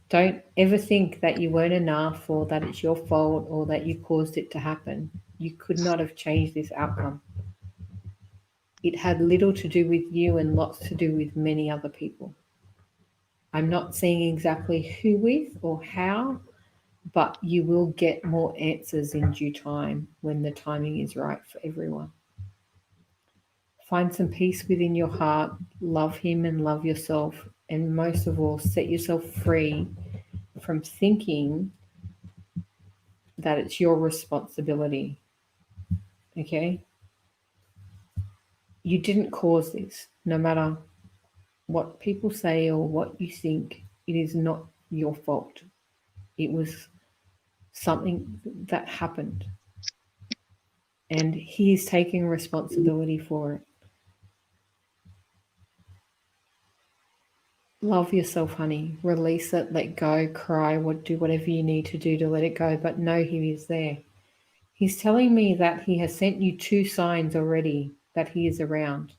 Don't ever think that you weren't enough, or that it's your fault, or that you caused it to happen. You could not have changed this outcome. It had little to do with you and lots to do with many other people. I'm not saying exactly who with or how, but you will get more answers in due time when the timing is right for everyone. Find some peace within your heart, love him and love yourself, and most of all, set yourself free from thinking that it's your responsibility. Okay? You didn't cause this. No matter what people say or what you think, it is not your fault. It was something that happened, and he is taking responsibility for it. Love yourself, honey. Release it, let go, cry, do whatever you need to do to let it go, but know he is there. He's telling me that he has sent you 2 signs already that he is around,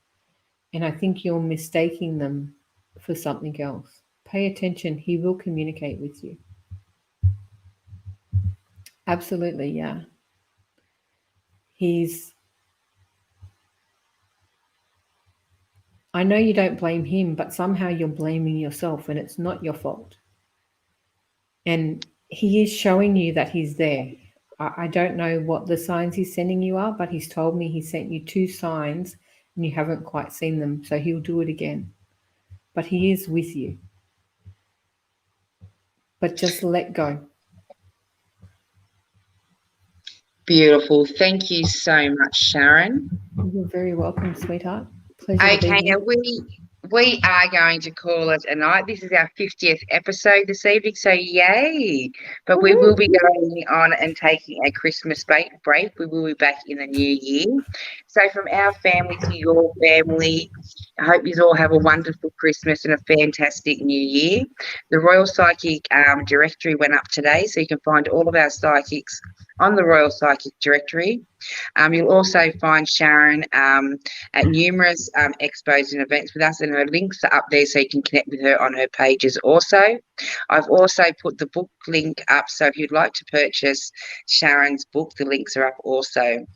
and I think you're mistaking them for something else. Pay attention. He will communicate with you. Absolutely, yeah. I know you don't blame him, but somehow you're blaming yourself, and it's not your fault. And he is showing you that he's there. I don't know what the signs he's sending you are, but he's told me he sent you 2 signs and you haven't quite seen them, so he'll do it again. But he is with you. But just let go. Beautiful. Thank you so much, Sharon. You're very welcome, sweetheart. Pleasure to be Okay, here. now we are going to call it a night. This is our 50th episode this evening, so yay. But we will be going on and taking a Christmas break. We will be back in the new year. So from our family to your family, I hope you all have a wonderful Christmas and a fantastic New Year. The Royal Psychic directory went up today, so you can find all of our psychics on the Royal Psychic directory. You'll also find Sharon at numerous expos and events with us, and her links are up there so you can connect with her on her pages also. I've also put the book link up, so if you'd like to purchase Sharon's book, the links are up also.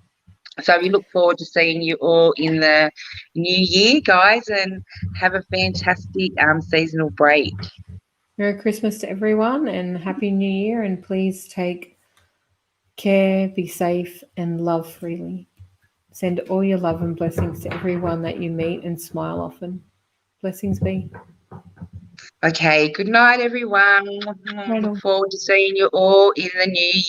So we look forward to seeing you all in the new year, guys, and have a fantastic seasonal break. Merry Christmas to everyone and Happy New Year, and please take care, be safe and love freely. Send all your love and blessings to everyone that you meet and smile often. Blessings be. Okay, good night, everyone. Look forward to seeing you all in the new year.